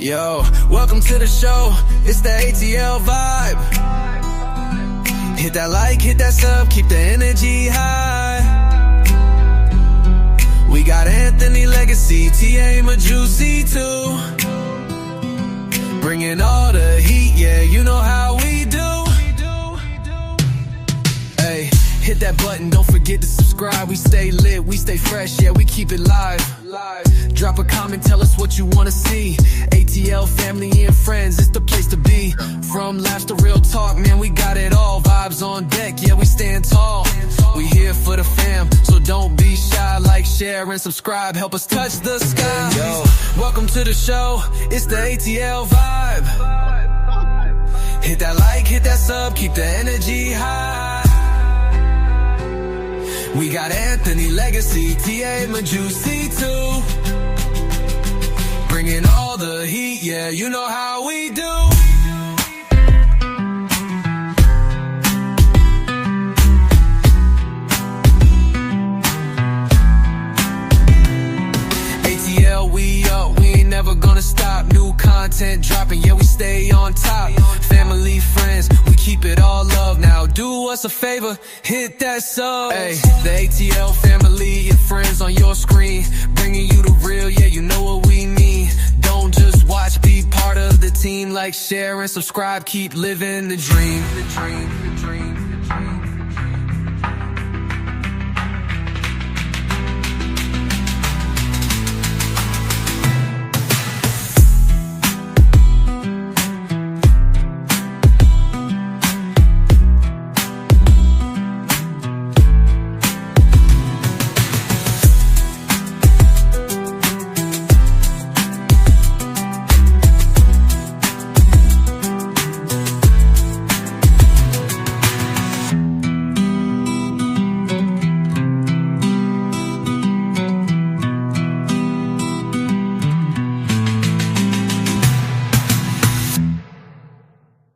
Yo, welcome to the show, it's the ATL vibe. Hit that like, hit that sub, keep the energy high. We got Anthony Legacy, T.A. Juicy too. Bringing all the heat, yeah, you know how we do. Hey, hit that button, don't forget to subscribe. We stay lit, we stay fresh, yeah, we keep it live. Drop a comment, tell us what you wanna see. ATL family and friends, it's the place to be. From laughs to real talk, man, we got it all. Vibes on deck, yeah, we stand tall. We here for the fam, so don't be shy. Like, share, and subscribe, help us touch the sky. Yo, welcome to the show, it's the ATL vibe. Hit that like, hit that sub, keep the energy high. We got Anthony Legacy, T.A. Juicy too. Bringing all the heat, yeah, you know how we do. ATL, we up, we ain't never gonna stop. New content dropping, yeah, we stay on top. Family, friends, we keep it all love. Now do us a favor, hit that sub. Hey, the ATL family and friends on your screen, bringing you the real, yeah, you know what we mean. Don't just watch, be part of the team. Like, share, and subscribe, keep living the dream.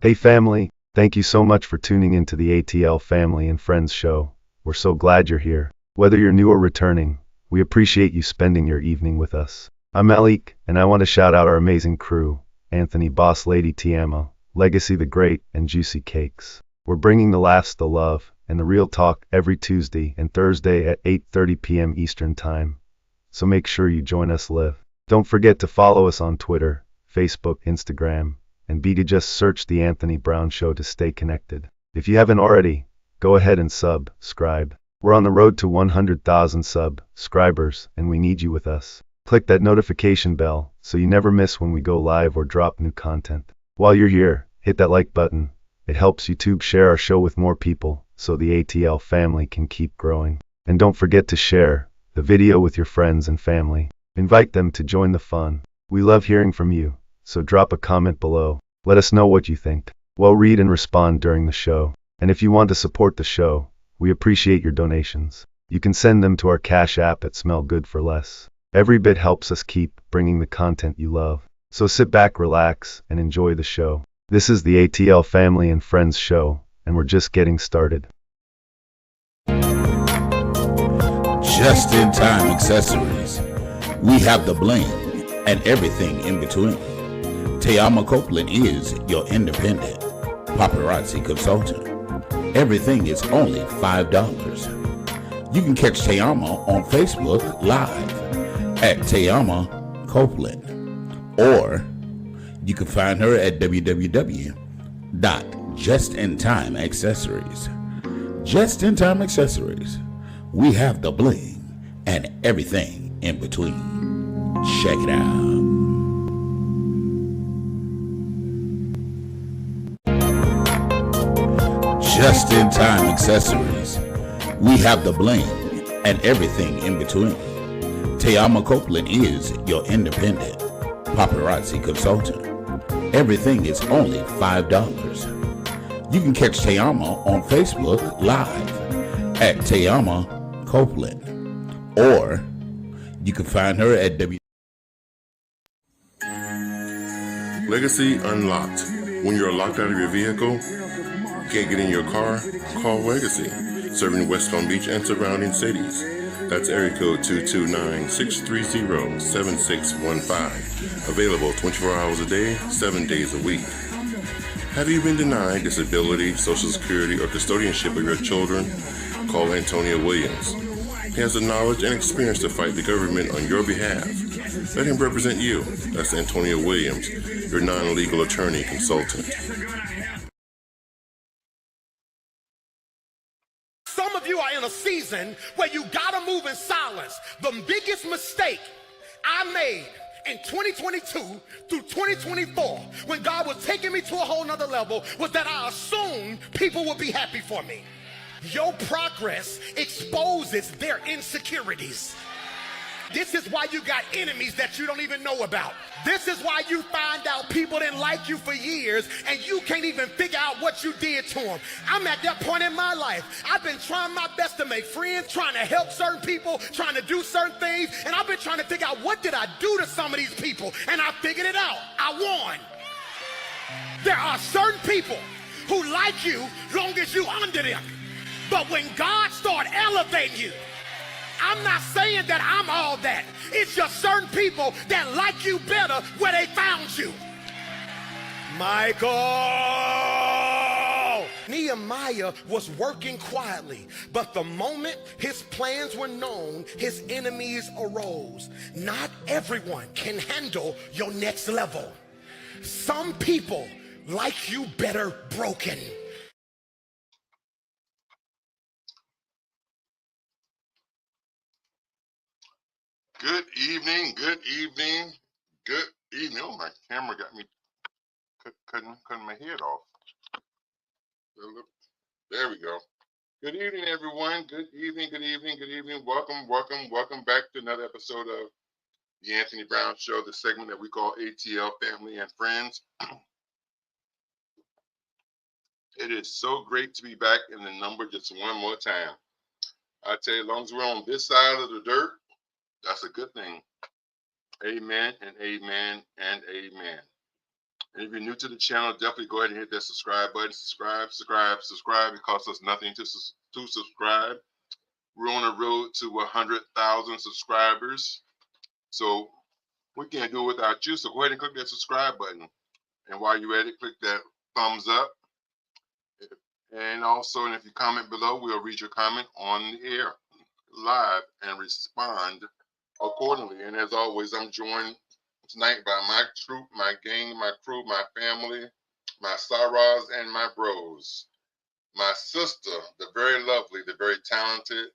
Hey family, thank you so much for tuning into the ATL Family and Friends show. We're so glad you're here. Whether you're new or returning, we appreciate you spending your evening with us. I'm Malik, and I want to shout out our amazing crew, Anthony Boss Lady Tiama, Legacy the Great, and Juicy Cakes. We're bringing the laughs, the love, and the real talk every Tuesday and Thursday at 8:30 p.m. Eastern Time. So make sure you join us live. Don't forget to follow us on Twitter, Facebook, Instagram, and be to just search The Anthony Brown Show to stay connected. If you haven't already, go ahead and subscribe. We're on the road to 100,000 subscribers, and we need you with us. Click that notification bell so you never miss when we go live or drop new content. While you're here, hit that like button. It helps YouTube share our show with more people so the ATL family can keep growing. And don't forget to share the video with your friends and family. Invite them to join the fun. We love hearing from you. So drop a comment below. Let us know what you think. We'll read and respond during the show. And if you want to support the show, we appreciate your donations. You can send them to our Cash App at Smell Good for Less. Every bit helps us keep bringing the content you love. So sit back, relax, and enjoy the show. This is the ATL Family and Friends show, and we're just getting started. Just in time accessories. We have the bling and everything in between. Tayama Copeland is your independent paparazzi consultant. Everything is only $5. You can catch Tayama on Facebook Live at Tayama Copeland, or you can find her at www.justintimeaccessories. Just in Time Accessories. We have the bling and everything in between. Check it out. Just in Time Accessories. We have the bling and everything in between. Tayama Copeland is your independent paparazzi consultant. Everything is only $5. You can catch Tayama on Facebook Live at Tayama Copeland, or you can find her at Legacy Unlocked. When you're locked out of your vehicle, can't get in your car, call Legacy, serving West Palm Beach and surrounding cities. That's area code 229-630-7615. Available 24 hours a day, 7 days a week. Have you been denied disability, Social Security, or custodianship of your children? Call Antonio Williams. He has the knowledge and experience to fight the government on your behalf. Let him represent you. That's Antonio Williams, your non-legal attorney consultant. Some of you are in a season where you gotta move in silence. The biggest mistake I made in 2022 through 2024, when God was taking me to a whole nother level, was that I assumed people would be happy for me. Your progress exposes their insecurities. This is why you got enemies that you don't even know about. This is why you find out people didn't like you for years and you can't even figure out what you did to them. I'm at that point in my life. I've been trying my best to make friends, trying to help certain people, trying to do certain things, and I've been trying to figure out what did I do to some of these people, and I figured it out. I won. There are certain people who like you long as you under them. But when God starts elevating you, I'm not saying that I'm all that. It's just certain people that like you better where they found you. Michael! Nehemiah was working quietly, but the moment his plans were known, his enemies arose. Not everyone can handle your next level. Some people like you better broken. Good evening, good evening, good evening. Oh, my camera got me cutting my head off. There we go. Good evening, everyone. Good evening, good evening, good evening. Welcome back to another episode of the Anthony Brown Show, the segment that we call ATL Family and Friends. It is so great to be back in the number just one more time. I tell you, as long as we're on this side of the dirt, that's a good thing. Amen and amen and amen. And if you're new to the channel, definitely go ahead and hit that subscribe button. Subscribe. It costs us nothing to subscribe. We're on the road to 100,000 subscribers. So we can't do it without you. So go ahead and click that subscribe button. And while you're at it, click that thumbs up. And also, if you comment below, we'll read your comment on the air live and respond accordingly. And as always, I'm joined tonight by my troop, my gang, my crew, my family, my Saras and my bros. My sister, the very lovely, the very talented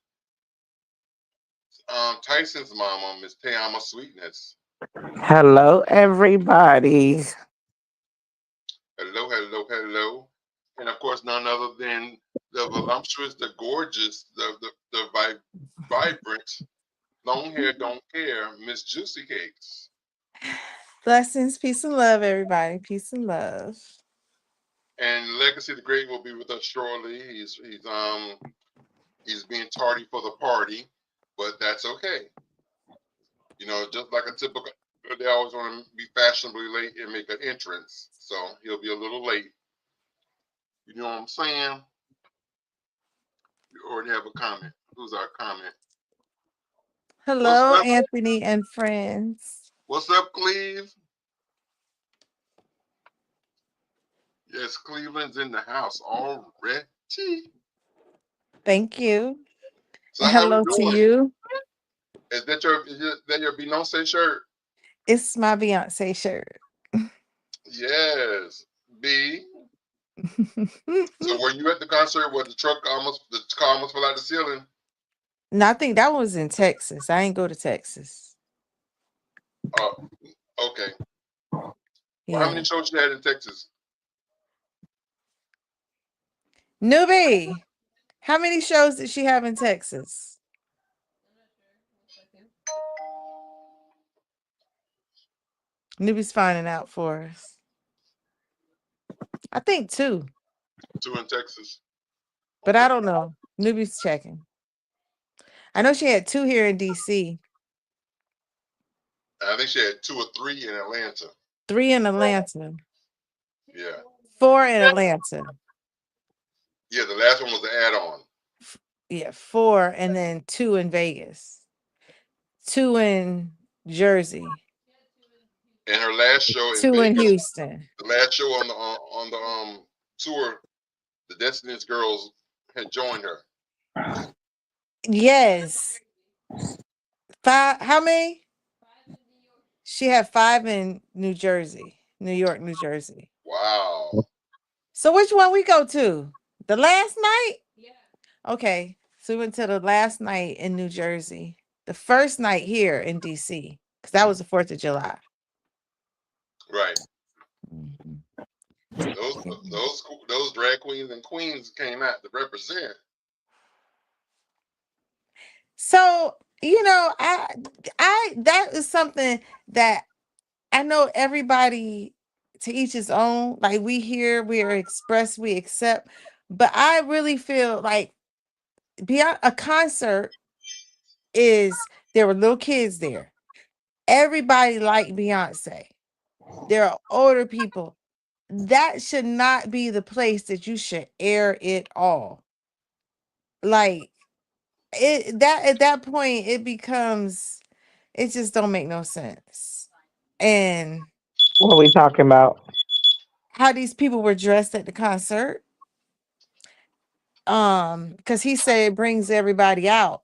Tyson's mama, Miss Tayama Sweetness. Hello, everybody. Hello. And of course, none other than the voluptuous, the gorgeous, the vibrant, long hair, don't care, Miss Juicy Cakes. Blessings, peace and love, everybody. Peace and love. And Legacy the Great will be with us shortly. He's being tardy for the party, but that's okay. You know, just like a typical, they always want to be fashionably late and make an entrance, so he'll be a little late. You know what I'm saying? We already have a comment. Who's our comment? Hello, Anthony and friends. What's up, Cleve? Yes, Cleveland's in the house already. Thank you. So And how hello we to doing? you. Is that your Beyonce shirt? It's my Beyonce shirt. Yes, B. So were you at the concert where the car almost fell out the ceiling? No, I think that was in Texas. I ain't go to Texas. Oh, okay. Yeah. Well, how many shows you had in Texas? Newbie, how many shows did she have in Texas? Newbie's finding out for us. I think 2. 2 in Texas. But I don't know. Newbie's checking. I know she had 2 here in DC. I think she had 2 or 3 in Atlanta. 3 in Atlanta. Yeah. 4 in Atlanta. Yeah, the last one was the add-on. Yeah, four, and then two in Vegas, two in Jersey, And her last show in two in Vegas, Houston. the last show on the tour, the Destiny's Girls had joined her. Yes. Five. How many? She had five in New Jersey, New York, New Jersey. Wow. So which one we go to? The last night? Okay. So we went to the last night in New Jersey. The first night here in DC. Because that was the 4th of July. Right. Mhm. Those Yeah. those drag queens and queens came out to represent. So, I that is something that I know everybody to each his own. Like we hear, we are expressed, we accept. But I really feel like beyond a concert is there were little kids there. Everybody liked Beyonce. There are older people. That should not be the place that you should air it all. Like it that at that point it becomes it just don't make no sense. And What are we talking about? how these people were dressed at the concert, because he said it brings everybody out,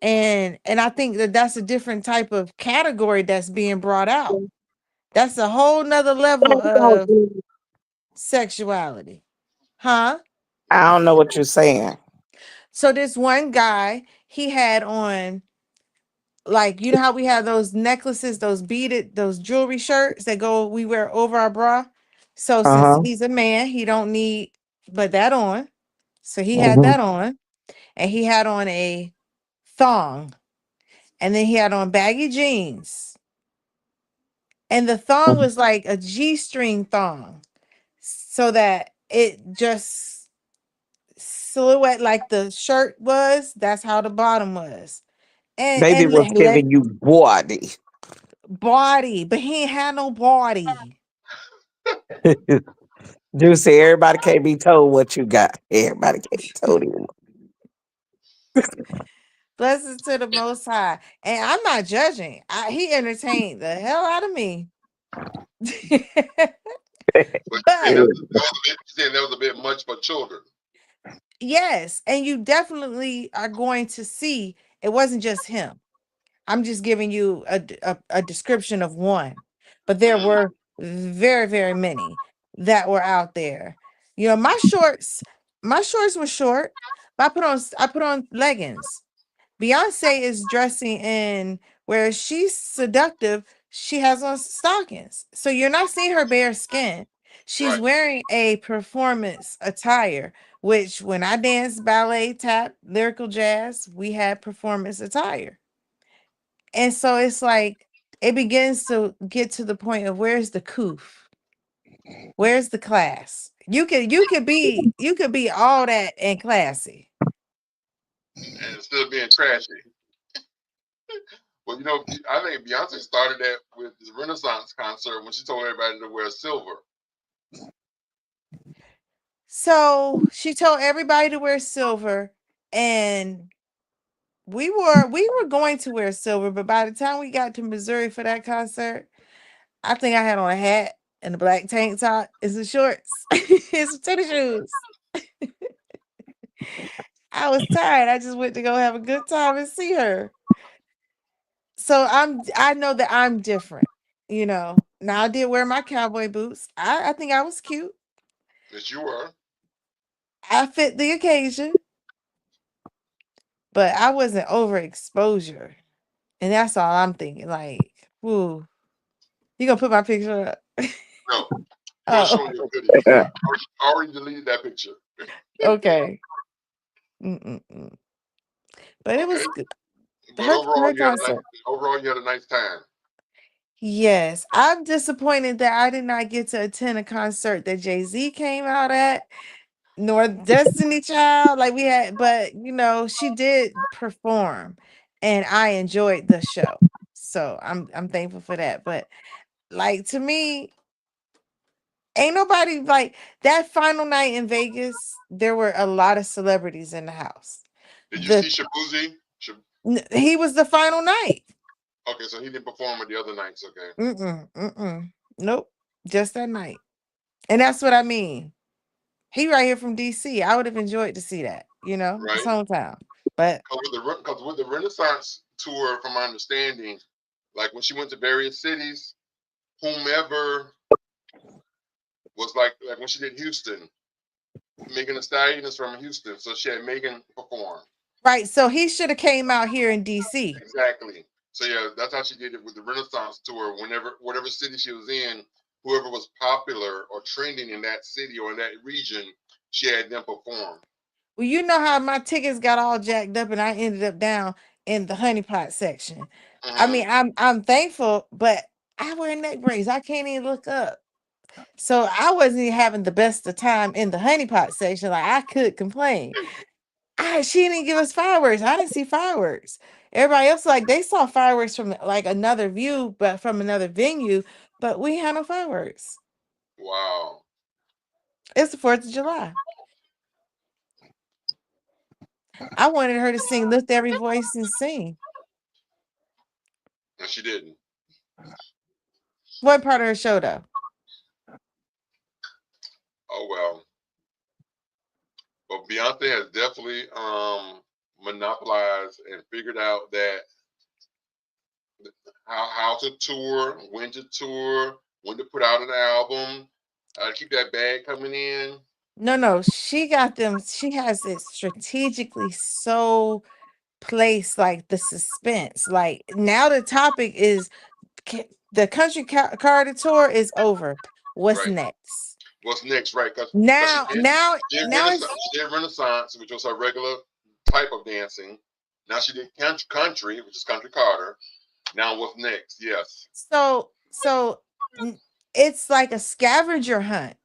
and I think that that's a different type of category that's being brought out. That's a whole nother level of sexuality, huh? I don't know what you're saying. So this one guy, he had on, like, you know how we have those necklaces, those beaded, those jewelry shirts that we wear over our bra. So Uh since huh. he's a man, he don't need but that on. So he had Hmm. that on, and he had on a thong, and then he had on baggy jeans, and the thong was like a G-string thong, so that it just silhouette like the shirt was. That's how the bottom was, and Baby was giving you body. body, but he ain't had no body. Juicy, everybody can't be told what you got. Everybody can't be told you. Blessings to the Most High, and I'm not judging. He entertained the hell out of me. But But that was a bit much for children. yes, and you definitely are going to see it wasn't just him. I'm just giving you a description of one, but there Mm, were very, very many that were out there. You know, my shorts were short, but I put on leggings. Beyonce is dressing in where she's seductive. She has on stockings. So you're not seeing her bare skin. She's right. wearing a performance attire, which when I danced ballet, tap, lyrical jazz, we had performance attire. And so it's like it begins to get to the point of where's the coof? Where's the class? You could be all that and classy. And still being trashy. Well, I think Beyonce started that with the Renaissance concert when she told everybody to wear silver. So she told everybody to wear silver, and we were going to wear silver, but by the time we got to Missouri for that concert, I think I had on a hat and a black tank top and some shorts and some tennis shoes. I was tired. I just went to go have a good time and see her. So I know that I'm different, you know. Now I did wear my cowboy boots. I think I was cute. Yes, you were. I fit the occasion, but I wasn't overexposure. And that's all I'm thinking. Like, ooh, you gonna put my picture up? No, you want to Oh, show your goodies. I already deleted that picture. okay. Mm-mm-mm. But it Okay. was good. But Her concert. overall you had a nice time. Yes, I'm disappointed that I did not get to attend a concert that Jay-Z came out at, nor Destiny Child. Like we had, but she did perform and I enjoyed the show. So I'm thankful for that. But like to me, ain't nobody like that final night in Vegas. There were a lot of celebrities in the house. Did you The see Shabuzi? he was the final night. Okay, so he didn't perform at the other nights. Okay. Nope, just that night. And that's what I mean. He right here from DC. I would have enjoyed to see that, his Right. hometown. But Because with the Renaissance tour, from my understanding, like when she went to various cities, whomever was like when she did Houston, Megan Thee Stallion is from Houston, so she had Megan perform. right, so he should have came out here in DC. Exactly. So yeah, that's how she did it with the Renaissance tour. Whatever city she was in, whoever was popular or trending in that city or in that region, she had them perform. Well, you know how my tickets got all jacked up and I ended up down in the honeypot section. I Hmm. mean, I'm thankful, but I wear a neck brace. I can't even look up. So I wasn't even having the best of time in the honeypot section. Like I could complain. She didn't give us fireworks. I didn't see fireworks. Everybody else like they saw fireworks from like another view, but from another venue. But we had no fireworks. Wow. It's the 4th of July. I wanted her to sing "Lift Every Voice and Sing." And she didn't. What part of her show though? Oh well. But Beyonce has definitely monopolized and figured out that how to tour, when to put out an album, how to keep that bag coming in. No, she got them. She has it strategically so placed, like the suspense. Like now, the topic is the country carter tour is over. What's Right. next? What's next, right? Because Now, now, now it's She did Renaissance, which was her regular type of dancing. Now she did country, which is country Carter. Now what's next? Yes. so it's like a scavenger hunt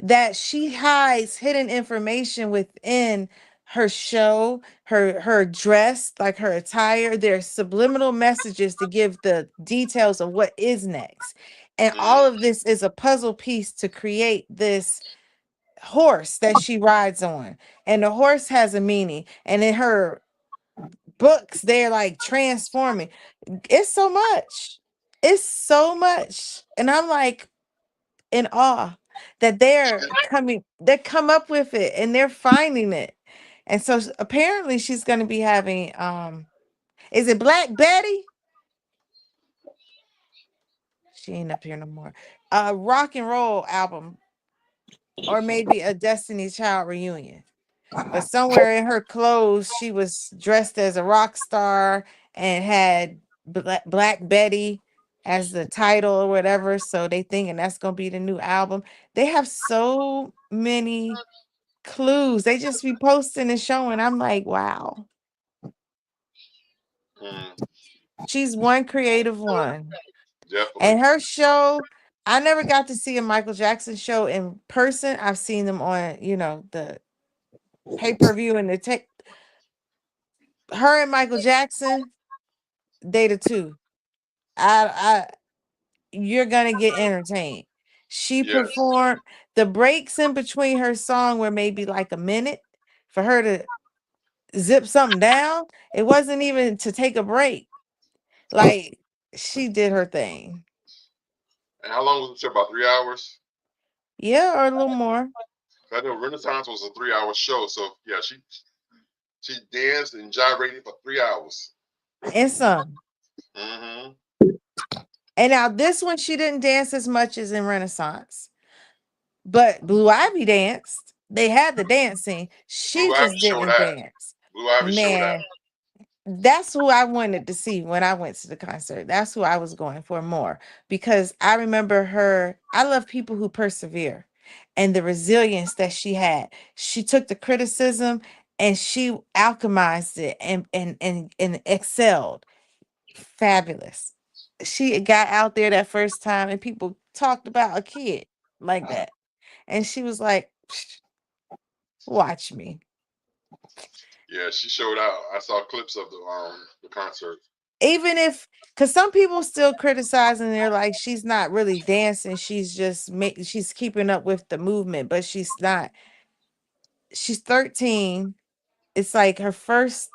that she hides hidden information within her show, her dress, like her attire. There's subliminal messages to give the details of what is next. And all Mm, of this is a puzzle piece to create this horse that she rides on. And the horse has a meaning. And in her books, they're like transforming. It's so much. It's so much. And I'm like, in awe that they come up with it and they're finding it. And so apparently she's going to be having is it Black Betty? She ain't up here no more. A rock and roll album or maybe a Destiny's Child reunion. But somewhere in her clothes she was dressed as a rock star and had Black Betty as the title or whatever, so they thinking that's going to be the new album. They have so many clues. They just be posting and showing. I'm like, wow. mm, She's one creative one. definitely. And her show, I never got to see a Michael Jackson show in person. I've seen them on, the pay-per-view and the tech. Her and Michael Jackson, they the two. I you're gonna get entertained. She Yes. performed the breaks in between her song were maybe like a minute for her to zip something down. It wasn't even to take a break. Like she did her thing. And how long was the show? About 3 hours. Yeah, or a little more. I know Renaissance was a 3 hour show, so yeah, she danced and gyrated for 3 hours. And some. Hmm. And now this one she didn't dance as much as in Renaissance. But Blue Ivy danced. They had the dancing. Blue She Ivy just showed didn't out. dance. Blue Ivy showed out. Man, that's who I wanted to see when I went to the concert. That's who I was going for more because I remember her. I love people who persevere and the resilience that she had. She took the criticism and she alchemized it and excelled. Fabulous. She got out there that first time and people talked about a kid like that. And she was like, "Psh, watch me." Yeah, she showed out. I saw clips of the concert. Even if, because some people still criticizing, they're like, she's not really dancing. She's just she's keeping up with the movement, but she's not. She's 13 It's like her first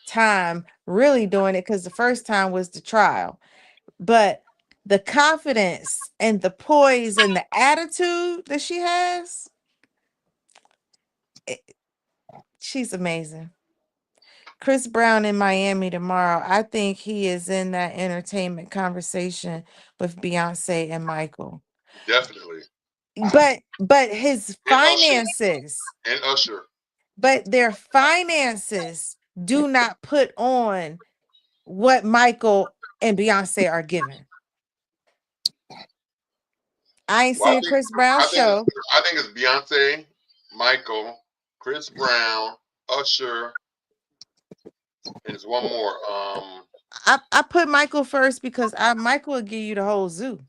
time really doing it because the first time was the trial. But the confidence and the poise and the attitude that she has, it- she's amazing. Chris Brown in Miami tomorrow. I think he is in that entertainment conversation with Beyonce and Michael. Definitely. But his And Usher. finances, And Usher. but their finances do not put on what Michael and Beyonce are giving. I ain't Well, seen Chris Brown show. I think it's Beyonce, Michael, Chris Brown, Usher, and there's one more. I put Michael first because Michael will give you the whole zoo.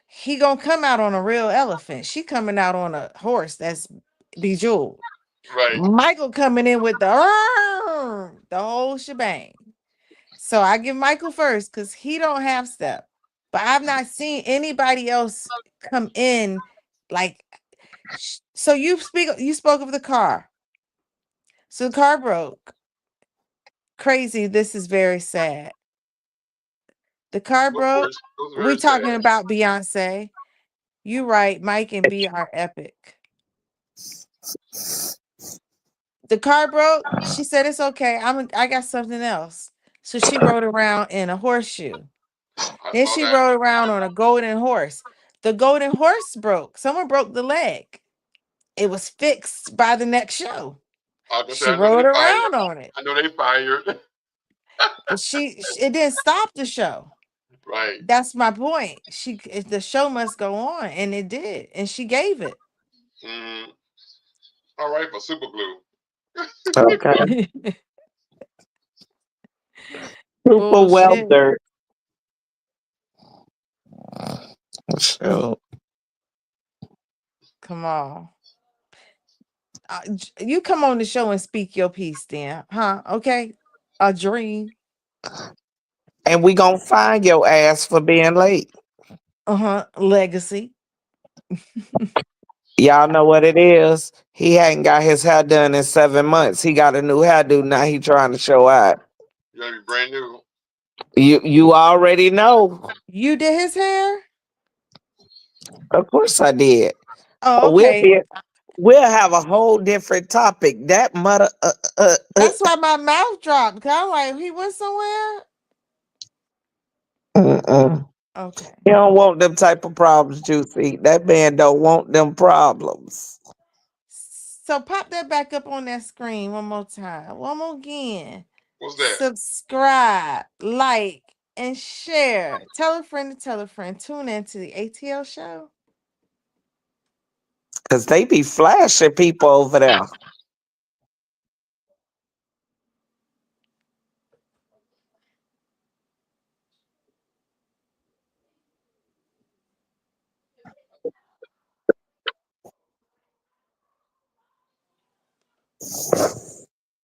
He gonna come out on a real elephant. She coming out on a horse that's bejeweled. Right. Michael coming in with the whole shebang. So I give Michael first because he don't have step. But I've not seen anybody else come in like. So you spoke of the car. So the car broke. Crazy. This is very sad. The car broke. It was We very sad. talking about Beyonce. You right. Mike and B are epic. The car broke. She said it's okay. I got something else. So she rode around in a horseshoe. I Then saw she that. rode around on a golden horse. The golden horse broke. Someone broke the leg. It was fixed by the next show. I was gonna say She I know rode they fired. around on it. I know they fired. But it didn't stop the show. Right. That's my point. The show must go on, and it did, and she gave it. Mm, all right for super glue. Okay. Super Bullshit. welder. So, Come on. You come on the show and speak your piece then, huh? Okay. A dream. and we gonna find your ass for being late. Uh-huh. Legacy. Y'all know what it is. He hadn't got his hair done in 7 months. He got a new hairdo. Now he trying to show out. You gotta be brand new. You already know. You did his hair? Of course I did. Oh, But okay. we'll have a whole different topic. That mother That's why my mouth dropped. Because I'm like, he went somewhere? mm-mm. Okay. He don't want them type of problems, Juicy. That man don't want them problems. So pop that back up on that screen one more time. One more again. What's that? Subscribe, like, and share. Tell a friend to tell a friend. Tune in to the ATL show. Cause they be flashing people over there.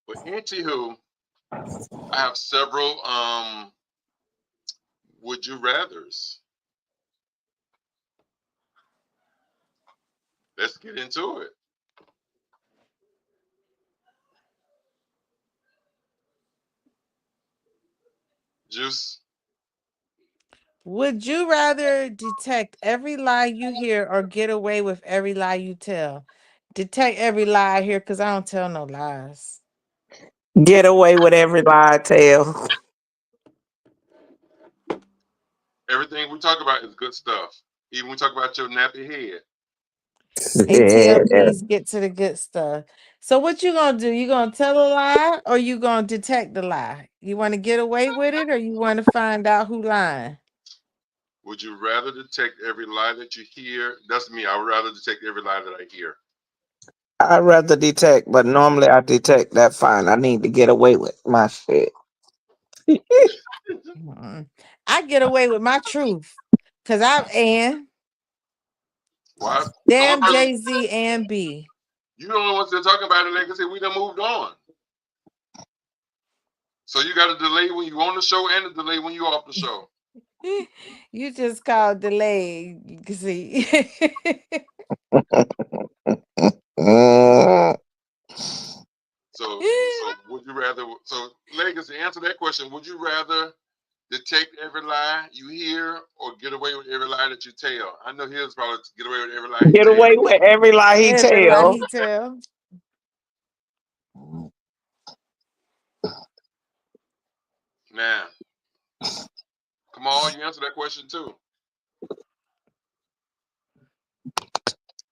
But anywho, I have several would you rathers. Let's get into it. Juice. Would you rather detect every lie you hear or get away with every lie you tell? Detect every lie I hear because I don't tell no lies. Get away with every lie I tell. Everything we talk about is good stuff. Even we talk about your nappy head. ATL, Yeah. please get to the good stuff. So what you gonna do? You gonna tell a lie or you gonna detect the lie? You want to get away with it or you want to find out who lying? Would you rather detect every lie that you hear? That's me. I would rather detect every lie that I hear. I'd rather detect, but normally I detect that fine. I need to get away with my shit. Mm. I get away with my truth because I'm and Why? The only damn person Jay-Z and B. you the only ones that talking about it. Like I said, we done moved on. So you got a delay when you on the show and a delay when you off the show. You just called delay. You can see. Mm. So rather? So, Legacy, answer that question. Would you rather detect every lie you hear or get away with every lie that you tell? I know his probably get away with every lie he Get tells. away with every lie he Every lie tell. he tell. Now, come on, you answer that question too.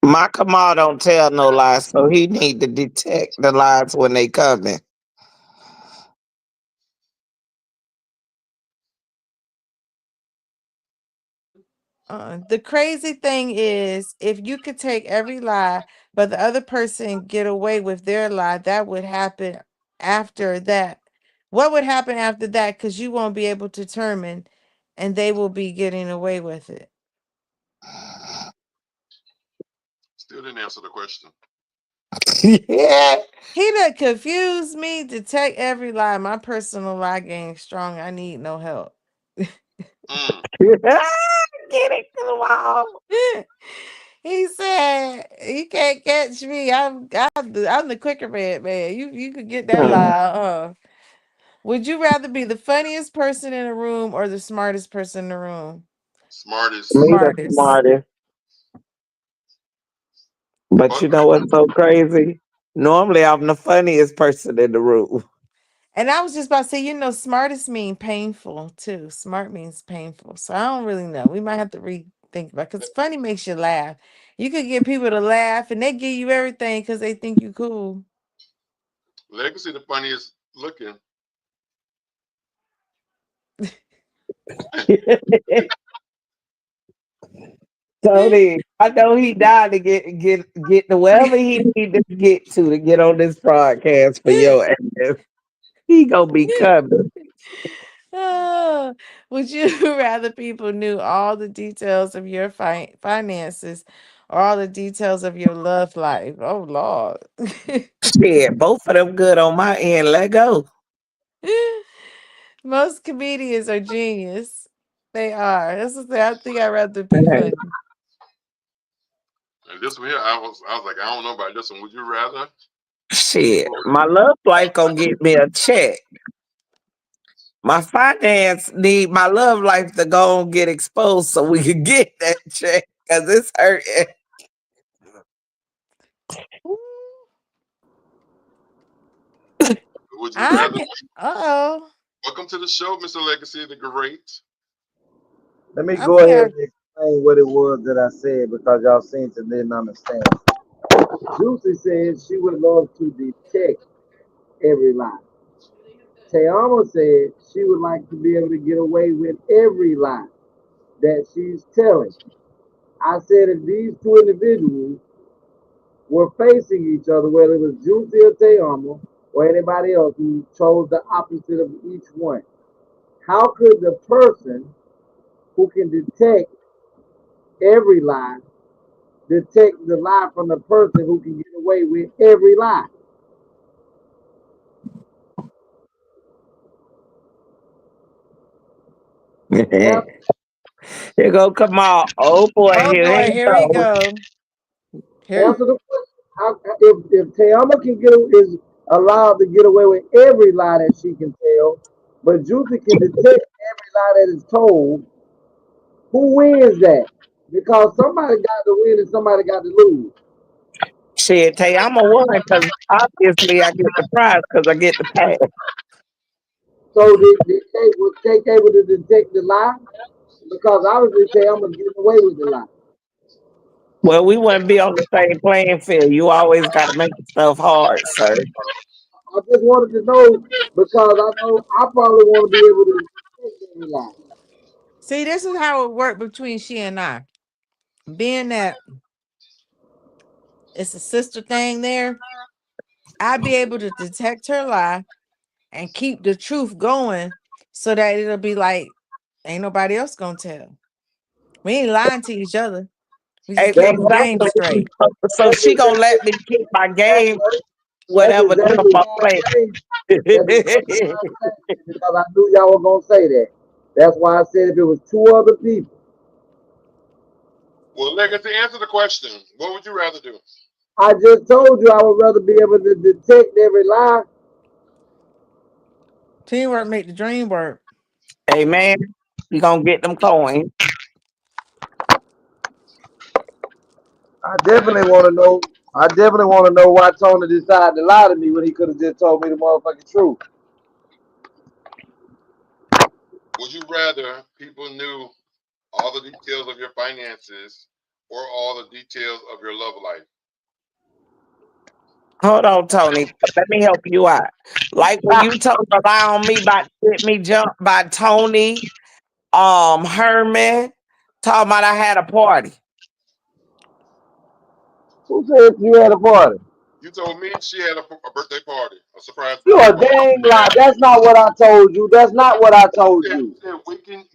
My Kamal don't tell no lies, so he need to detect the lies when they coming. The crazy thing is, if you could take every lie, but the other person get away with their lie, that would happen after that. What would happen after that? Because you won't be able to determine, and they will be getting away with it. Still didn't answer the question. Yeah. He done confused me. Detect every lie. My personal lie game strong. I need no help. Mm, Get it to the wall. He said he can't catch me. I'm the quicker man. You could get that lie. Would you rather be the funniest person in the room or the smartest person in the room? smartest. Me the Smartest. smartest. But But you know what's so crazy? Normally I'm the funniest person in the room. And I was just about to say, smartest mean painful too. Smart means painful. So I don't really know. We might have to rethink about, because funny makes you laugh. You could get people to laugh and they give you everything because they think you cool. Legacy, the funniest looking. Tony, I know he died to get to wherever he need to get on this podcast for your ass. He gonna be coming. Oh, would you rather people knew all the details of your finances or all the details of your love life? Oh, Lord. Shit, both of them good on my end. Let go. Most comedians are genius. They are. That's what I think I'd rather be funny. And this one here, I was like, I don't know about this one. Would you rather? Shit, my love life gonna get me a check. My finance need my love life to go and get exposed so we can get that check because it's hurting. Ooh, Would you I rather? can. Uh-oh. Welcome to the show, Mr. Legacy the Great. Let me I go think ahead I. and explain what it was that I said because y'all seem to didn't understand. Juicy said she would love to detect every lie. Tayama said she would like to be able to get away with every lie that she's telling. I said if these two individuals were facing each other, whether it was Juicy or Tayama or anybody else who chose the opposite of each one, how could the person who can detect every lie detect the lie from the person who can get away with every lie? Answer, Here go, come on. Oh boy, Oh here boy, he here we go. go. Here. answer the question. If Tayama can is allowed to get away with every lie that she can tell, but Juicy can detect every lie that is told, who wins that? Because somebody got to win and somebody got to lose. Shit, tell you, I'm a woman because obviously I get the prize because I get the pass. So was Cake able to detect the lie? Because obviously Tayama's getting away with the lie. Well, we wouldn't be on the same playing field. You always got to make stuff hard, sir. I just wanted to know because I know I probably want to be able to detect every lie. See, this is how it worked between she and I. Being that it's a sister thing there, I'd be able to detect her lie and keep the truth going so that it'll be like, ain't nobody else gonna tell. We ain't lying to each other. We just That's keeping what game Exactly. straight. So that's she gonna exactly let me keep my game, that's whatever game exactly I'm why I playing. changed. That's exactly why I changed it because I knew y'all were gonna say that. That's why I said if it was two other people. Well, Legacy, answer the question. What would you rather do? I just told you I would rather be able to detect every lie Teamwork make the dream work. Amen. You gonna get them coins. I definitely want to know. I definitely want to know why Tony decided to lie to me when he could have just told me the motherfucking truth. Would you rather people knew all the details of your finances or all the details of your love life? Hold on, Tony. Let me help you out. Like when you told a lie on me about to get me jumped by Tony, Herman, talking about I had a party. Who said you had a party? You told me she had a birthday party, a surprise You birthday a party. dang lie. That's not what I told you. That's not what I told you. Said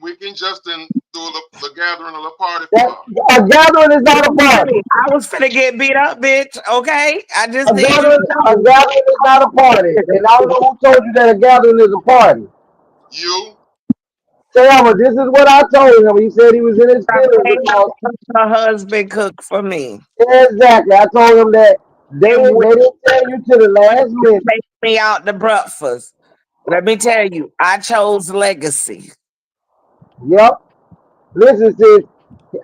we can Justin do the gathering of the party for That her. a gathering is not a party. I was finna get beat up, bitch. Okay? I just A need you to gathering, a know. gathering is not a party. And I don't know who told you that a gathering is a party. You, Tell this is what I told him. He said he was in his feelings because Her husband cooked for me. exactly. I told him that And they didn't tell you to the last minute. take me out to breakfast. Let me tell you, I chose legacy. Yep. Listen, sis.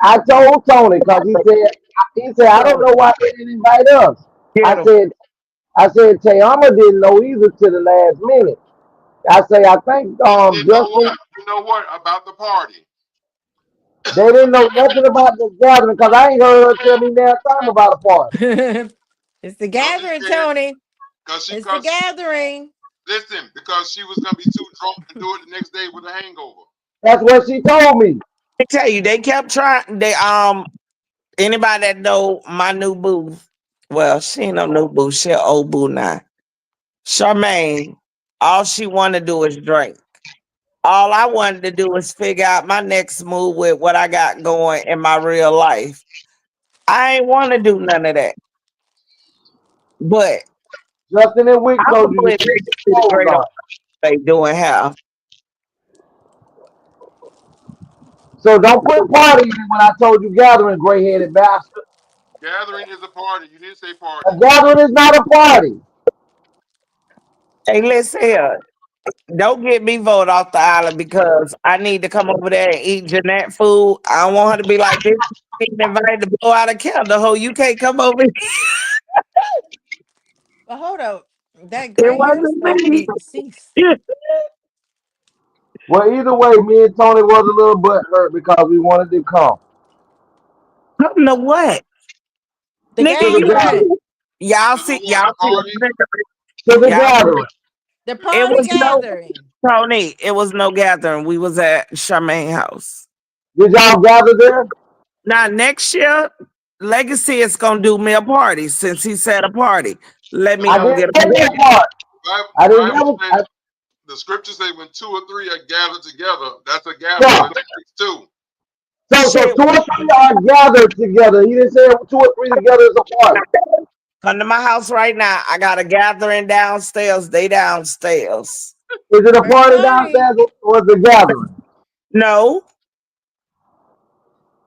I told Tony because he said I don't know why they didn't invite us. I Get him. said I said Tayama didn't know either to the last minute. I say I think you didn't know Justin what? You know what about the party? they didn't know nothing about this gathering because I ain't heard her tell me now time about a party. It's the No, she gathering, said Tony. because It's the gathering. listen, because she was gonna be too drunk to do it the next day with a hangover. That's what she told me. I tell you, they kept trying. They anybody that know my new boo, well, she ain't no new boo, she an old boo now. Charmaine, all she wanna do is drink. All I wanted to do was figure out my next move with what I got going in my real life. I ain't want to do none of that. But Justin and Wick I'm told gonna you to put keep your the clothes great on. old they doing how. So don't put party in it when I told you gathering, gray headed bastard. Gathering is a party. You didn't say A party. gathering is not a party. Hey, listen here. Don't get me voted off the island because I need to come over there and eat Jeanette food. I don't want her to be like this. Being invited to blow out a candle. Ho, you can't come over here. But hold up. That It gray hair wasn't stuff me. need to cease. Well, either way, me and Tony was a little butt hurt because we wanted to come Come to what? The Nigga, to the gathering. gathering. To the what? y'all The see party? To the y'all see gathering. The it party was no gathering. Tony, it was no gathering. We was at Charmaine house. Did y'all gather there? Now next year, Legacy is gonna do me a party since he said a party. Let me I go didn't get say a that part. The I didn't Bible never. says the scriptures say when two or three are gathered together, that's a gathering. Yeah. So it takes two. So shit. two or three are gathered together. He didn't say two or three together is a party. Come to my house right now. I got a gathering downstairs. They downstairs. Is it a First party party. downstairs or is it a gathering? No,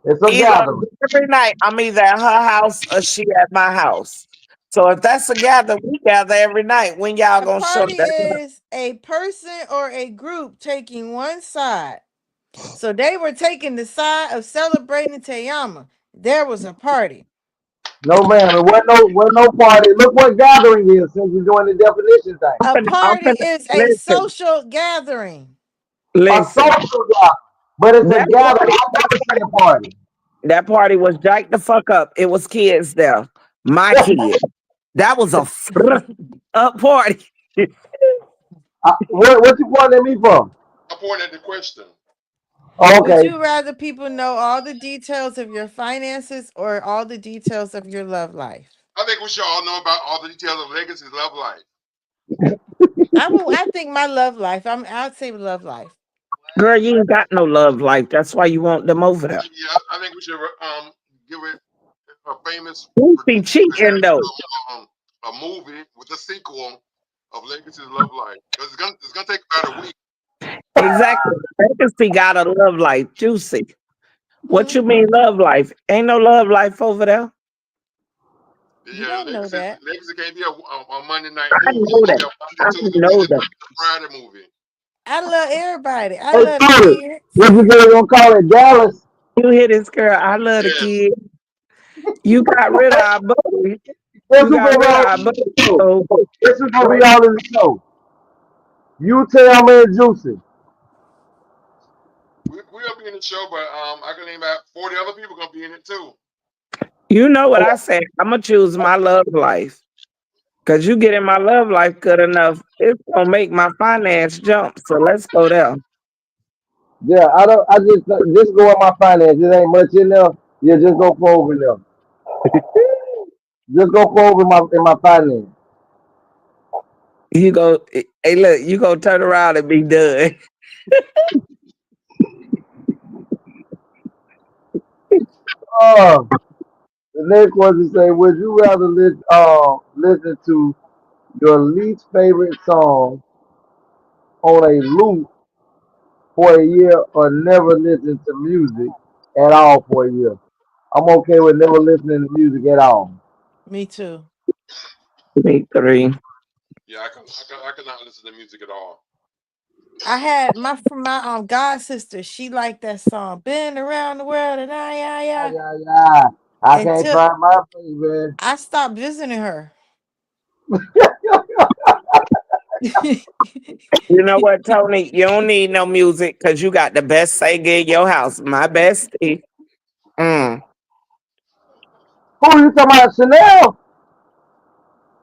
It's a either gathering. every night I'm either at her house or she at my house. So if that's a gather, we gather every night. When y'all A gonna show party that? is a person or a group taking one side. So they were taking the side of celebrating Tayama. There was a party. No, ma'am. It wasn't no party. Look what gathering is since you're doing the definition thing. A I'm party finna is a listen. social gathering. A Listen. social gathering. But it's a That gathering. party, I never say a party. that party was jacked the fuck up. It was kids there. My kid. That was a up party. What you pointing at me from? I point at the question. Oh, Would okay. you rather people know all the details of your finances or all the details of your love life? I think we should all know about all the details of Legacy's love life. I think my love life. I'd say love life. Girl, you ain't got no love life. That's why you want them over there. Yeah, I think we should give it a famous You be cheating though. producer a movie with a sequel of Legacy's love life because it's gonna take about a week. Exactly. Legacy got a love life. Juicy. What Hmm. you mean love life? Ain't no love life over there. You Yeah, don't know that. Legacy can't be a Monday night I movie. know It can be that. a Monday, I Tuesday, know Wednesday, that. Thursday, Friday movie. I love everybody. I Hey, love the Tony, kids. what you gonna call it, Dallas? You hear this girl? I love the Yes. kid. You got rid of our buddy. This You is got gonna be rid of all our in buddy. the show. So This is gonna be what? all in the show. You tell me and Juicy. We'll be in the show, but I can name about 40 other people gonna be in it too. You know what I said? I'm gonna choose my love life. Cause you get in my love life good enough, it's gonna make my finance jump. So let's go there. Yeah, I don't. I just go on my finance. There ain't much in there. Yeah, just go forward in there. Just go forward in my finance. You go, hey, look, you gonna turn around and be done. Oh, the next question say, would you rather listen to your least favorite song on a loop for a year or never listen to music at all for a year? I'm okay with never listening to music at all. Me too. Me three. Yeah, I cannot listen to music at all. I had my god sister. She liked that song, "Been Around the World," and yeah, Yeah, yeah. yeah, yeah. I can't Until find my favorite. I stopped visiting her. You know what, Tony? You don't need no music because you got the best singer in your house. My bestie. Mm. Who you talking about, Chanel?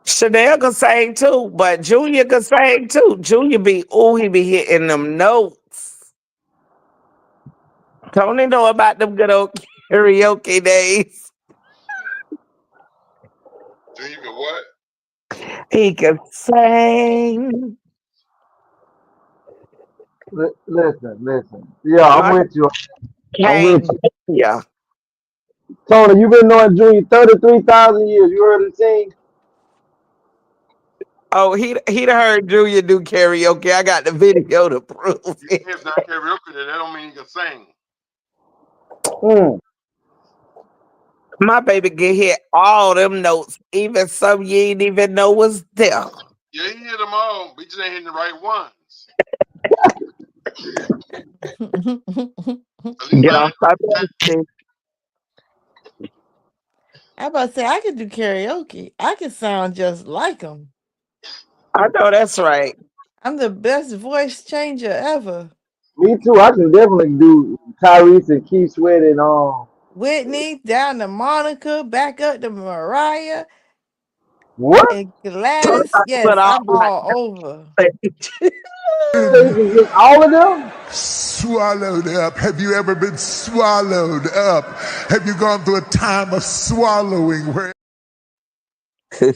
Chanel can sing too, but Junior can sing too. Junior be, ooh, he be hitting them notes. Tony know about them good old karaoke days. So you can what? He can sing. Listen. Yeah, I'm I with you. I'm with can't. you. Yeah. Tony, you been knowing Junior 33,000 years. You heard him sing? Oh, he'd heard Junior do karaoke. I got the video to prove it. If not karaoke, then that don't mean you can sing. Mm. My baby can hit all them notes, even some you ain't even know was there. Yeah, he hit them all, but he just ain't hitting the right ones. At least Get I off my bestie. I about to say I could do karaoke. I could sound just like them. I know that's right. I'm the best voice changer ever. Me too. I can definitely do Tyrese and Keith Sweat and Whitney down to Monica, back up to Mariah what? and So Gladys. I put Yes, all I'm my all over. So you can get all of them? Swallowed up. Have you ever been swallowed up? Have you gone through a time of swallowing where Who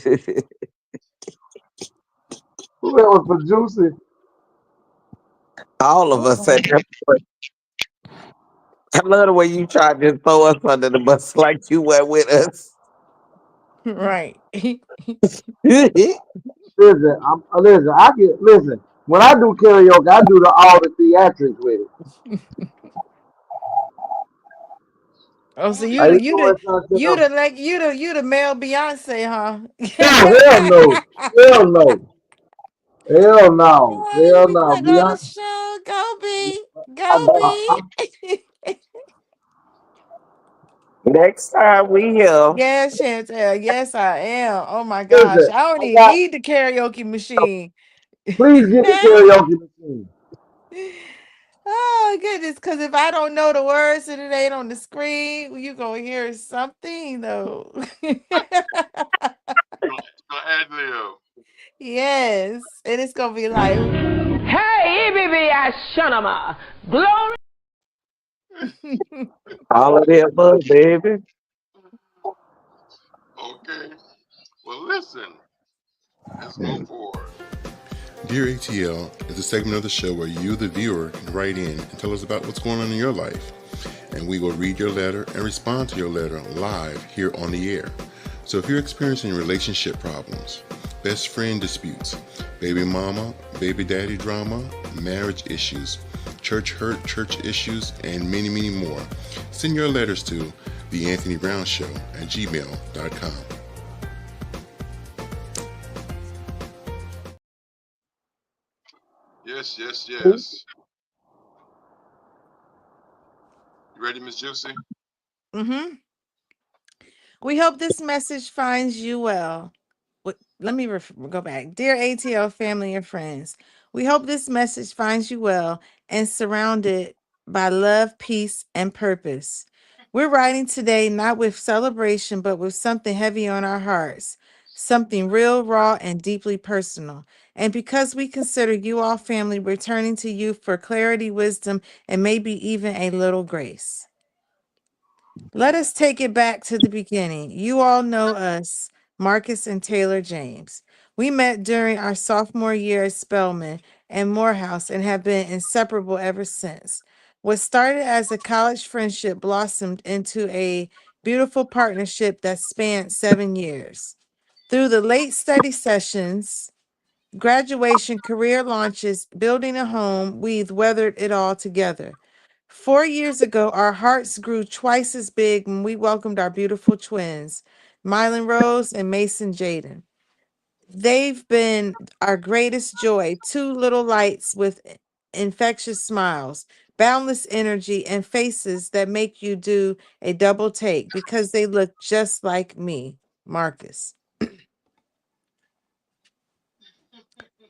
that was for Juicy? all of us at that point. I love the way you tried to throw us under the bus like you were with us. Right. Listen, listen. When I do karaoke, I do all the theatrics with it. Oh, so Like this boy trying to tell them, you the male Beyonce, huh? no, hell no. Hell no. Hell no. Oh, let Hell me no. put on the Beyonce, show. Go B. I'm, Go I'm, B. Next time we here, Yes, Chantel. Yes, I am. Oh my gosh. listen, I don't I even got, need the karaoke machine. please get the karaoke machine. Oh goodness, because if I don't know the words and it ain't on the screen, you gonna hear something though. gonna ad lib. Yes, and it's gonna be like, Hey, EBB, Shanama. Glory. all of the above, baby. Okay. Well, listen. Let's go forward. Dear ATL is a segment of the show where you, the viewer, can write in and tell us about what's going on in your life. And we will read your letter and respond to your letter live here on the air. So if you're experiencing relationship problems, best friend disputes, baby mama, baby daddy drama, marriage issues, church hurt, church issues, and many, many more, send your letters to theanthonybrownshow@gmail.com. Yes, Yes, yes, yes. You ready, Miss Juicy? Mm-hmm. We hope this message finds you well. Let me go back. Dear ATL family and friends, we hope this message finds you well and surrounded by love, peace, and purpose. We're writing today not with celebration, but with something heavy on our hearts, something real, raw, and deeply personal. And because we consider you all family, we're turning to you for clarity, wisdom, and maybe even a little grace. Let us take it back to the beginning. You all know us, Marcus and Taylor James. We met during our sophomore year at Spelman and Morehouse and have been inseparable ever since. What started as a college friendship blossomed into a beautiful partnership that spanned 7 years. Through the late study sessions, graduation, career launches, building a home, we've weathered it all together. 4 years ago, our hearts grew twice as big when we welcomed our beautiful twins, Mylan Rose and Mason Jaden. They've been our greatest joy, two little lights with infectious smiles, boundless energy, and faces that make you do a double take because they look just like me, Marcus.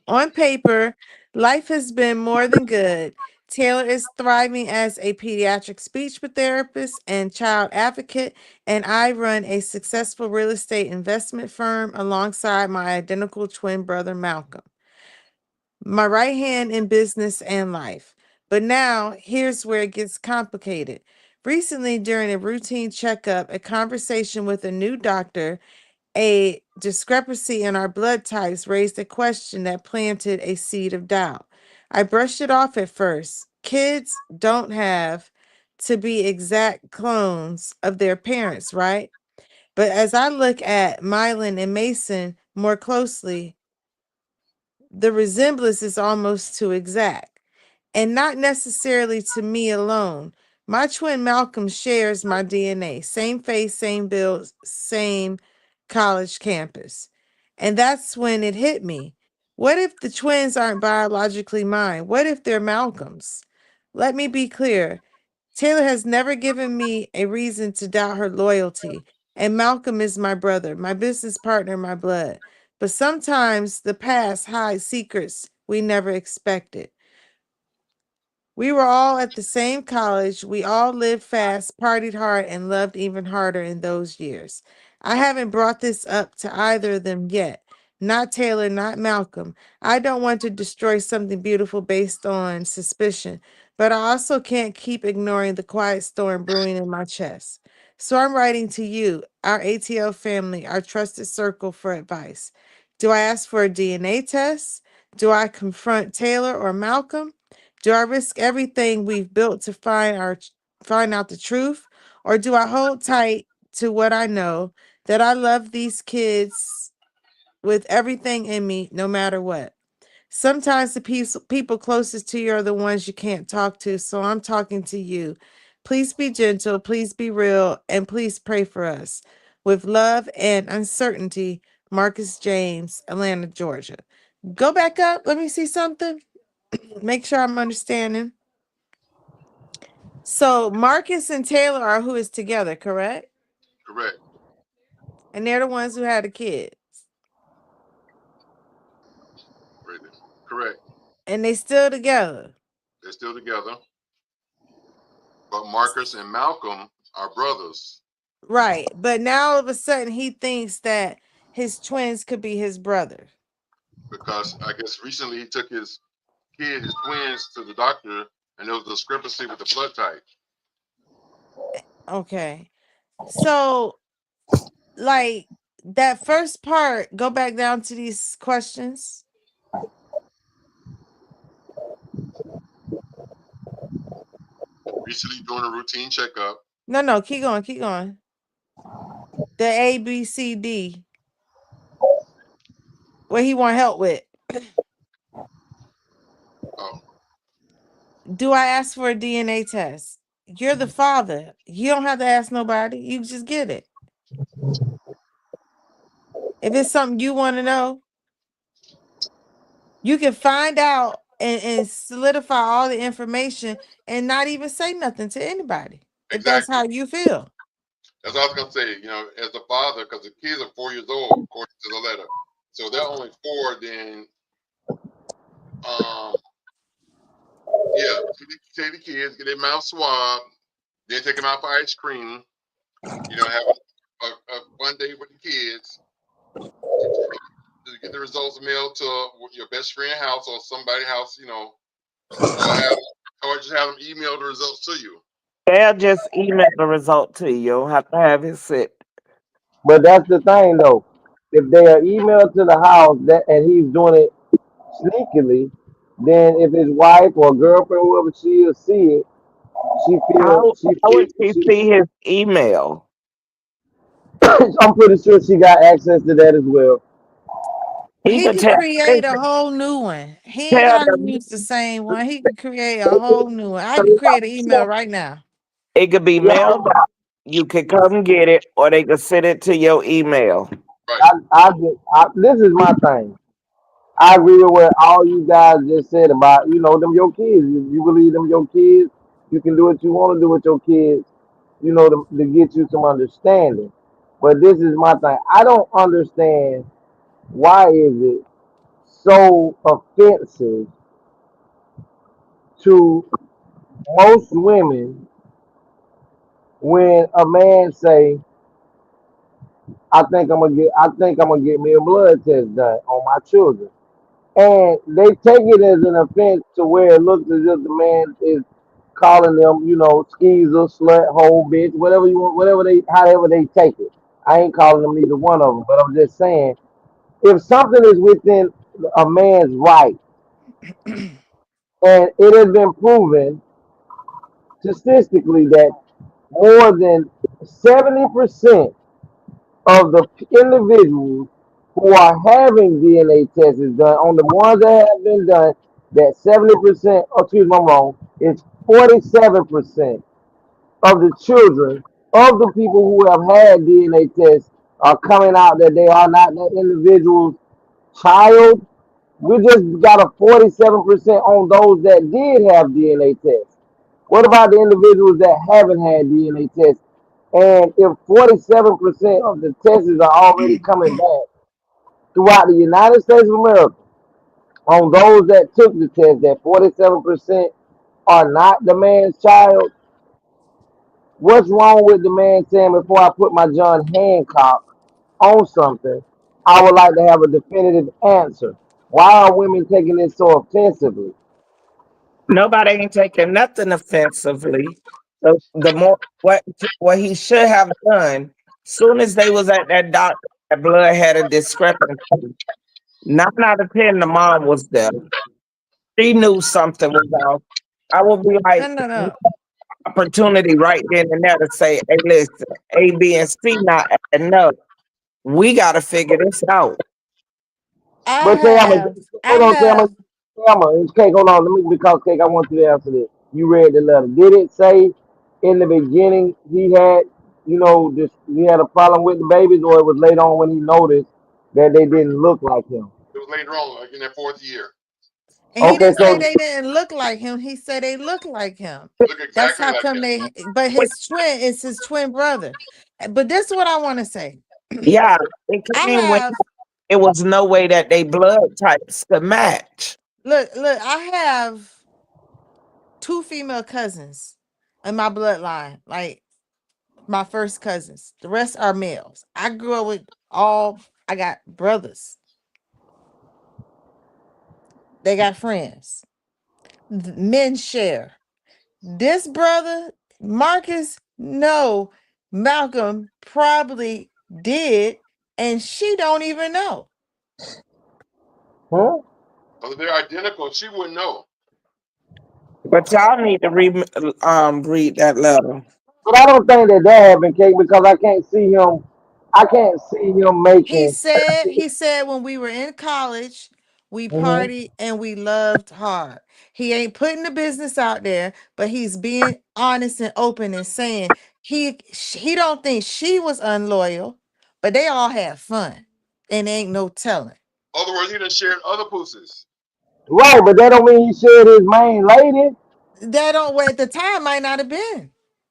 On paper, life has been more than good. Taylor is thriving as a pediatric speech therapist and child advocate, and I run a successful real estate investment firm alongside my identical twin brother, Malcolm, my right hand in business and life. But now, here's where it gets complicated. Recently, during a routine checkup, a conversation with a new doctor, a discrepancy in our blood types raised a question that planted a seed of doubt. I brushed it off at first. Kids don't have to be exact clones of their parents, right? But as I look at Mylan and Mason more closely, the resemblance is almost too exact, and not necessarily to me alone. My twin Malcolm shares my DNA, same face, same build, same college campus. And that's when it hit me. What if the twins aren't biologically mine? What if they're Malcolm's? Let me be clear. Taylor has never given me a reason to doubt her loyalty, and Malcolm is my brother, my business partner, my blood. But sometimes the past hides secrets we never expected. We were all at the same college. We all lived fast, partied hard, and loved even harder in those years. I haven't brought this up to either of them yet. Not Taylor, not Malcolm. I don't want to destroy something beautiful based on suspicion, but I also can't keep ignoring the quiet storm brewing in my chest. So I'm writing to you, our ATL family, our trusted circle, for advice. Do I ask for a DNA test? Do I confront Taylor or Malcolm? Do I risk everything we've built to find out the truth? Or do I hold tight to what I know, that I love these kids with everything in me, no matter what? Sometimes the people closest to you are the ones you can't talk to, so I'm talking to you. Please be gentle, please be real, and please pray for us. With love and uncertainty, Marcus James, Atlanta, Georgia. Go back up. Let me see something. Make sure I'm understanding. So Marcus and Taylor are who is together, correct? Correct. And they're the ones who had a kid. Right there. Correct. And they still together. They're still together. But Marcus and Malcolm are brothers Right. But now all of a sudden he thinks that his twins could be his brother. because I guess recently he took his kid, his twins, to the doctor, and there was a discrepancy with the blood type. Okay. So, like, that first part, go back down to these questions. Recently doing a routine checkup. No, keep going, keep going. The A, B, C, D. What he want help with. Oh, Do I ask for a DNA test? You're the father. You don't have to ask nobody. You just get it. If it's something you want to know, you can find out and solidify all the information and not even say nothing to anybody if that's Exactly. how you feel. That's what I was gonna say. You know, as a father, because the kids are 4 years old, according to the letter. So they're only 4. Then, um, yeah, take the kids, get their mouth swabbed, then take them out for ice cream. You know, have a fun day with the kids. To get the results mailed to your best friend's house or somebody's house. You know, or just have them email the results to you. They'll just email the result to you. You don't have to have it sent. But that's the thing though. If they are emailed to the house that and he's doing it sneakily, then if his wife or girlfriend, whoever she will see it, How, she how feel would she she see his email? I'm pretty sure she got access to that as well. He He could can create a whole new one. He ain't tell gotta them use the same one. He can create a whole new one. I can create an email right now. it could be Yeah, mailed out. You could come get it, or they could send it to your email. Right. this is my thing. I agree with what all you guys just said about, them your kids. If you believe them your kids, you can do what you want to do with your kids, to get you some understanding. But this is my thing. I don't understand why is it so offensive to most women when a man say, I think I'm gonna get me a blood test done on my children. And they take it as an offense to where it looks as if the man is calling them, skeezer, slut, hoe, bitch, whatever you want, however they take it. I ain't calling them either one of them, but I'm just saying, if something is within a man's right, and it has been proven statistically that more than 70% of the individuals who are having DNA tests is done on the ones that have been done, that 70%, excuse me, I'm wrong, it's 47% of the children of the people who have had DNA tests are coming out that they are not that individual's child. We just got a 47% on those that did have DNA tests. What about the individuals that haven't had DNA tests? And if 47% of the tests are already coming back throughout the United States of America, on those that took the test, that 47% are not the man's child, what's wrong with the man saying, before I put my John Hancock on something, I would like to have a definitive answer? Why are women taking this so offensively? Nobody ain't taking nothing offensively. The more what he should have done, soon as they was at that doctor, that blood had a discrepancy. 9 out of 10, the mom was there. She knew something was off. I would be No, like, no, no. opportunity right then and there to say, hey, listen, A, B, and C not adding up. We got to figure this out. I But Tama, have, I hold on, have. Tama, Cake, hold on, because Cake, I want you to answer this. You read the letter. Did it say in the beginning he had, he had a problem with the babies, or it was later on when he noticed that they didn't look like him? It was later on, like in that 4th year. And he Okay, didn't say so, they didn't look like him. He said they look like him. Look That's exactly how like come him. they. But his twin is his twin brother. But this is what I want to say. Yeah, it I came when have it was no way that they blood types could match. look. I have two female cousins in my bloodline. Like my first cousins. The rest are males. I grew up with all. I got brothers. They got friends. Men share. This brother, Marcus, no, Malcolm probably did, and she don't even know. huh? So if they're identical, she wouldn't know. But y'all need to read that letter. But I don't think that happened, Cake, because I can't see him. I can't see him making. He said when we were in college, we Mhm. partied and we loved hard. He ain't putting the business out there, but he's being honest and open and saying he don't think she was unloyal, but they all had fun and ain't no telling. Other words, he done shared other pussies. Right, but that don't mean he shared his main lady. That don't at the time might not have been.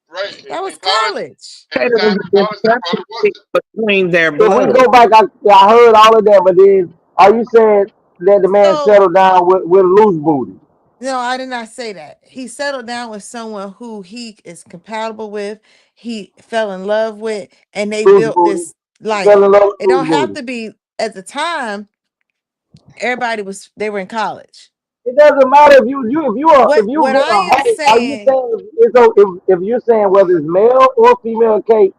Right. That In was college, college. at Say the there time was in a college, that probably discrepancy wasn't. between their If we blood. go back, I heard all of that, but then are you saying that the man So settled down with a loose booty? no, I did not say that. He settled down with someone who he is compatible with, he fell in love with, and they Loose built booty. this He fell life. in love with It don't loose have booty. to be at the time, everybody was they were in college. It doesn't matter if you What get I a am hold. Are you saying, saying if you're saying whether it's male or female cake,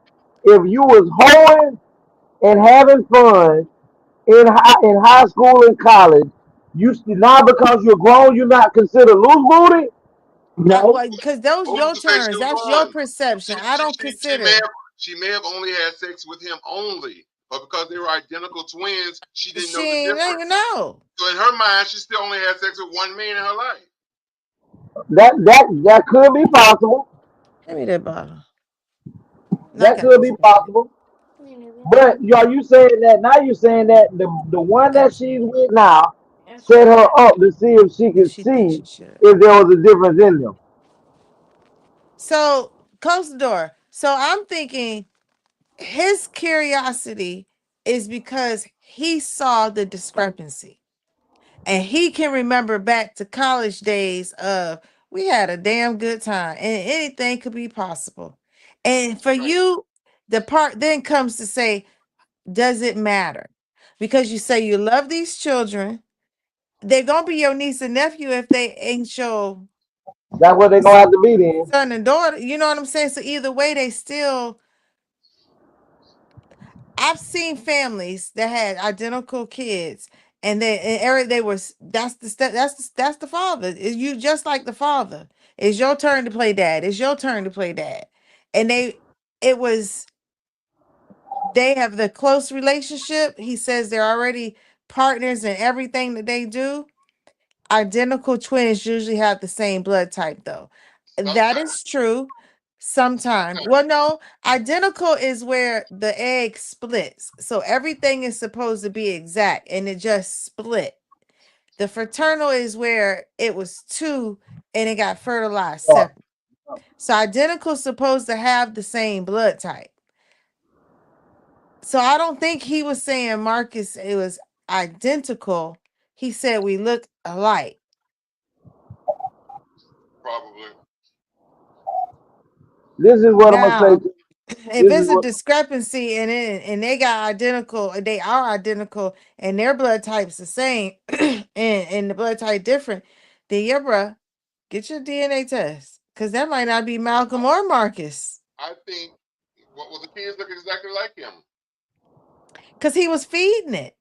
if you was hoeing and having fun in high school and college, you now because you're grown, you're not considered loose booty. No, well, because those Who's your to say terms, she was that's your on? perception. I don't consider. She may have only had sex with him only, but because they were identical twins, she didn't know the She ain't difference. even know. So in her mind, she still only had sex with one man in her life. That could be possible. Give me that bottle. No, I That got could this. be possible. But are you saying that now? You're saying that the one Got that you. she's with now set her up to see if she If could she thinks see she should. if there was a difference in them. So close the door. So I'm thinking his curiosity is because he saw the discrepancy. And he can remember back to college days of we had a damn good time and anything could be possible. And for Right. you, the part then comes to say, does it matter? Because you say you love these children, they're gonna be your niece and nephew if they ain't your That's what they're gonna have to be then. son and daughter. You know what I'm saying? So either way, they still. I've seen families that had identical kids, and Eric, they were that's the that's the father. You just like the father. It's your turn to play dad. It's your turn to play dad, and it was they have the close relationship. He says they're already partners in everything that they do. Identical twins usually have the same blood type, though. That Sometimes. is true. Sometimes. Well, no, identical is where the egg splits. So everything is supposed to be exact and it just split. The fraternal is where it was two and it got fertilized So, separate. So identical is supposed to have the same blood type. So I don't think he was saying Marcus it was identical. He said we look alike. Probably. this is what I'm gonna say. Now, if This is it's a what discrepancy and they got identical, they are identical, and their blood type's the same, and the blood type different, then yeah, bruh, get your DNA test, cause that might not be Malcolm or Marcus, I think what well, the kids look exactly like him. cause he was feeding it.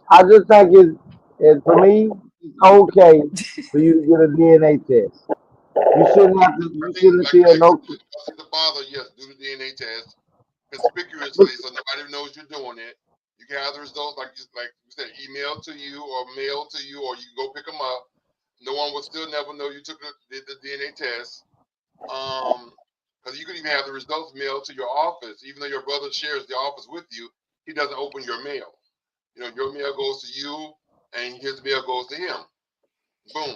I just think it's for me. It's okay for you to get a DNA test. You shouldn't have to. I You think, shouldn't feel like you no. said, because he's the father, yes, do the DNA test conspicuously so nobody knows you're doing it. You can have the results, like you said, email to you or mail to you, or you can go pick them up. No one will still never know you took did the DNA test. Because you could even have the results mailed to your office, even though your brother shares the office with you. He doesn't open your mail. You know, your mail goes to you, and his mail goes to him. Boom.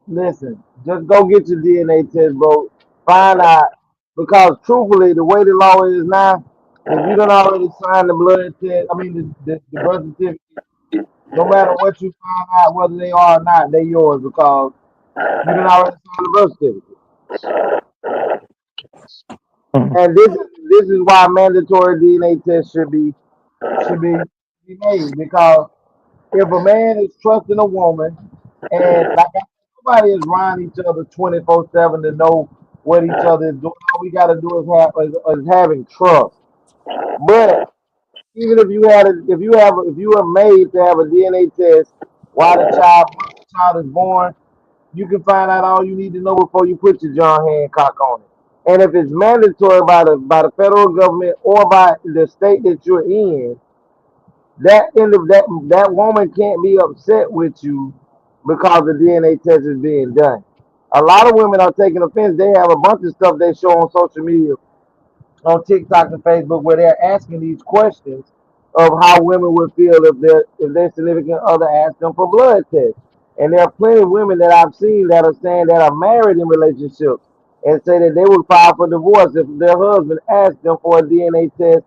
Listen, just go get your DNA test, bro. Find out because truthfully, the way the law is now, if you don't already sign the blood test, I mean the birth certificate, no matter what you find out, whether they are or not, they yours because you don't already sign the birth certificate. And this is why mandatory DNA tests should be made because if a man is trusting a woman and like I said, nobody is around each other 24/7 to know what each other is doing. All we gotta do is having trust. But even if you are made to have a DNA test while once the child is born, you can find out all you need to know before you put your John Hancock on it. And if it's mandatory by the federal government or by the state that you're in, that woman can't be upset with you because the DNA test is being done. A lot of women are taking offense. They have a bunch of stuff they show on social media on TikTok and Facebook where they're asking these questions of how women would feel if their significant other asked them for blood tests. And there are plenty of women that I've seen that are saying that are married in relationships and say that they would file for divorce if their husband asked them for a DNA test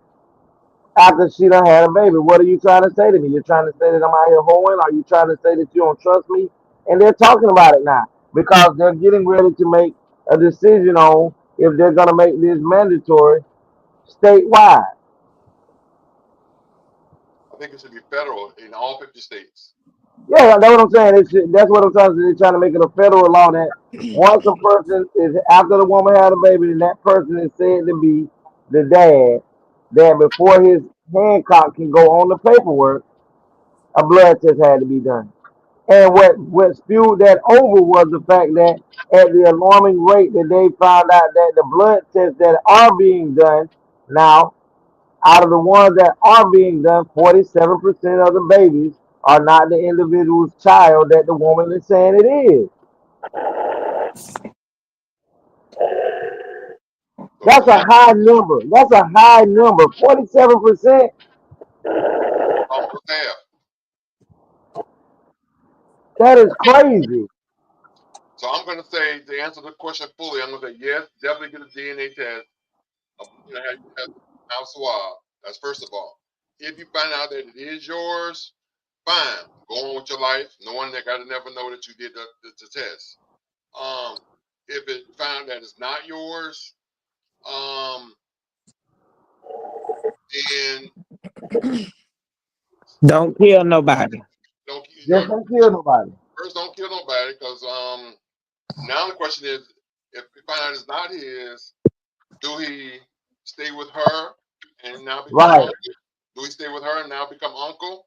after she done had a baby. What are you trying to say to me? You're trying to say that I'm out here hoeing? Are you trying to say that you don't trust me? And they're talking about it now because they're getting ready to make a decision on if they're going to make this mandatory statewide. I think it should be federal in all 50 states. Yeah, that's what I'm saying. That's what I'm trying to say. They're trying to make it a federal law that once a person is after the woman had a baby, and that person is said to be the dad, that before his Hancock can go on the paperwork, a blood test had to be done. And what spewed that over was the fact that at the alarming rate that they found out that the blood tests that are being done now, out of the ones that are being done, 47% of the babies are not the individual's child that the woman is saying it is. So That's a now high number. That's a high number. 47%. almost half. That is crazy. So I'm going to say to answer the question fully, I'm going to say yes, definitely get a DNA test. Have you test mouth swab. That's first of all. If you find out that it is yours, fine. Go on with your life. No one that got to never know that you did the test. Um, if it found that it's not yours, um, then Don't kill nobody. don't Just don't kill nobody. first don't kill nobody because now the question is if you find out it's not his, do he stay with her and now become Right. uncle? Do he stay with her and now become uncle?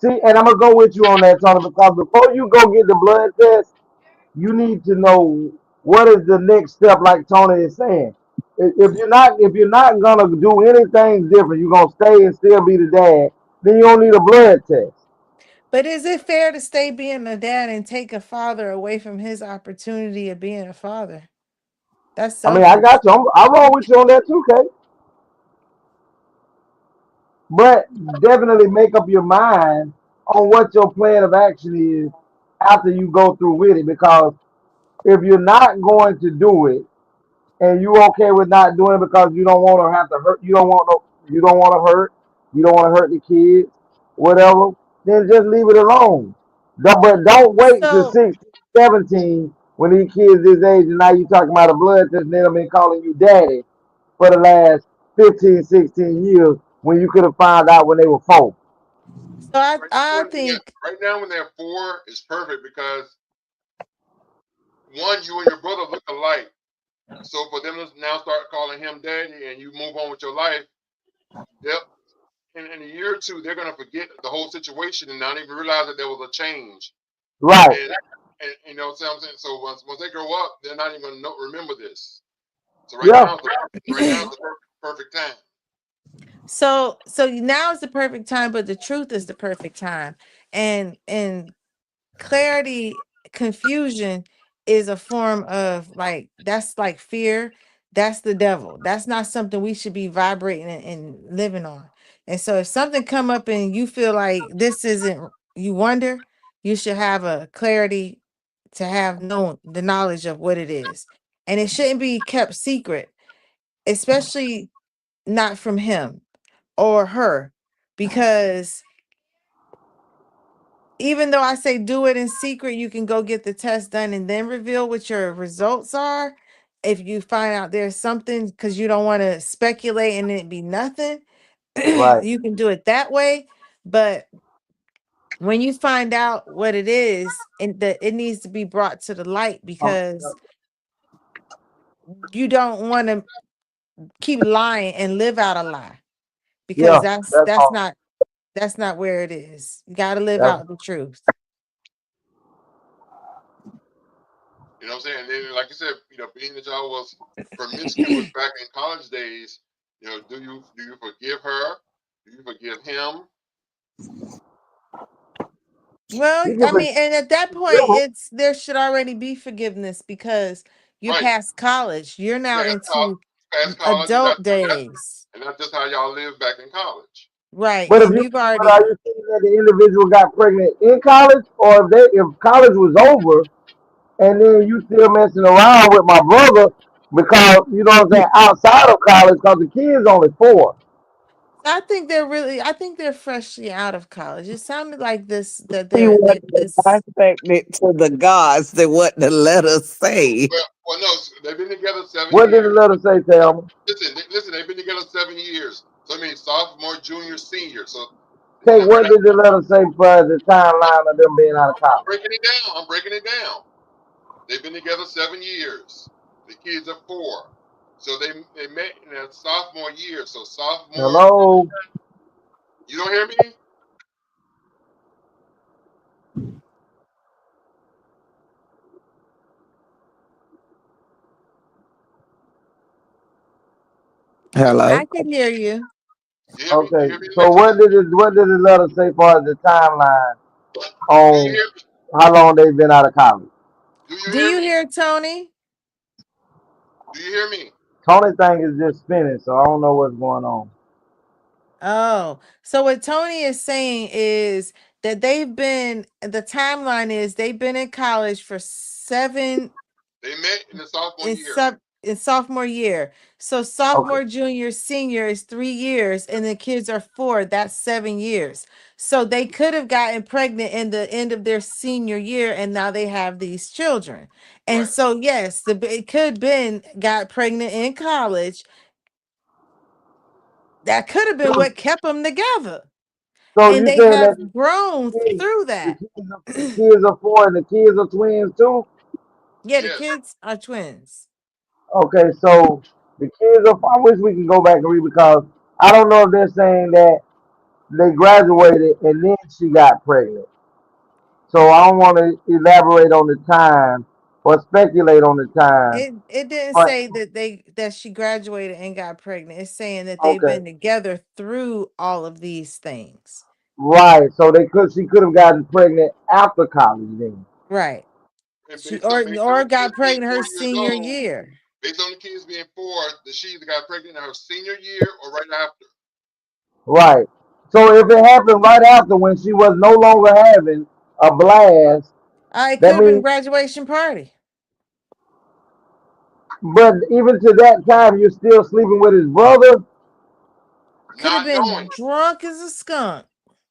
See, and I'm gonna go with you on that, Tony, because before you go get the blood test, you need to know what is the next step, like Tony is saying. If you're not gonna do anything different, you're gonna stay and still be the dad, then you don't need a blood test. But is it fair to stay being a dad and take a father away from his opportunity of being a father? That's I mean, I selfish. got you. I roll with you on that too, Kate. But definitely make up your mind on what your plan of action is after you go through with it. Because if you're not going to do it, and you okay with not doing it because you don't want to have to hurt, you don't want to hurt, you don't want to hurt the kids, whatever, then just leave it alone. But don't wait till So 16, 17 when these kids this age and now you talking about a blood test and they've been calling you daddy for the last 15, 16 years when you could have found out when they were 4. so I Right I now, think right now when they're 4, it's perfect because one, you and your brother look alike. So for them to now start calling him daddy and you move on with your life, they'll in a year or two they're gonna forget the whole situation and not even realize that there was a change. Right. And you know what I'm saying? So once they grow up, they're not even gonna remember this. So Yeah. right now is the perfect time. so now is the perfect time, but the truth is the perfect time. And clarity, confusion is a form of like that's like fear. That's the devil. That's not something we should be vibrating and living on. And so if something come up and you feel like this isn't, you wonder, you should have a clarity to have known the knowledge of what it is. And it shouldn't be kept secret, especially not from him or her, because even though I say do it in secret, you can go get the test done and then reveal what your results are. If you find out there's something because you don't want to speculate and it be nothing, Right. you can do it that way. But when you find out what it is, and that it needs to be brought to the light Um, because you don't want to keep lying and live out a lie because yeah. that's That's that's all. not that's not where it is. You got to live That's out the truth. You know what I'm saying? And then, like you said, being that y'all was promiscuous back in college days, do you forgive her? Do you forgive him? Well, you can I mean, and at that forgive point, 'em. it's there should already be forgiveness because You're Right. past college. You're now Past college, into past college, and adult days. that's just how y'all live back in college. Right. But if And you, you've but are already, you saying that the individual got pregnant in college, or if college was over and then you still messing around with my brother because you know what I'm saying outside of college because the kid's only 4. I think they're freshly out of college. It sounded like this, that He that wanted this, to dissect it to the gods that what the letter say. Well, no, they've been together 7 What did the years. letter say, Thelma? Listen, they've been together 7 years. So I mean, sophomore, junior, senior. So Okay, right what now, did the letter say for the timeline of them being out of I'm college? breaking it down. I'm breaking it down. They've been together 7 years. The kids are 4. So they met in their sophomore year. So sophomore, Hello? you don't hear me? Hello. I can hear you. You hear me? You Okay, hear me, so Alexis? what did the letter say for the timeline Do you on hear me? how long they've been out of college? Do you Do hear you me? hear Tony? Do you hear me? Tony thing is just spinning, so I don't know what's going on. Oh, so what Tony is saying is that the timeline is they've been in college for seven They met in the sophomore year. in sophomore year. So Okay. sophomore, junior, senior is 3 years, and the kids are 4. That's 7 years. So they could have gotten pregnant in the end of their senior year, and now they have these children. And Right. so yes, it could been got pregnant in college. That could have been So, what kept them together, so and you they saying that have grown through that. the kids are 4 and the kids are twins too? Yeah, the Yes. kids are twins. Okay, so the kids are. I wish we could go back and read because I don't know if they're saying that they graduated and then she got pregnant. So I don't want to elaborate on the time or speculate on the time. It didn't But say that she graduated and got pregnant. It's saying that they've okay, been together through all of these things. right. So she could have gotten pregnant after college then. Right. And She based on or the got kids being pregnant her 4 years senior old, year. based on the kids being 4, that she either got pregnant in her senior year or right after. Right. So if it happened right after when she was no longer having a blast, It could that have been means. graduation party. But even to that time, you're still sleeping with his brother. Could have Not knowing. been drunk as a skunk.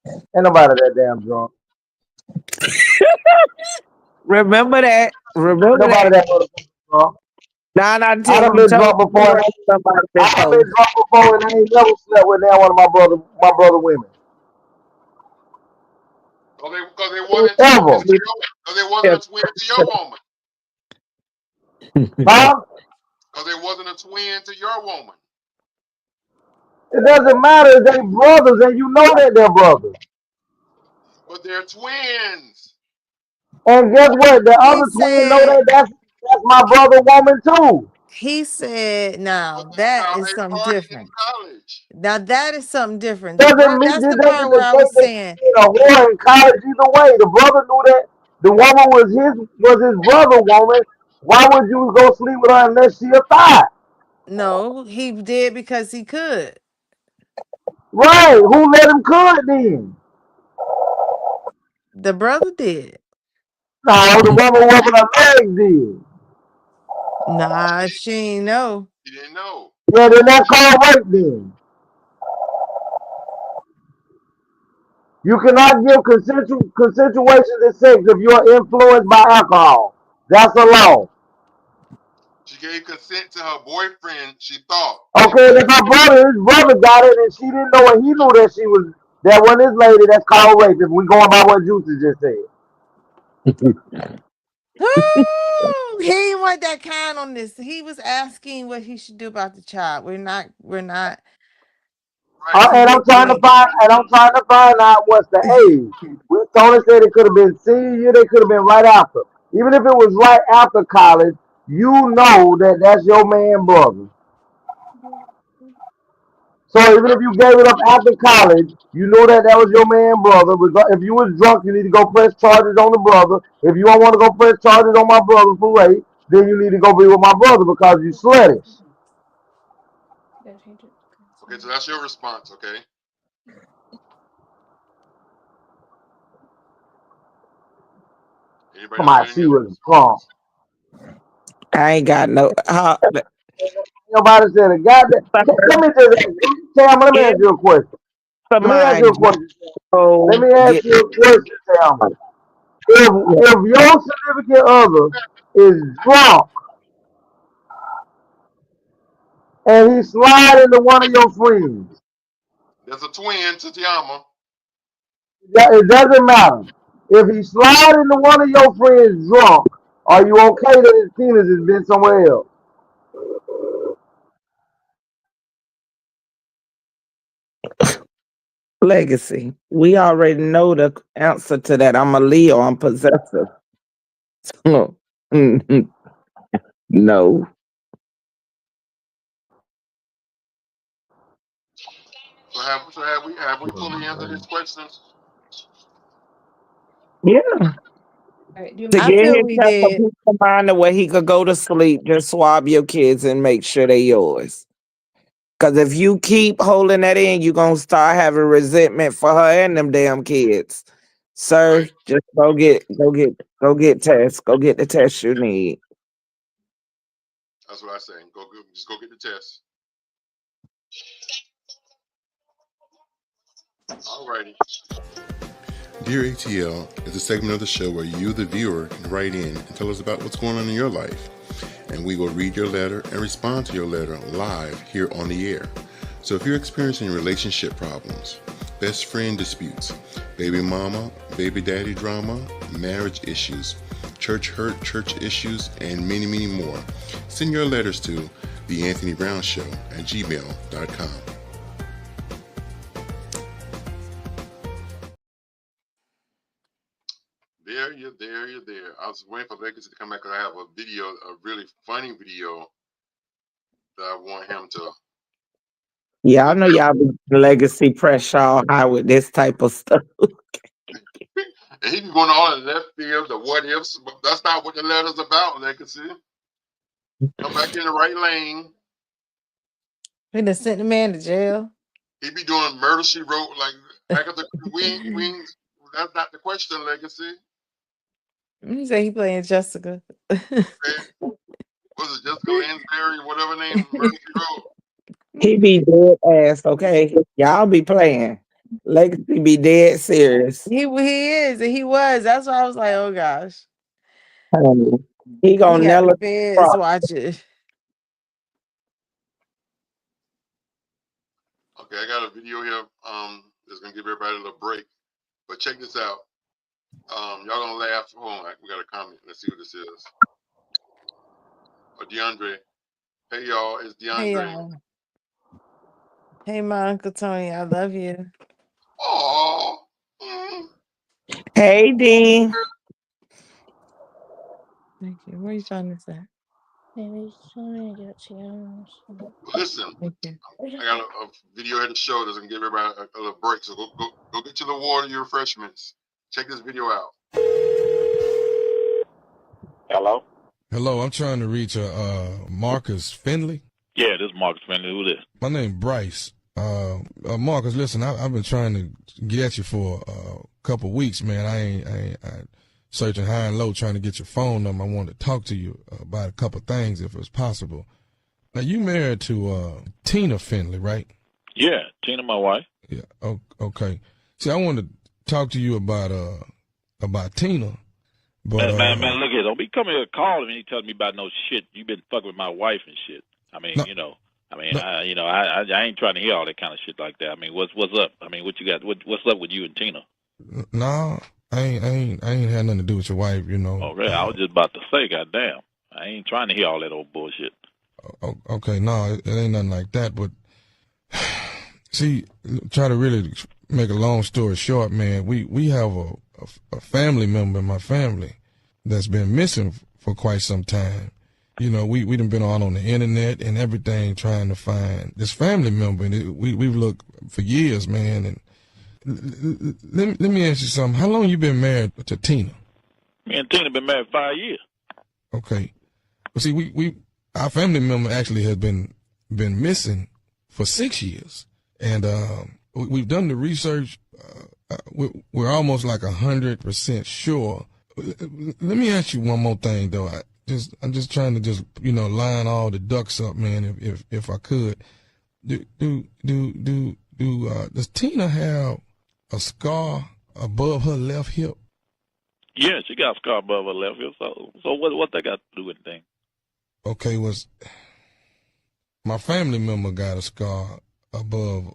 Ain't nobody that damn drunk. Remember that. Ain't Remember nobody that. that motherfucker drunk. Now I I tell done you, been told drunk before. you somebody I done been before. drunk before, and I ain't never slept with now one of my brother women. Because they wasn't Ever. twins to your, because they wasn't a twin to your woman. Huh? Because they wasn't a twin to your woman. It doesn't matter. They brothers, and you know that they're brothers. But they're twins. And guess what? The He other twin know said that that's my brother woman too. now But that's that how is they something party in different. college. Now that is something different. Doesn't mean That's it the doesn't part where I negate was that saying, being a whore in college either way. The brother knew that the woman was his brother woman. Why would you go sleep with her unless she a thought? no, he did because he could. Right. Who let him could then? The brother did. No, the woman whooping her legs did. Nah, she ain't know. You didn't know. Yeah, then that's called rape then. You cannot give consensuation to sex if you are influenced by alcohol. That's a law. She gave consent to her boyfriend, she thought. She Okay, thought if his brother got it and she didn't know it, he knew that she was that one his lady. That's called rape. If we going by what Juicy just said. Ooh, he ain't want that kind on this. He was asking what he should do about the child. We're not right. And I'm trying to manipulating. find out what's the age. Tony said it could have been senior year. They could have been right after. Even if it was right after college, you know that that's your man brother. So even if you gave it up after college, you know that that was your man brother. If you was drunk, you need to go press charges on the brother. If you don't want to go press charges on my brother for rape, then you need to go be with my brother because you sluttish. Okay, so that's your response, okay? Anybody Come else on, got any she other was drunk. responses? I ain't got no. Nobody said a goddamn. Let me just, Tam, let me If ask you a question. Let me ask you somebody a question. Let go me ask get you a question, Tam. If your significant other is drunk and he slide into one of your friends, There's a twin, Tatiama. it doesn't matter. If he slide into one of your friends drunk, are you okay that his penis has been somewhere else? legacy. We already know the answer to that. I'm a Leo. I'm possessive. No. So have we fully answered this question? Yeah. To I get feel his we self a did. peace of mind where he could go to sleep, just swab your kids and make sure they yours. Cause if you keep holding that in, you're gonna start having resentment for her and them damn kids. Sir, Right. just go get tests. Go get the test you need. That's what I say. Just go get the test. Alrighty. Dear ATL is a segment of the show where you, the viewer, can write in and tell us about what's going on in your life. And we will read your letter and respond to your letter live here on the air. So if you're experiencing relationship problems, best friend disputes, baby mama, baby daddy drama, marriage issues, church hurt, church issues, and many, many more, send your letters to theanthonybrownshow@gmail.com. You're there. I was waiting for Legacy to come back because I have a video, a really funny video that I want him to Yeah, I know y'all be legacy pressure all high with this type of stuff. and he be going all in left field, the what ifs, but that's not what the letter's about, Legacy. Come back in the right lane. We done sent the man to jail. He be doing murder she wrote like Agatha Wings. That's not the question, Legacy. You say he playing Jessica. Okay. Was it Jessica Lansbury, whatever name, murder she wrote? He be dead ass, okay? Y'all be playing. Legacy be dead serious. He is and he was. That's why I was like, oh gosh. He He gonna got the never feds cross. watching. Okay, I got a video here. That's gonna give everybody a little break. But check this out. Y'all gonna laugh. Hold on, we got a comment. Let's see what this is. DeAndre. Hey y'all, it's Hey DeAndre. y'all. Hey my Uncle Tony, I love you. Oh. Hey D. Thank you. What are you trying to say? Listen, Thank you. I got a video here to show that's gonna give everybody a little break. So go get you the water, your refreshments. Check this video out. Hello? Hello, I'm trying to reach Marcus Finley. Yeah, this is Marcus Finley. Who this? My name Bryce. Marcus, listen, I've been trying to get at you for a couple weeks, man. I searching high and low trying to get your phone number. I wanted to talk to you about a couple things if it was possible. Now, you married to Tina Finley, right? Yeah, Tina, my wife. Yeah. Okay. See, I wanted to talk to you about Tina. But Man, look here. Don't be coming here calling me and telling me about no shit. You've been fucking with my wife and shit. I mean, no, I ain't trying to hear all that kind of shit like that. I mean, what's up? I mean, what you got? What's up with you and Tina? no, I ain't had nothing to do with your wife, you know. Oh, really? I was just about to say, goddamn. I ain't trying to hear all that old bullshit. Okay, no, it ain't nothing like that. But see, try to really make a long story short, man. We have a family member in my family that's been missing for quite some time. You know, we done been on the internet and everything trying to find this family member, and we've looked for years, man. And let me ask you something. How long you been married to Tina? Me and Tina been married 5 years. Okay. See, our family member actually has been missing for 6 years, and we've done the research. We're almost like 100% sure. Let me ask you one more thing, though. I'm just trying to just line all the ducks up, man. If I could, does Tina have a scar above her left hip? Yeah, she got a scar above her left hip. So what that got to do with anything? Okay, my family member got a scar above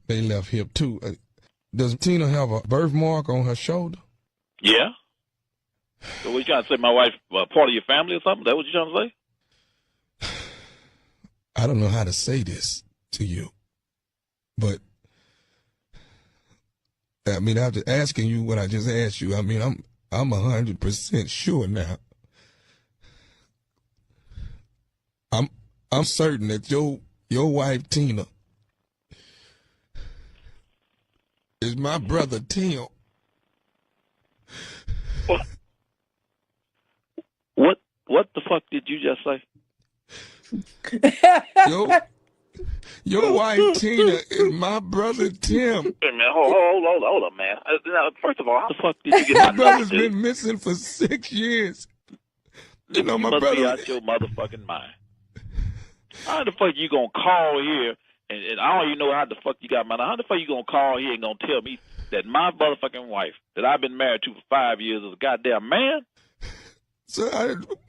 their left hip too. Does Tina have a birthmark on her shoulder? Yeah. So what you trying to say? My wife part of your family or something? Is that what you trying to say? I don't know how to say this to you, but I mean, after asking you what I just asked you, I mean, I'm 100% sure now. I'm certain that your wife Tina is my brother Tim. What the fuck did you just say? Your wife Tina is my brother Tim. Hey man, hold up, man. Now, first of all, how the fuck did you get My my brother's number? been missing for 6 years. You my must brother be out your motherfucking mind. How the fuck you gonna call here and I don't even know how the fuck you got my number. How the fuck you gonna call here and gonna tell me that my motherfucking wife that I've been married to for 5 years is a goddamn man? So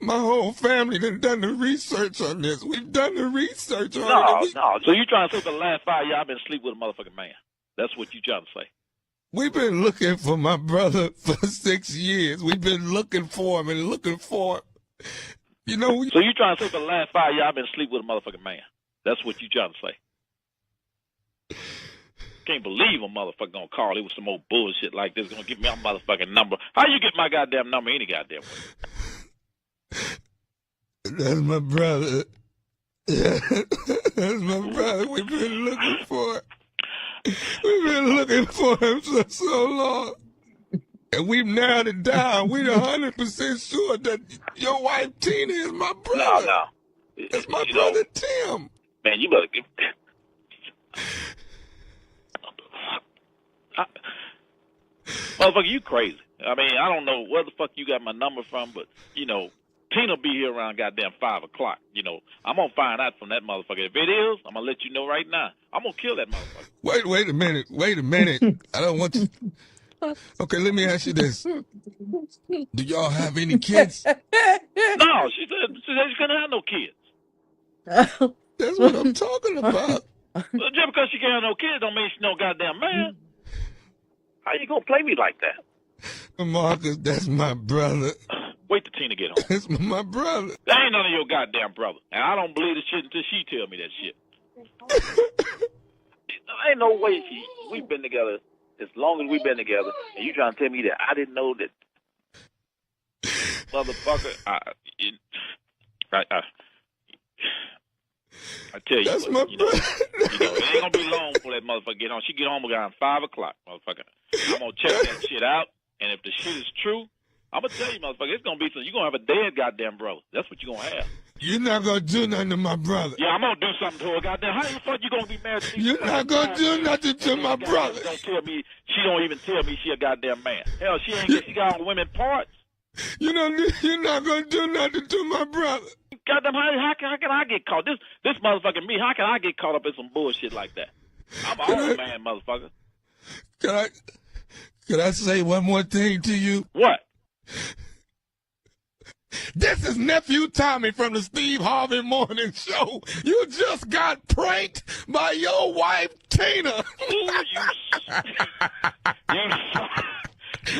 my whole family done the research on this. We've done the research on it. No. So you trying to say for the last 5 years I've been asleep with a motherfucking man? That's what you trying to say? We've been looking for my brother for 6 years. We've been looking for him and looking for him. So you trying to say for the last 5 years I've been asleep with a motherfucking man? That's what you trying to say? Can't believe a motherfucker gonna call. It was some old bullshit like this. Gonna give me my motherfucking number. How you get my goddamn number any goddamn way? That's my brother. Yeah, that's my brother. We've been looking for him. We've been looking for him for so long. And we've narrowed it down. We're 100% sure that your wife Tina is my brother. No. That's my brother Tim. Man, you better give... Motherfucker, you crazy. I mean, I don't know where the fuck you got my number from, but, Tina be here around goddamn 5 o'clock. I'm going to find out from that motherfucker. If it is, I'm going to let you know right now. I'm going to kill that motherfucker. Wait a minute. I don't want you... Okay, let me ask you this. Do y'all have any kids? No, she said she couldn't have no kids. That's what I'm talking about. Well, just because she can't have no kids don't mean she's no goddamn man. How you gonna play me like that? Marcus, that's my brother. Wait till Tina get home. That's my brother. That ain't none of your goddamn brother. And I don't believe the shit until she tell me that shit. Ain't no way we've been together as long as we've been together, and you trying to tell me that I didn't know that, motherfucker. I tell you, that's my brother. It ain't gonna be long before that motherfucker get home. She get home around 5 o'clock, motherfucker. I'm gonna check that shit out, and if the shit is true, I'm gonna tell you, motherfucker, it's gonna be something. You're gonna have a dead goddamn brother. That's what you're gonna have. You're not gonna do nothing to my brother. Yeah, I'm gonna do something to her, goddamn. How the fuck you gonna be married to me? You're not gonna do nothing to my brother. Don't tell me. She don't even tell me she a goddamn man. Hell, she got all women parts. You're not gonna do nothing to my brother. Goddamn, how can I get caught? This motherfucking me. How can I get caught up in some bullshit like that? I'm an old man, motherfucker. Could I say one more thing to you? What? This is Nephew Tommy from the Steve Harvey Morning Show. You just got pranked by your wife, Tina. Ooh, you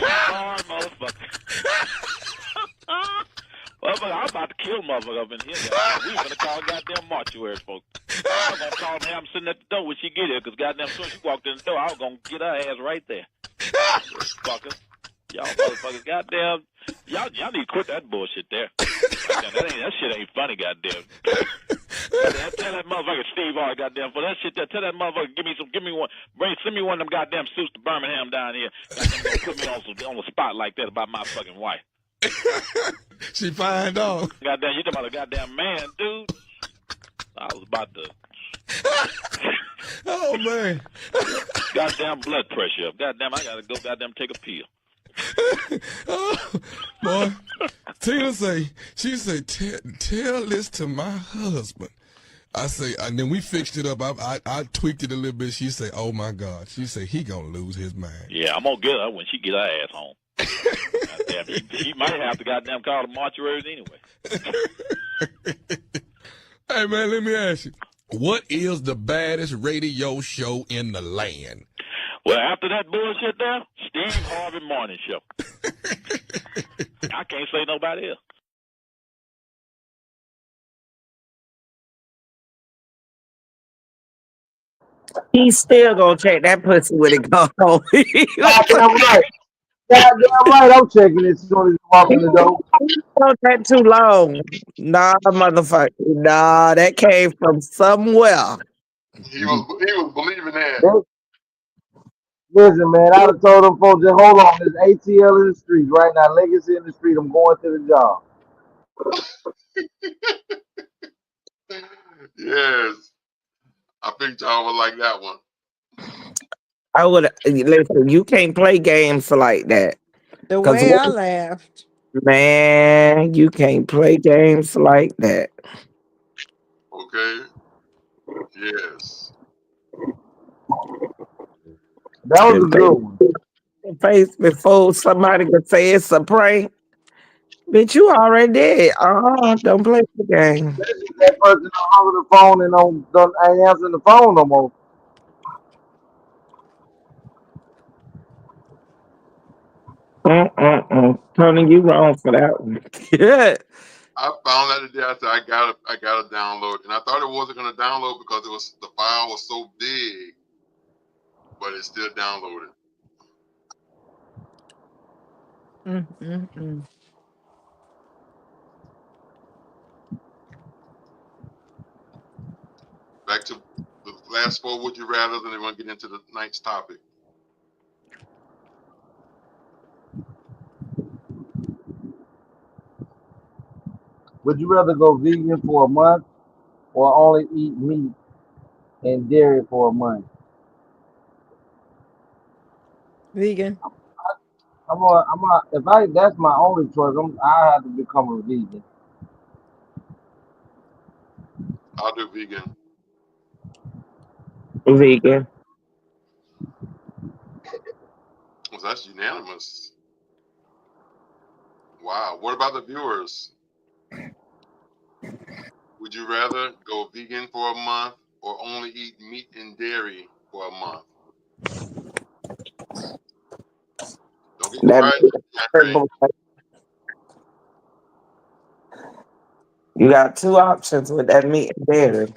sorry, motherfucker. Motherfucker, I'm about to kill motherfucker up in here. We gonna call goddamn mortuary folks. I'm gonna call me. I'm sitting at the door when she get here, because goddamn soon she walked in the door, I was gonna get her ass right there. Fucker. Y'all motherfuckers, goddamn. Y'all need to quit that bullshit there. That shit ain't funny, goddamn. Tell that motherfucker Steve Harvey, goddamn, for that shit there. Tell that motherfucker, give me one. Send me one of them goddamn suits to Birmingham down here. Put me on the spot like that about my fucking wife. She fine dog. Goddamn, you talking about a goddamn man, dude? I was about to. Oh man. Goddamn blood pressure up. Goddamn, I gotta go goddamn take a pill. Oh, boy. Tina she say, tell this to my husband. I say, and then we fixed it up. I tweaked it a little bit. She say, oh my God. She say, he gonna lose his mind. Yeah, I'm gonna get her when she get her ass home. Goddamn, she might have to goddamn call the mortuaries anyway. Hey man, let me ask you. What is the baddest radio show in the land? Well, after that bullshit there, Steve Harvey Morning Show. I can't say nobody else. He's still gonna check that pussy when it go home. Goddamn right. Goddamn right. I'm checking it as soon as you walk in the door. Don't take too long. Nah, motherfucker. Nah, that came from somewhere. He was believing that. Listen, man, I'd have told them folks, just hold on. There's ATL in the street right now. Legacy in the street. I'm going to the job. Yes. I think y'all would like that one. I would listen. You can't play games like that. The Cause way I laughed. man, you can't play games like that. Okay. Yes. That was a good one. Face before somebody could say it's a prank. Bitch, you already did. Don't play the game. That person hung the phone and don't ain't answering the phone no more. Turning you wrong for that one. Yeah. I found that today. I said I gotta download, and I thought it wasn't gonna download because the file was so big, but it still downloaded. Back to the last four would you rather, then they want to get into the night's topic. Would you rather go vegan for a month or only eat meat and dairy for a month? Vegan. That's my only choice. I have to become a vegan. I'll do vegan. Vegan. Well, that's unanimous. Wow. What about the viewers? Would you rather go vegan for a month or only eat meat and dairy for a month? Don't get That quiet. you got two options with that meat and dairy.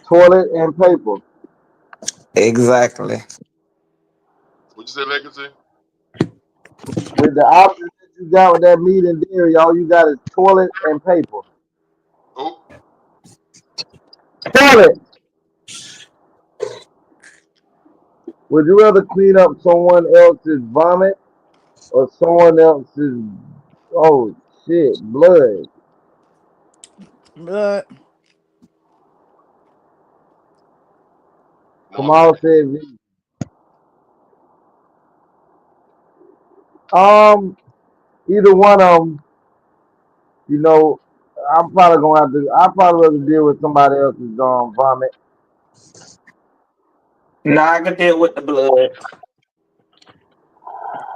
Toilet and paper. Exactly. What'd you say, Legacy? With the options that you got with that meat and dairy, all you got is toilet and paper. Oh, Toilet. Would you rather clean up someone else's vomit or someone else's blood? Blood. come on, Kamal said vegan. Either one of them, you know, I'm probably gonna have to. I probably rather deal with somebody else's vomit. Now I can deal with the blood.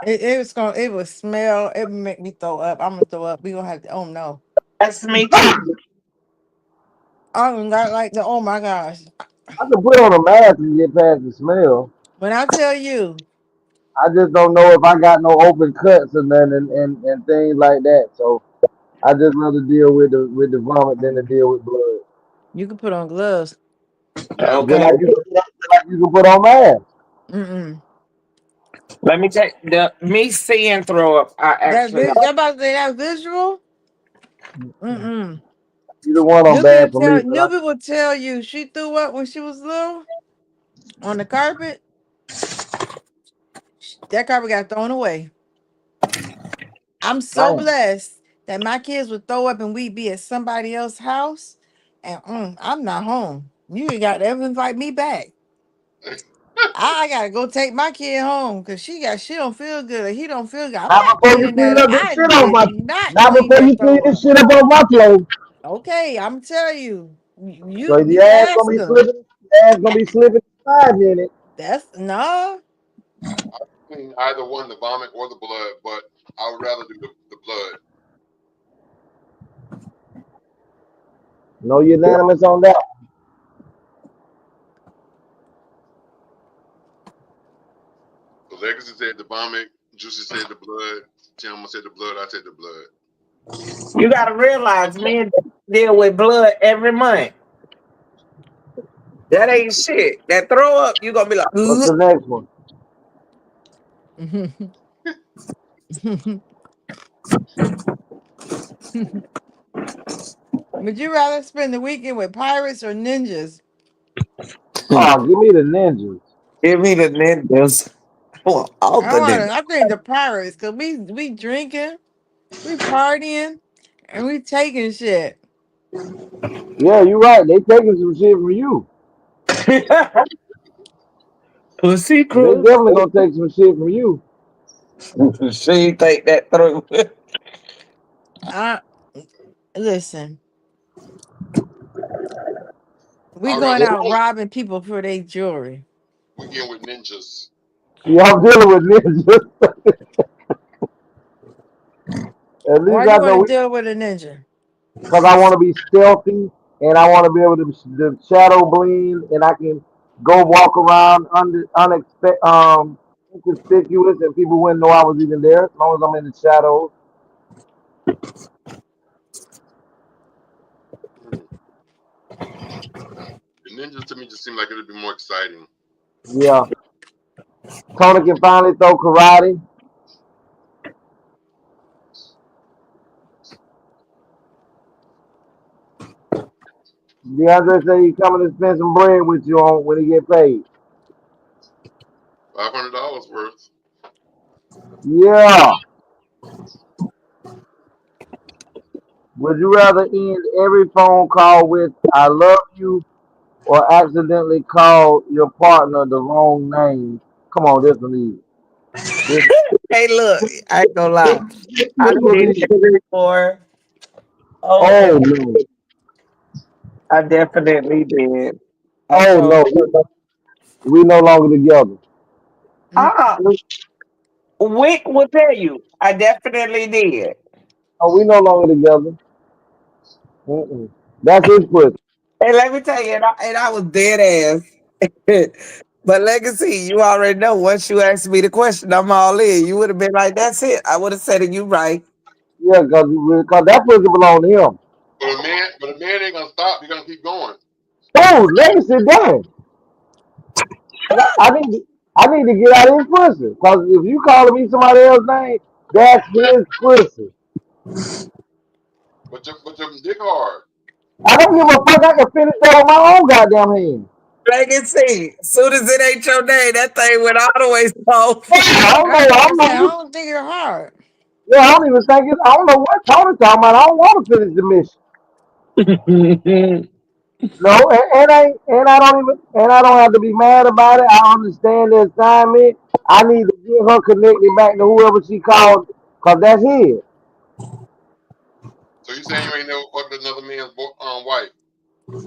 It would smell, it would make me throw up. I'm gonna throw up. We gonna have to, oh no. That's me too. I do not like the, oh my gosh. I can put on a mask and get past the smell. When I tell you, I just don't know if I got no open cuts or nothing and things like that. So I just rather deal with the vomit than to deal with blood. you can put on gloves. yeah. Just Okay. like you can put on masks. Mm-mm. Let me take the me seeing throw up. I actually That about to say that visual. Mm-mm. Either one of them bad for me. But Newbie would tell you she threw up when she was little on the carpet. That carpet got thrown away. I'm so Damn. blessed that my kids would throw up and we'd be at somebody else's house, and I'm not home. You ain't got to ever invite me back. I gotta go take my kid home because she don't feel good or he don't feel good. I'm Not not before you cleaning clean that up. up this I shit off did my. not Not clean before that you clean throw this up. shit up on my clothes. Okay, I'm telling you, you Cause you your can ass ask gonna be her. slipping. Your ass gonna be slipping sliding in it. That's no. Clean either one, the vomit or the blood, but I would rather do the blood. No unanimous on that. So Legacy said the vomit, Juicy said the blood, Tiama said the blood, I said the blood. You gotta realize men deal with blood every month. That ain't shit. That throw up, you gonna be like, What's ugh. the next one? Would you rather spend the weekend with pirates or ninjas? Oh, give me the ninjas. Give me the ninjas. I want all the ninjas. I think the pirates, cause we drinking, we partying, and we taking shit. Yeah, you right. They taking some shit from you. Pussy They cruise. definitely gonna take some shit from you. She take that through. I listen. We I'd going rather out robbing people for their jewelry. weekend with ninjas. Yeah, I'm dealing with ninjas. At Why least do I you want know to we, deal with a ninja? cause I want to be stealthy and I want to be able to the shadow blend and I can go walk around inconspicuous and people wouldn't know I was even there as long as I'm in the shadows. Hmm. The ninjas to me just seem like it'd be more exciting. Yeah, Tony can finally throw karate. DeAndre say he coming to spend some bread with you on when he get paid. $500 worth. Yeah. Would you rather end every phone call with "I love you" or accidentally call your partner the wrong name? Come on, this one easy. This, Hey, look, I ain't gonna lie. I this one did easy. it before. Oh, Oh no. I definitely did. I Oh told no. We no longer together. Mm, Wick will tell you. I definitely did. Oh, we no longer together. Mm-mm. That's his pussy. And let me tell you, and I was dead ass. But legacy, you already know. Once you asked me the question, I'm all in. You would have been like, "That's it." I would have said it. You right. Yeah, cause that pussy belong to him. But a man ain't gonna stop. He's gonna keep going. Oh, let me sit down. I need to get out of his pussy. Cause if you calling me somebody else's name, that's his pussy. But your dick hard. I don't give a fuck. I can finish that with my own goddamn hand. Legacy. Soon as it ain't your name, that thing went all the way I off. don't know. I was I gonna don't say I know. don't think you're hard. Yeah, I don't even think it. I don't know what Tony talking about. I don't want to finish the mission. No, and I don't have to be mad about it. I understand the assignment. I need to get her connected back to whoever she called, cause that's his. So you saying you ain't never fucked another man's wife?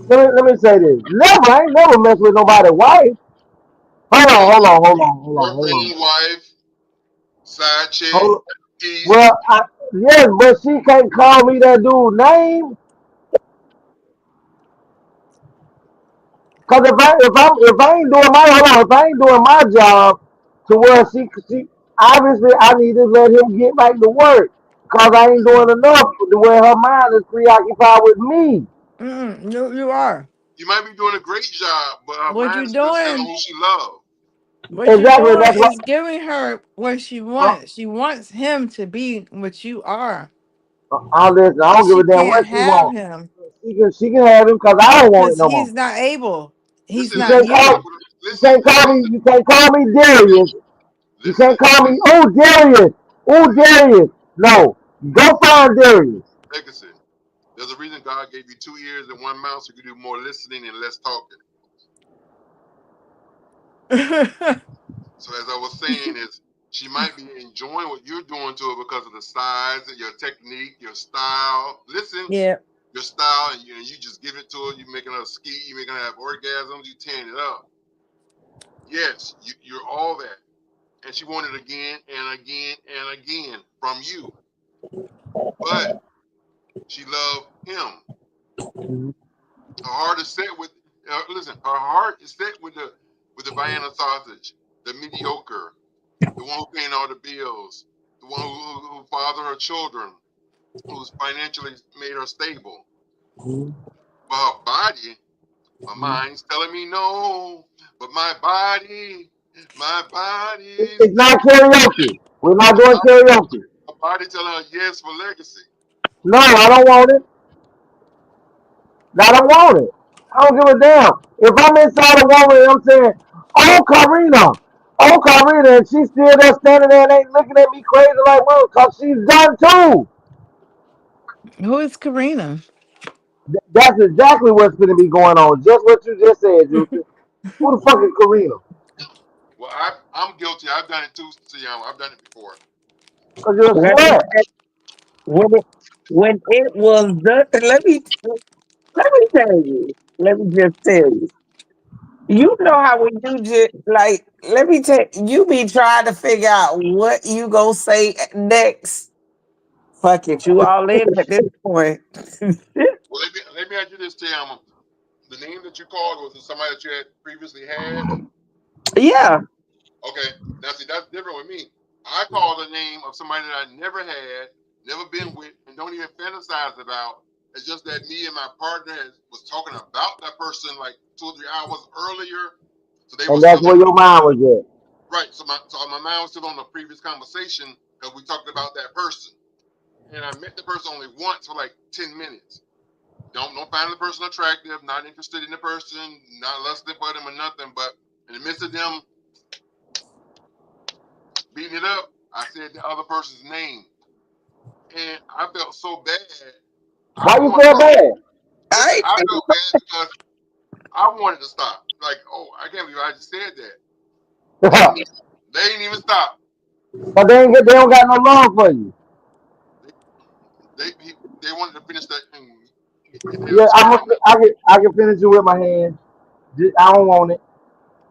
Let me say this. Never, I ain't never messed with nobody's wife. Hold on, Well, hold on, hold on, hold on, hold on. girlfriend, wife, side chick, Hold on. tease. Well, yes, but she can't call me that dude's name. Cause if I ain't doing my hold on, if I ain't doing my job to where she obviously I need to let him get back to work. Cause I ain't doing enough to where her mind is preoccupied with me. You are. You might be doing a great job, but her What mind you is still set on doing? who she loves. What you Exactly. doing That's what. is giving her what she Uh, wants. She wants him to be what you are, I listen. I but don't give she a damn can't what she have wants. him She can have him cause I don't want it because no more. he's not able. He's Listen, You not can't listen, call. you. You listen, can't call me. You can't call me Darius. You listen, can't call me. Oh Darius. Oh Darius. No, go find Darius. Legacy. There's a reason God gave you 2 ears and 1 mouth so you can do more listening and less talking. So as I was saying, is she might be enjoying what you're doing to her because of the size, your technique, your style. Listen, Yeah. your style, and you just give it to her. You're making her ski. You're making her have orgasms. You tearing it up. Yes, you're all that, and she wanted again and again and again from you. But she loved him. Her heart is set with. Listen, her heart is set with the Vienna sausage, the mediocre, the one who paying all the bills, the one who fathered her children, who's financially made her stable. But her body, my mind's telling me no. But my body's It's not karaoke. We're not my, doing karaoke. my body telling her yes for legacy. No, I don't want it. I don't want it. I don't give a damn. If I'm inside a woman and I'm saying, oh, Karina, and she's still there standing there and ain't looking at me crazy like, well, because she's done too. Who is Karina? That's exactly what's going to be going on. Just what you just said, Juicy. Who the fuck is Karina? Well, I'm guilty. I've done it too, Siam. I've done it before. Because you're a Let me slut. say, when it was done, let me tell you. Let me just tell you. You know how when you just like, let me tell you, be trying to figure out what you gonna say next. Fuck it, you all in at this point. Well, let me ask you this, Siam. The name that you called was it somebody that you had previously had? Yeah. Okay. Now see, that's different with me. I call the name of somebody that I never had, never been with, and don't even fantasize about. It's just that me and my partner was talking about that person like 2 or 3 hours earlier. So they were And that's still where your mind was at. right. So my mind was still on the previous conversation because we talked about that person. And I met the person only once for like 10 minutes. Don't find the person attractive, not interested in the person, not lusting for them or nothing. But in the midst of them beating it up, I said the other person's name. And I felt so bad. I Why you wanted feel to bad? listen, I I felt bad because I wanted to stop. Like, oh, I can't believe I just said that. They ain't even stop. But they don't got no love for you. They they wanted to finish that and get their Yeah, understanding. I can finish it with my hand. I don't want it.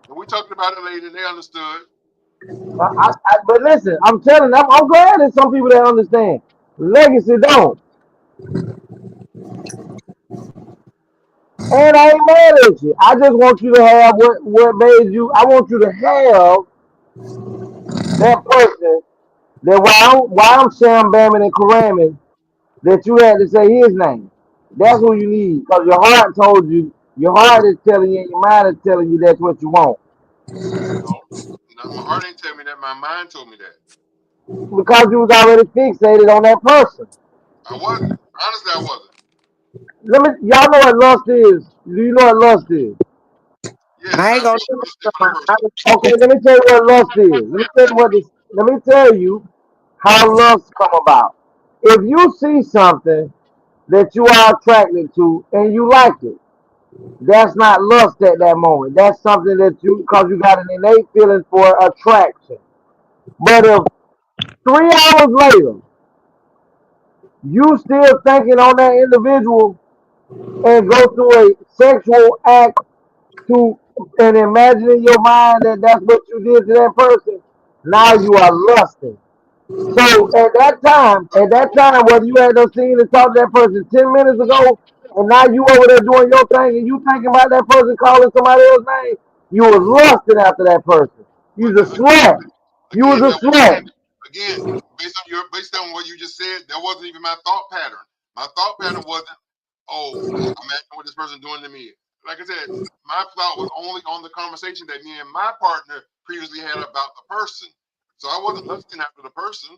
And we talked about it later and they understood. But listen, I'm telling them, I'm glad there's some people that understand. Legacy don't. And I ain't mad at you. I just want you to have what made you. I want you to have that person that while I'm Sam Bamming and Karamin, that you had to say his name. That's who you need. Because your heart told you, your heart is telling you, and your mind is telling you that's what you want. No, no, my heart ain't telling me that. My mind told me that. Because you was already fixated on that person. I wasn't. Honestly, I wasn't. Y'all know what lust is. Do you know what lust is? Yes, I ain't gonna felt do thirsty it. for the person. Okay, let me tell you what lust is. Let me tell you how lust come about. If you see something that you are attracted to and you like it, that's not lust at that moment. That's something that because you got an innate feeling for attraction. But if 3 hours later, you still thinking on that individual and go through a sexual act to and imagine in your mind that that's what you did to that person, now you are lusting. So at that time, whether you had no seen and talked to that person 10 minutes ago, and now you over there doing your thing and you thinking about that person calling somebody else's name, you was lusting after that person. You But was a slut. You was again, a slut. again, based on what you just said, that wasn't even my thought pattern. My thought pattern wasn't, oh, I'm asking what this person doing to me. Like I said, my thought was only on the conversation that me and my partner previously had about the person. So I wasn't lusting after the person.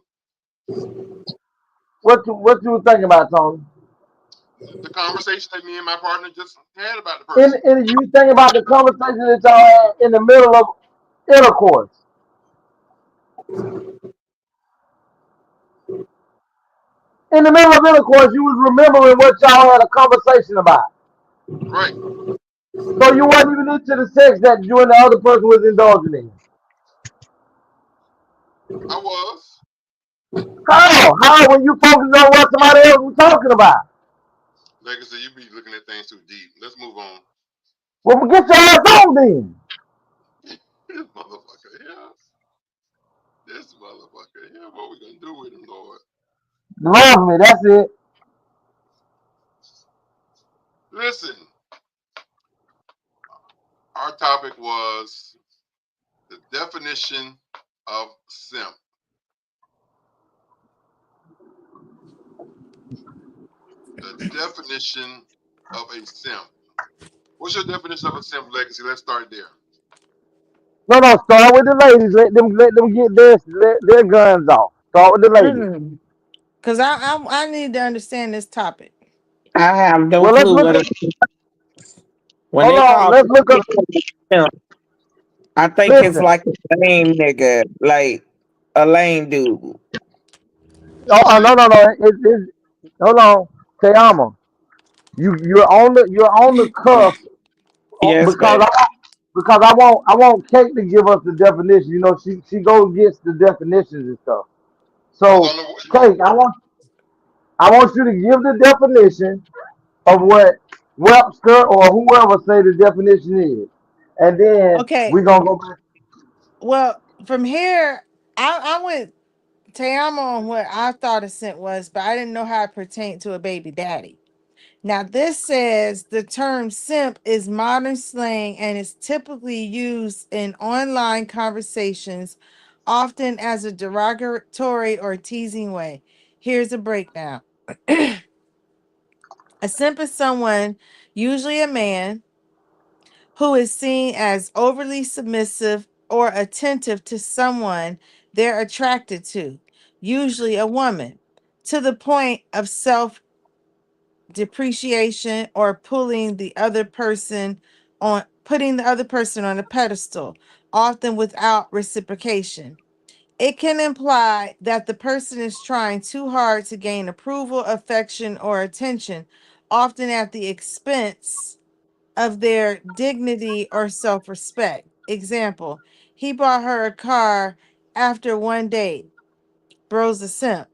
What you was thinking about, Tony? The conversation that me and my partner just had about the And, person. and you think about the conversation that y'all had in the middle of intercourse. In the middle of intercourse, you was remembering what y'all had a conversation about. Right. So you wasn't even into the sex that you and the other person was indulging in. I was. How? How when you focus on what somebody else was talking about? Legacy, you be looking at things too deep. Let's move on. Well, get your ass on then. This motherfucker here. This motherfucker here. What we gonna do with him, Lord? Love me, that's it. Listen, our topic was the definition of simp. The definition of a simp. What's your definition of a simp, Legacy? Let's start there. No, start with the ladies. Let them get their guns off. Start with the ladies. Because I need to understand this topic. I have no Well, let's clue look what at. it is. When Hold they on, call let's look up. somebody, I think it's Listen. like a lame nigga, like a lame dude. Oh, See? no. Hold on, Tayama. You're on the cusp Yes, because baby. I want Kate to give us the definition. You know, she goes gets the definitions and stuff. Hold So, on. Kate, I want you to give the definition of what Webster or whoever say the definition is, and then Okay. we're gonna go back. Well, from here, I went Tayama on what I thought a simp was, but I didn't know how it pertained to a baby daddy. Now, this says the term simp is modern slang and is typically used in online conversations, often as a derogatory or teasing way. Here's a breakdown. A simp is someone, usually a man, who is seen as overly submissive or attentive to someone they're attracted to, usually a woman, to the point of self depreciation or putting the other person on a pedestal, often without reciprocation. It can imply that the person is trying too hard to gain approval, affection, or attention, often at the expense of their dignity or self-respect. Example, he bought her a car after one date. Bro's a simp.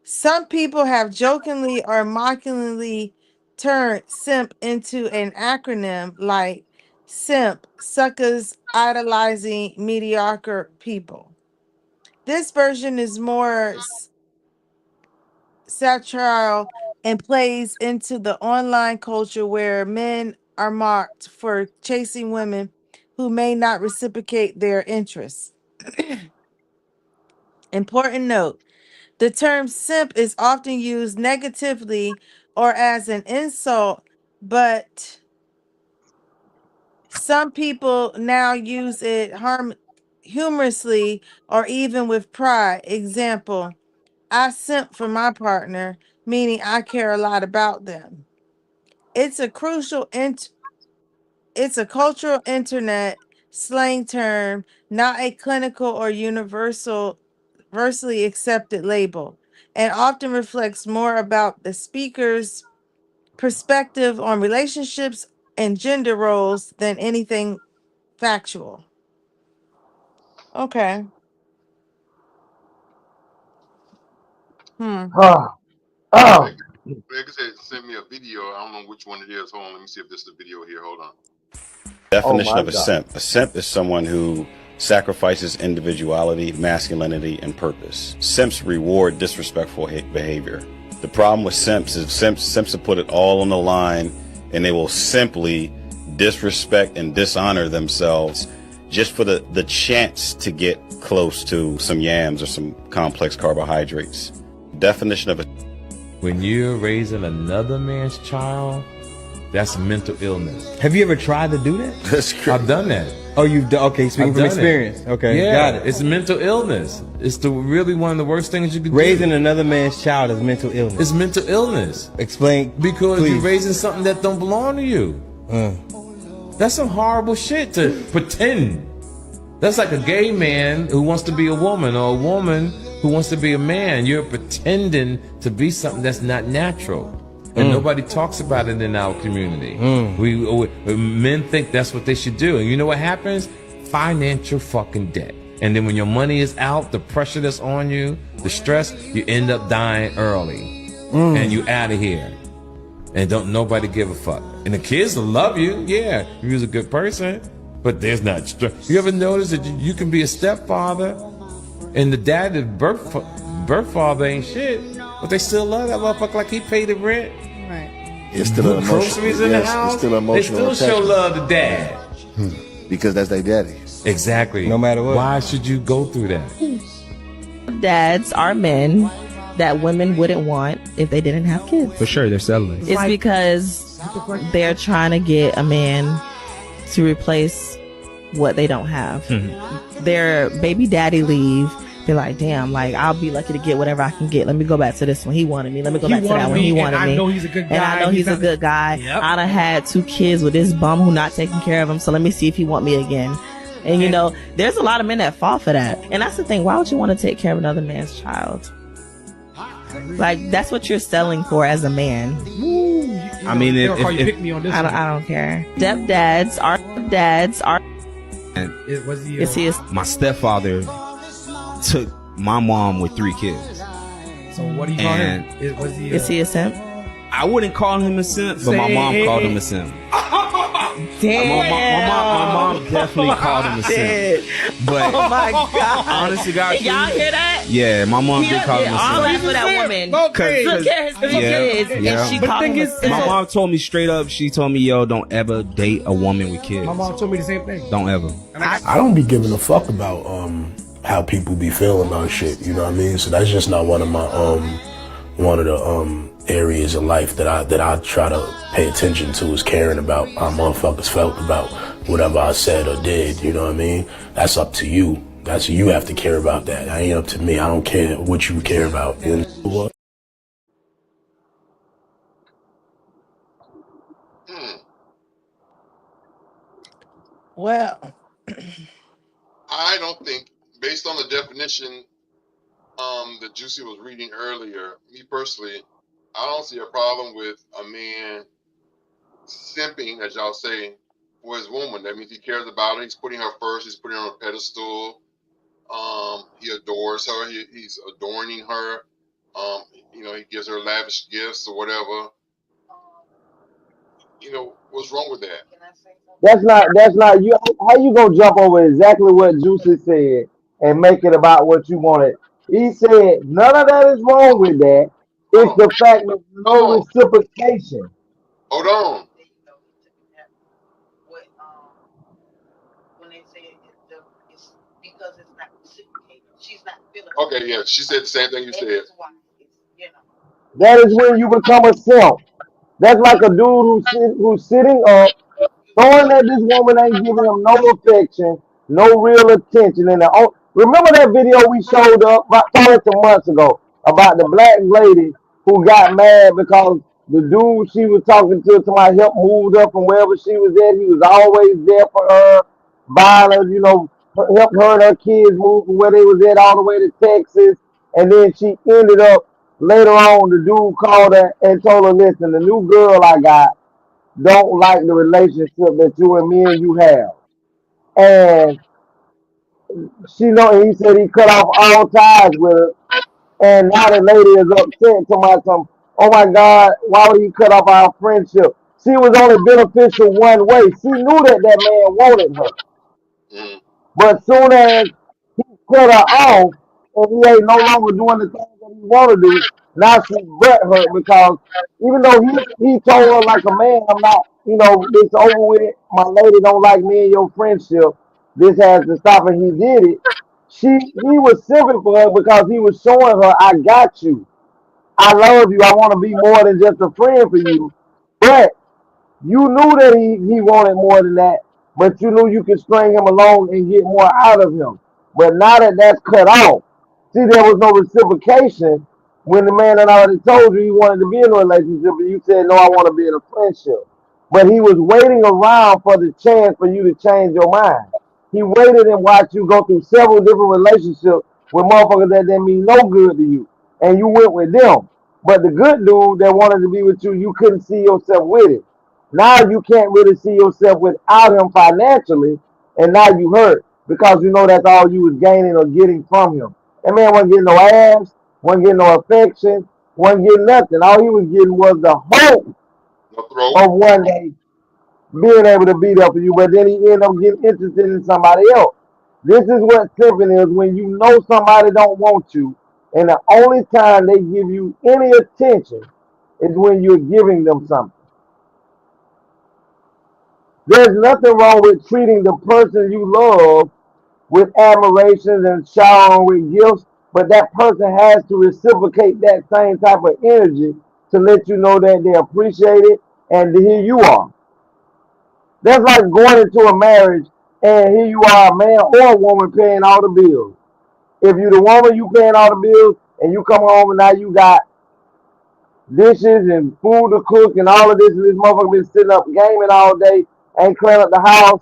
Some people have jokingly or mockingly turned simp into an acronym like simp, suckers idolizing mediocre people. This version is more satirical and plays into the online culture where men are mocked for chasing women who may not reciprocate their interests. Important note, the term simp is often used negatively or as an insult, but some people now use it humorously or even with pride. Example, I simp for my partner, meaning I care a lot about them. It's a it's a cultural internet slang term, not a clinical or universally accepted label, and often reflects more about the speaker's perspective on relationships and gender roles than anything factual. Okay. Oh, oh. Legacy sent me a video. I don't know which one it is. Hold on. Let me see if this is the video here. Hold on. Oh Definition my of a God. simp. A simp is someone who sacrifices individuality, masculinity, and purpose. Simps reward disrespectful behavior. The problem with simps is simps will put it all on the line, and they will simply disrespect and dishonor themselves just for the chance to get close to some yams or some complex carbohydrates. Definition of a when you're raising another man's child, that's mental illness. Have you ever tried to do that? That's crazy. I've done that. Oh, you've done, okay, speaking from experience. Okay, yeah, got it. It's mental illness. It's really one of the worst things you could do. Raising another man's child is mental illness. It's mental illness. Explain, because please. You're raising something that don't belong to you. That's some horrible shit to pretend. That's like a gay man who wants to be a woman, or a woman who wants to be a man. You're pretending to be something that's not natural. And nobody talks about it in our community. We men think that's what they should do. And you know what happens? Financial fucking debt. And then when your money is out, the pressure that's on you, the stress, you end up dying early. And you out of here. And don't nobody give a fuck. And the kids will love you. Yeah, you're a good person. But there's not stress. You ever notice that you can be a stepfather and the dad, the birth father ain't shit, but they still love that motherfucker like he paid the rent. Right. It's still an groceries in the house. It's still emotional. They still show love to dad. Because that's their daddy. Exactly. No matter what. Why should you go through that? Dads are men that women wouldn't want if they didn't have kids. For sure, they're settling. It's because they're trying to get a man to replace what they don't have. Their baby daddy leave. They're like, damn, like, I'll be lucky to get whatever I can get. Let me go back to this one. He wanted me. Let me go back to that one. He wanted me. I know he's a good guy. And I know he's a good guy. Yep. I done had 2 kids with this bum who not taking care of him. So let me see if he want me again. And you know, there's a lot of men that fall for that. And that's the thing. Why would you want to take care of another man's child? Like, that's what you're selling for as a man. I mean, they don't call you pick me on this. I don't care. Stepdads are. My stepfather took my mom with 3 kids. So what do you call him? Is he a simp? I wouldn't call him a simp, but my mom called him a simp. Damn. My mom definitely called him a simp. But oh my god! Honestly, guys, y'all hear that? Yeah, my mom did call him a simp. All that for that woman. Took care of his 3 kids, and she called him a simp. My mom told me straight up. She told me, "Yo, don't ever date a woman with kids." My mom told me the same thing. Don't ever. I don't be giving a fuck about how people be feeling about shit. You know what I mean? So that's just not one of the areas of life that I try to pay attention to, is caring about how motherfuckers felt about whatever I said or did. You know what I mean? That's up to you. You have to care about that. That ain't up to me. I don't care what you care about. You know what? Well, I don't think, based on the definition that Juicy was reading earlier, me personally, I don't see a problem with a man simping, as y'all say, for his woman. That means he cares about her. He's putting her first. He's putting her on a pedestal. He adores her. He's adorning her. You know, he gives her lavish gifts or whatever. You know, what's wrong with that? That's not you. How you gonna jump over exactly what Juicy said and make it about what you wanted? He said none of that is wrong with that. It's the fact that no reciprocation. Hold on. Okay, yeah, she said the same thing you said. That is when you become a simp. That's like a dude who's sitting up, knowing that this woman ain't giving him no affection, no real attention. And remember that video we showed up about 2 months ago about the black lady who got mad because the dude she was talking to somebody helped moved up from wherever she was at. He was always there for her, buying her, helped her and her kids move from where they was at all the way to Texas. And then she ended up later on, the dude called her and told her, listen, the new girl I got don't like the relationship that you and me and you have. And he said he cut off all ties with her. And now the lady is upset to myself. Oh my God, why would he cut off our friendship? She was only beneficial one way. She knew that man wanted her. But soon as he cut her off and he ain't no longer doing the things that he want to do, now she butt hurt because even though he told her like a man, I'm not, it's over with it. My lady don't like me and your friendship. This has to stop, and he did it. He was simping for her because he was showing her, I got you. I love you. I want to be more than just a friend for you. But you knew that he wanted more than that, but you knew you could string him along and get more out of him. But now that that's cut off, see, there was no reciprocation when the man had already told you he wanted to be in a relationship, and you said, no, I want to be in a friendship. But he was waiting around for the chance for you to change your mind. He waited and watched you go through several different relationships with motherfuckers that didn't mean no good to you, and you went with them. But the good dude that wanted to be with you, you couldn't see yourself with it. Now you can't really see yourself without him financially, and now you hurt because you know that's all you was gaining or getting from him. That man wasn't getting no ass, wasn't getting no affection, wasn't getting nothing. All he was getting was the hope of one day being able to be there for you, but then he ended up getting interested in somebody else. This is what simping is when you know somebody don't want you, and the only time they give you any attention is when you're giving them something. There's nothing wrong with treating the person you love with admiration and showering with gifts, but that person has to reciprocate that same type of energy to let you know that they appreciate it and here you are. That's like going into a marriage and here you are, a man or a woman paying all the bills. If you the woman, you paying all the bills, and you come home and now you got dishes and food to cook and all of this, and this motherfucker been sitting up gaming all day, ain't cleaning up the house,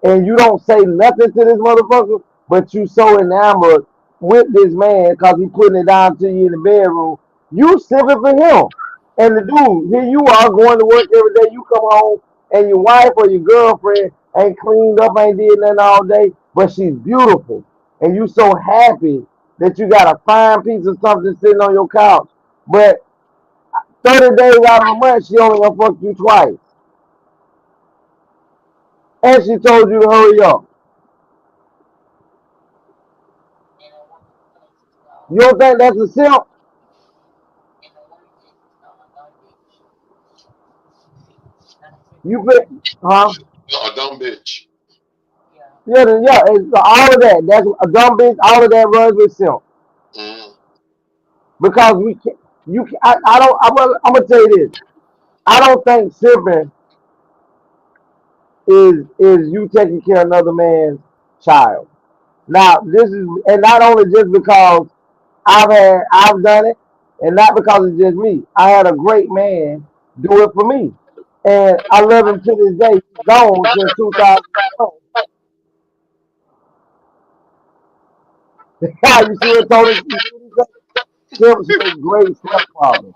and you don't say nothing to this motherfucker, but you so enamored with this man because he putting it down to you in the bedroom, you simping for him. And the dude, here you are going to work every day, you come home, and your wife or your girlfriend ain't cleaned up, ain't did nothing all day, but she's beautiful. And you so happy that you got a fine piece of something sitting on your couch. But 30 days out of a month, she only gonna fuck you twice. And she told you to hurry up. You don't think that's a simp? You bet, huh? A dumb bitch. Yeah, yeah, it's all of that. That's a dumb bitch. All of that runs with simp. Mm. Because we can't, you, I don't, I'm gonna tell you this. I don't think simping is you taking care of another man's child. Now, this is, and not only just because I've done it, and not because it's just me. I had a great man do it for me, and I love him to this day. He's gone since 2012. You see what Tony? You see what he said? Simps make great stepfathers.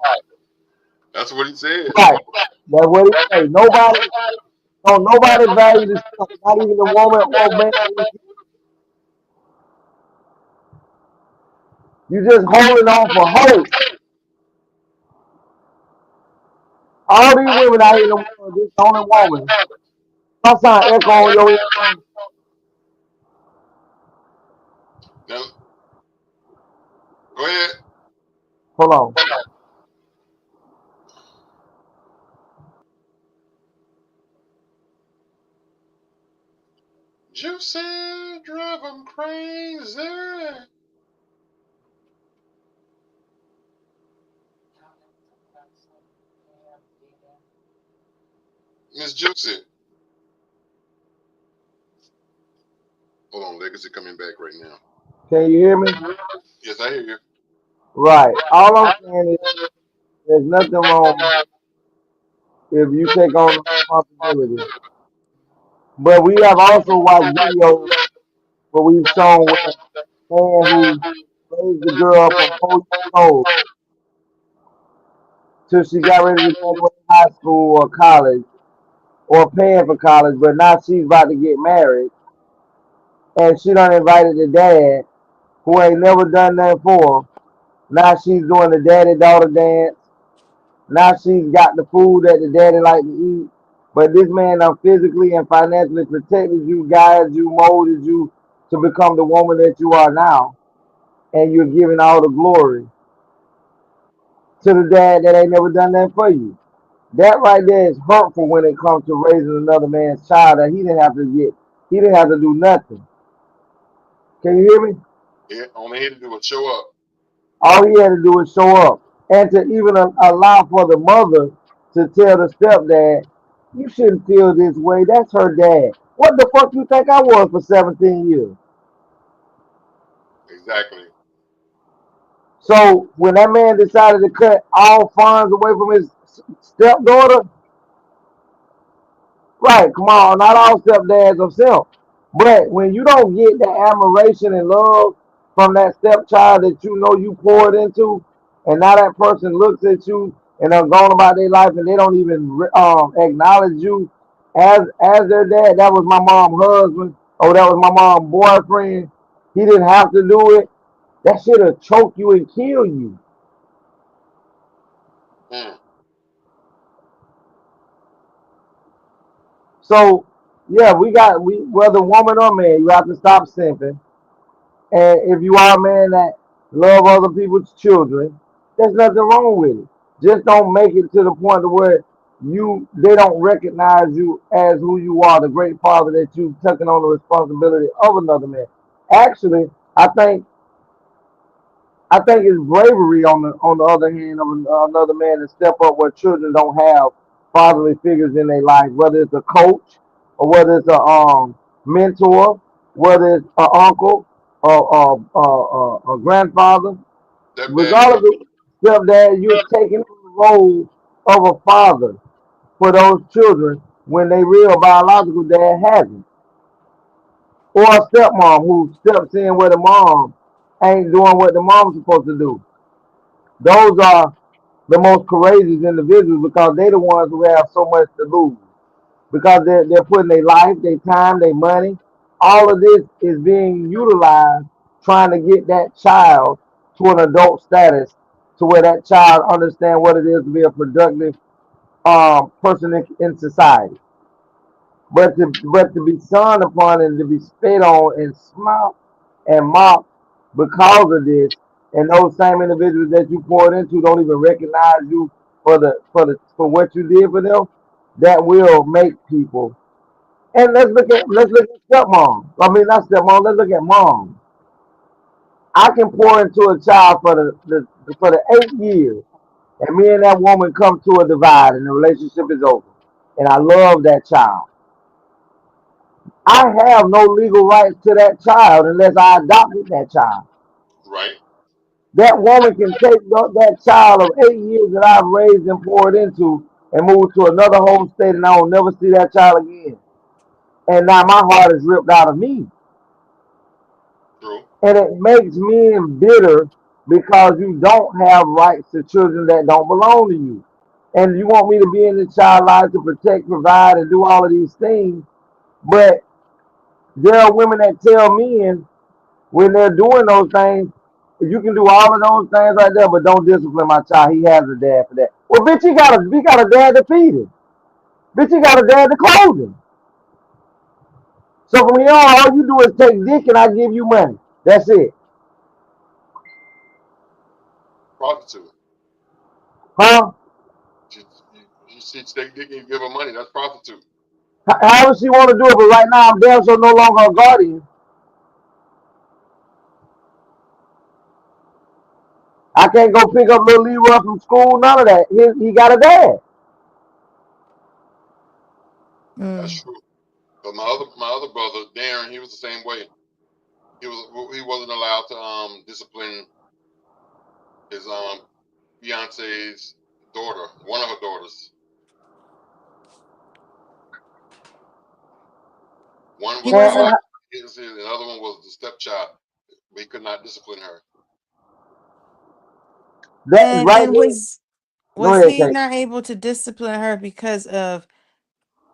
That's what he said. Right. That's what he say. Nobody value the simp, not even the woman or man. You just holding on for hope. All these women out here in the world, this only woman. My sound echo on your ear. Now, go ahead. Hold on. Juicy, drive 'em crazy. Miss Juicy. Hold on, Legacy coming back right now. Can you hear me? Yes, I hear you. Right. All I'm saying is there's nothing wrong if you take on the responsibility. But we have also watched videos where we've shown where a man who raised the girl from 4 years old till she got ready to graduate high school or college or paying for college, but now she's about to get married and she done invited the dad who ain't never done nothing for her. Now she's doing the daddy daughter dance. Now she's got the food that the daddy like to eat. But this man done physically and financially protected you, guided you, molded you to become the woman that you are now. And you're giving all the glory to the dad that ain't never done that for you. That right there is hurtful when it comes to raising another man's child that he didn't have to do nothing. Can you hear me? Yeah, only here to do is show up. All he had to do is show up. And to even allow for the mother to tell the stepdad, you shouldn't feel this way. That's her dad. What the fuck you think I was for 17 years? Exactly. So when that man decided to cut all funds away from his stepdaughter, right, come on, not all stepdads are self. But when you don't get the admiration and love from that stepchild that you know you poured into, and now that person looks at you and are going about their life and they don't even acknowledge you as their dad. That was my mom's husband, or that was my mom's boyfriend. He didn't have to do it. That should have choke you and kill you. Mm. So yeah, we whether woman or man, you have to stop simping. And if you are a man that love other people's children, there's nothing wrong with it. Just don't make it to the point to where they don't recognize you as who you are, the great father that you've taken on the responsibility of another man. Actually, I think it's bravery on the other hand of another man to step up where children don't have fatherly figures in their life, whether it's a coach or whether it's a mentor, whether it's an uncle or a grandfather. Stepdaddy. Regardless of stepdad, you're taking on the role of a father for those children when they real biological dad hasn't. Or a stepmom who steps in where the mom ain't doing what the mom's supposed to do. Those are the most courageous individuals because they're the ones who have so much to lose. Because they're putting their life, their time, their money, all of this is being utilized trying to get that child to an adult status to where that child understand what it is to be a productive person in society. But to be shunned upon and to be spit on and smoked and mocked because of this, and those same individuals that you poured into don't even recognize you for what you did for them, that will make people. And let's look at stepmom. I mean not stepmom. Let's look at mom. I can pour into a child for the 8 years, and me and that woman come to a divide, and the relationship is over. And I love that child. I have no legal rights to that child unless I adopted that child. Right. That woman can take that child of 8 years that I've raised and poured into and move to another home state, and I will never see that child again. And now my heart is ripped out of me. True. And it makes men bitter because you don't have rights to children that don't belong to you. And you want me to be in the child life to protect, provide, and do all of these things. But there are women that tell men when they're doing those things, you can do all of those things right there, but don't discipline my child. He has a dad for that. Well, bitch, he got a dad to feed him. Bitch, he got a dad to clothe him. So from here on, all you do is take dick and I give you money. That's it. Prostitute. Huh? She take dick and you give her money. That's prostitute. However she want to do it, but right now I'm damn sure no longer a guardian. I can't go pick up little Leroy from school, none of that. He got a dad. That's true. But my other brother, Darren, he was the same way. He wasn't allowed to discipline his fiance's daughter, one of her daughters. One He was the wasn't. daughter, and the other one was the stepchild. But he could not discipline her. That And right and there. was Go was ahead, he Kate. not able to discipline her because of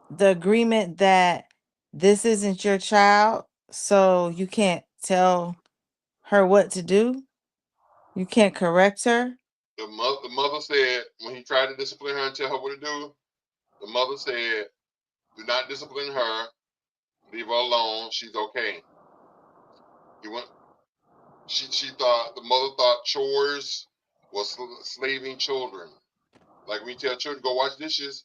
the agreement that this isn't your child, so you can't tell her what to do? You can't correct her? The mother said when he tried to discipline her and tell her what to do, the mother said, "Do not discipline her. Leave her alone. She's okay." He went. The mother thought chores was slaving children. Like when you tell children go wash dishes,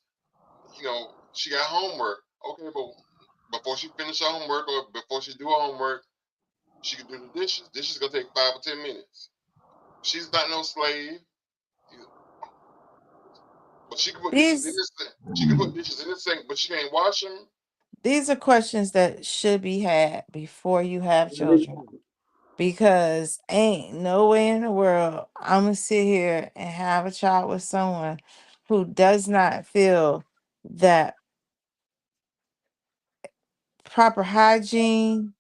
she got homework. Okay, but before she finish her homework or before she do her homework, she can do the dishes. Dishes gonna take 5 or 10 minutes. She's not no slave, but she can put dishes in These this thing. She can put dishes in this sink, but she can't wash them. these are questions that should be had before you have children. Because ain't no way in the world I'm gonna sit here and have a child with someone who does not feel that proper hygiene,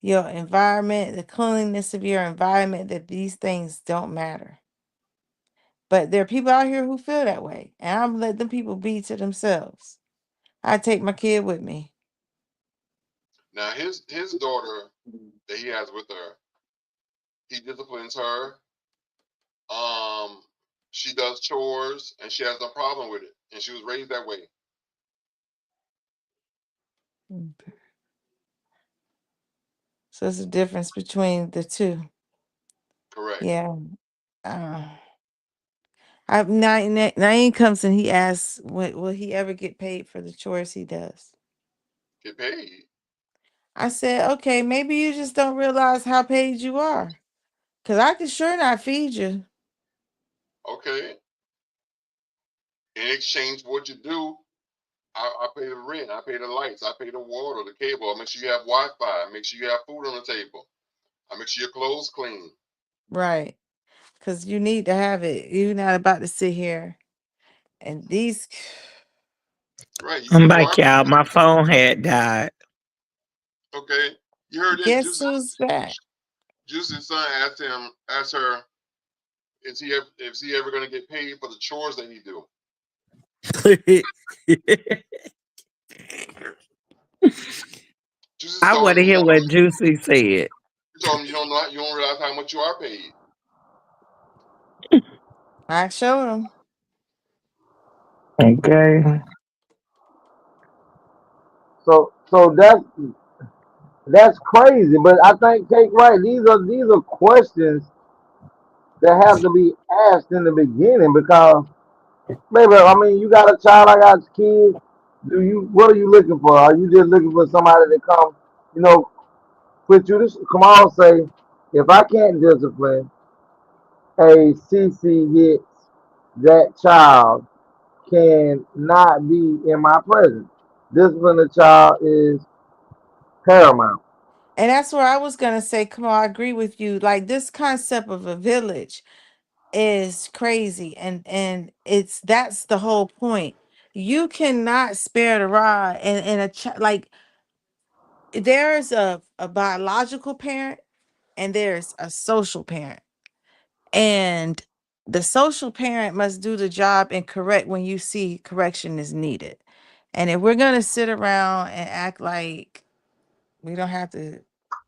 your environment, the cleanliness of your environment, that these things don't matter. But there are people out here who feel that way, and I'm let them people be to themselves. I take my kid with me. Now his daughter that he has with her, he disciplines her. She does chores and she has no problem with it, and she was raised that way. So it's a difference between the two. Correct. Yeah. Uh, Naeem comes and he asks, will he ever get paid for the chores he does? Get paid. I said, okay, maybe you just don't realize how paid you are. Because I can sure not feed you. Okay. In exchange for what you do, I pay the rent, I pay the lights, I pay the water, the cable. I make sure you have Wi-Fi. I make sure you have food on the table. I make sure your clothes clean. Right. Because you need to have it. You're not about to sit here and these. Right. I'm You back, are y'all. My phone had died. okay. You heard this. Guess who's back? Juicy's son asked her, is he ever gonna get paid for the chores that he do? Juicy I told want him to you hear don't what Juicy said. you told him you don't realize how much you are paid. I showed him. Okay. So that's crazy. But I think Kate right. These are questions that have to be asked in the beginning because baby, I mean you got a child, I got kids. What are you looking for? Are you just looking for somebody to come, you know, put you to come on say, if I can't discipline a CC hits that child can not be in my presence. Discipline a child is paramount. And that's where I was gonna say, come on, I agree with you. Like this concept of a village is crazy, and that's the whole point. You cannot spare the rod, and like there's a biological parent and there's a social parent, and the social parent must do the job and correct when you see correction is needed. And if we're gonna sit around and act like we don't have to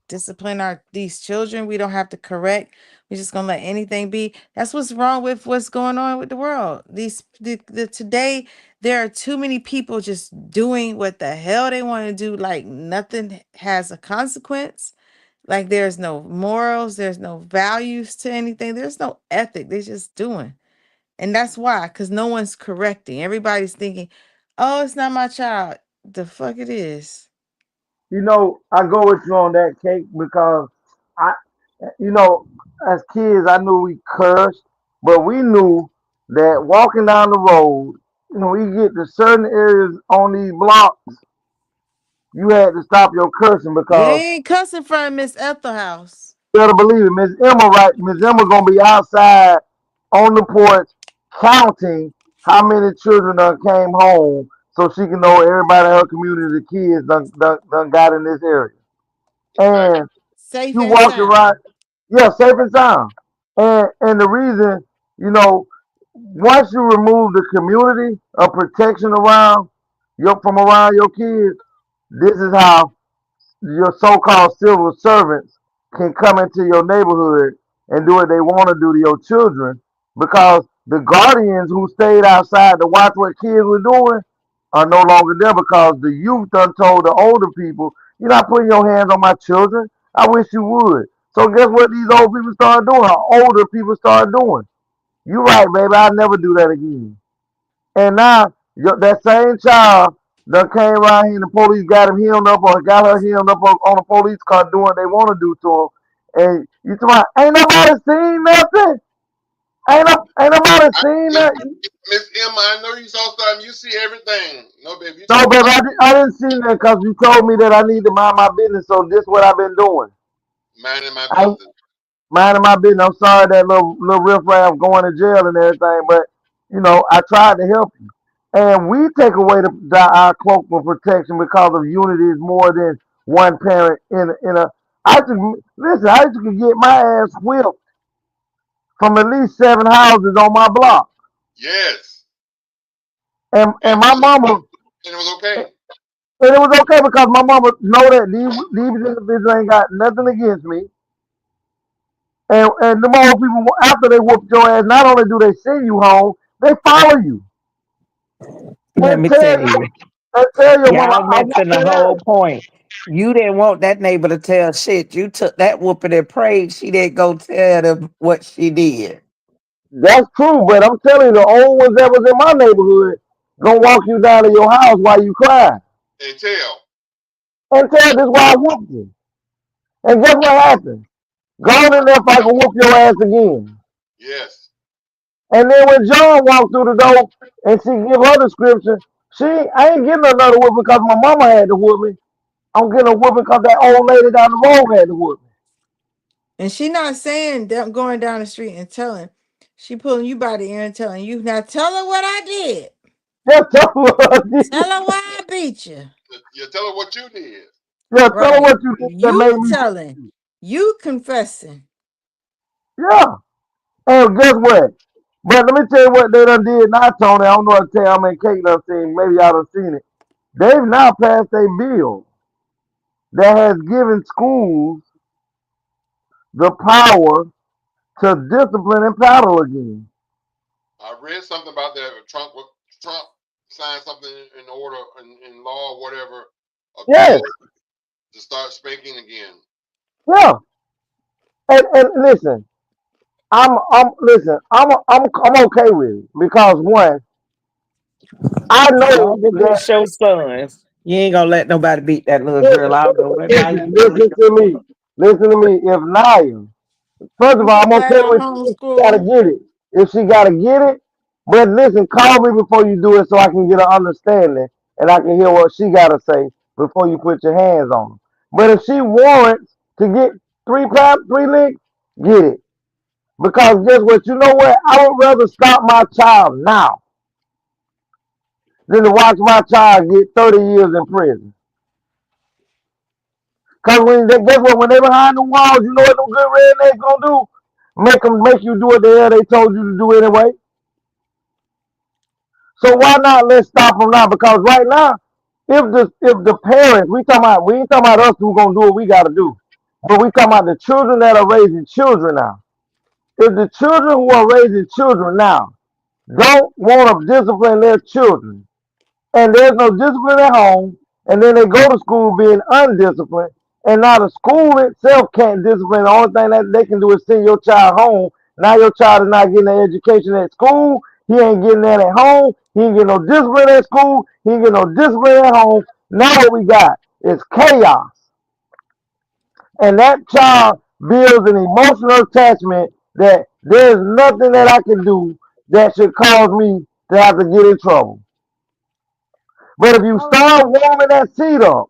discipline these children, we don't have to correct, we're just gonna let anything be. That's what's wrong with what's going on with the world. The today there are too many people just doing what the hell they want to do, like nothing has a consequence. Like there's no morals, there's no values to anything, there's no ethic. They're just doing. And that's why, because no one's correcting. Everybody's thinking, oh, it's not my child. The fuck it is. You know, I go with you on that, Kate, because I, you know, as kids, I knew we cursed, but we knew that walking down the road, you know, we get to certain areas on these blocks, you had to stop your cursing You because ain't cussing in front of Miss Ethel house. you better believe it. Miss Emma, right? Miss Emma gonna be outside on the porch counting how many children done came home so she can know everybody in her community, the kids done got in this area. Exactly. And Safe you and walk around, sound. yeah, safe and sound. And the reason, you know, once you remove the community of protection around from around your kids, this is how your so-called civil servants can come into your neighborhood and do what they want to do to your children because the guardians who stayed outside to watch what kids were doing are no longer there because the youth done told the older people, you're not putting your hands on my children. I wish you would. So guess what these old people started doing? Or older people started doing. You right, baby. I'll never do that again. And now that same child that came around here and the police got him healed up or got her healed up on a police car doing what they want to do to him. And you talking about, ain't nobody seen nothing? Ain't nobody seen Miss that? Miss Emma, I know you saw something. You see everything. No, baby, you No, talking baby, about I didn't see that because you told me that I need to mind my business. So this is what I've been doing. minding my I business. minding my business. I'm sorry that little riffraff going to jail and everything, but you know, I tried to help you. And we take away our cloak of protection because of unity is more than one parent in a. I used to get my ass whipped from at least 7 houses on my block. Yes. And my mama, And it was okay. and it was okay because my mama know that these individuals ain't got nothing against me. And the more people, after they whoop your ass, not only do they send you home, they follow you Let and me tell tell you, you, and tell your mama, y'all I whooped missing the that whole ass. point. You didn't want that neighbor to tell shit. You took that whooping and prayed she didn't go tell them what she did. That's true, but I'm telling you, the old ones that was in my neighborhood gonna walk you down to your house while you cry And tell. and tell this why I whooped you. And guess what happened? Go in there if I can whoop your ass again. Yes. And then when John walked through the door and she give her the scripture, I ain't getting another whooping because my mama had to whoop me. I'm getting a whooping because that old lady down the road had to whoop me. And she not saying that going down the street and telling. She pulling you by the ear and telling you, now tell her what I did. Just tell her what I did. Tell her why I beat you. You tell her what you did. Yeah, tell her Right. what you did that made You me telling. You confessing. Yeah. And guess what? But let me tell you what they done did now, Tony. I don't know what to tell you. I mean, Kate done seen. Maybe y'all done seen it. They've now passed a bill that has given schools the power to discipline and paddle again. I read something about that. Trump signed something in order in law or whatever, a Yes. bill to start spanking again. Yeah. And listen, I'm okay with it because one, I know Long as that. it's your sons, you ain't gonna let nobody beat that little girl. Listen, I don't know what now you doing. listen to me. Listen to me. If Naya, first of I'm all, so I'm gonna glad tell you I'm if she gotta homeschooled. get it. If she gotta get it, but listen, call me before you do it so I can get an understanding and I can hear what she gotta say before you put your hands on her. But if she warrants to get three licks, get it. Because guess what? You know what? I would rather stop my child now than to watch my child get 30 years in prison. Cause guess what? When they behind the walls, you know what them good rednecks gonna do? Make you do what the hell they told you to do anyway. So why not let's stop them now? Because right now, if the parents, we ain't talking about us who gonna do what we gotta do, but we talking about the children that are raising children now. If the children who are raising children now don't want to discipline their children, and there's no discipline at home, and then they go to school being undisciplined, and now the school itself can't discipline. The only thing that they can do is send your child home. Now your child is not getting an education at school. He ain't getting that at home. He ain't getting no discipline at school. He ain't getting no discipline at home. Now what we got is chaos. And that child builds an emotional attachment that there's nothing that I can do that should cause me to have to get in trouble. But if you start warming that seat up,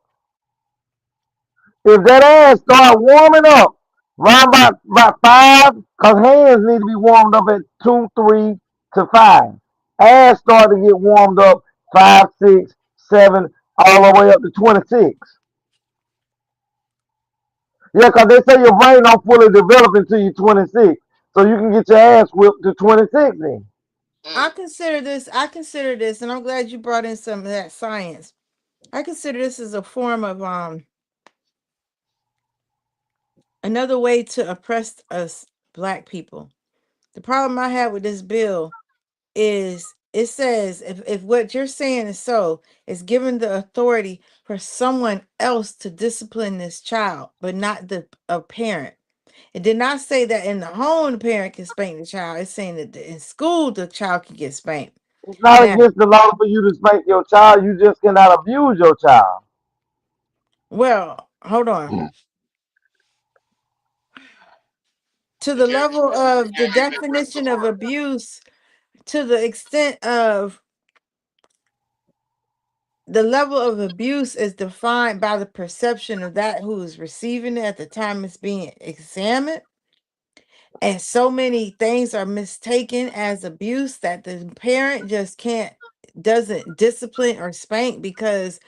if that ass start warming up around about 5, because hands need to be warmed up at 2, 3 to 5. Ass start to get warmed up 5, 6, 7, all the way up to 26. Yeah, because they say your brain don't fully develop until you're 26. So you can get your ass whipped to 26 then. I consider this, and I'm glad you brought in some of that science. I consider this as a form of another way to oppress us black people. The problem I have with this bill is it says if what you're saying is so, it's given the authority for someone else to discipline this child, but not the a parent. It did not say that in the home the parent can spank the child. It's saying that in school the child can get spanked. It's not Now, against the law for you to spank your child. You just cannot abuse your child. well, hold on. To You the can't level you of the can't use that word so definition of hard. abuse, to the extent of the level of abuse is defined by the perception of that who is receiving it at the time it's being examined. And so many things are mistaken as abuse that the parent just doesn't discipline or spank because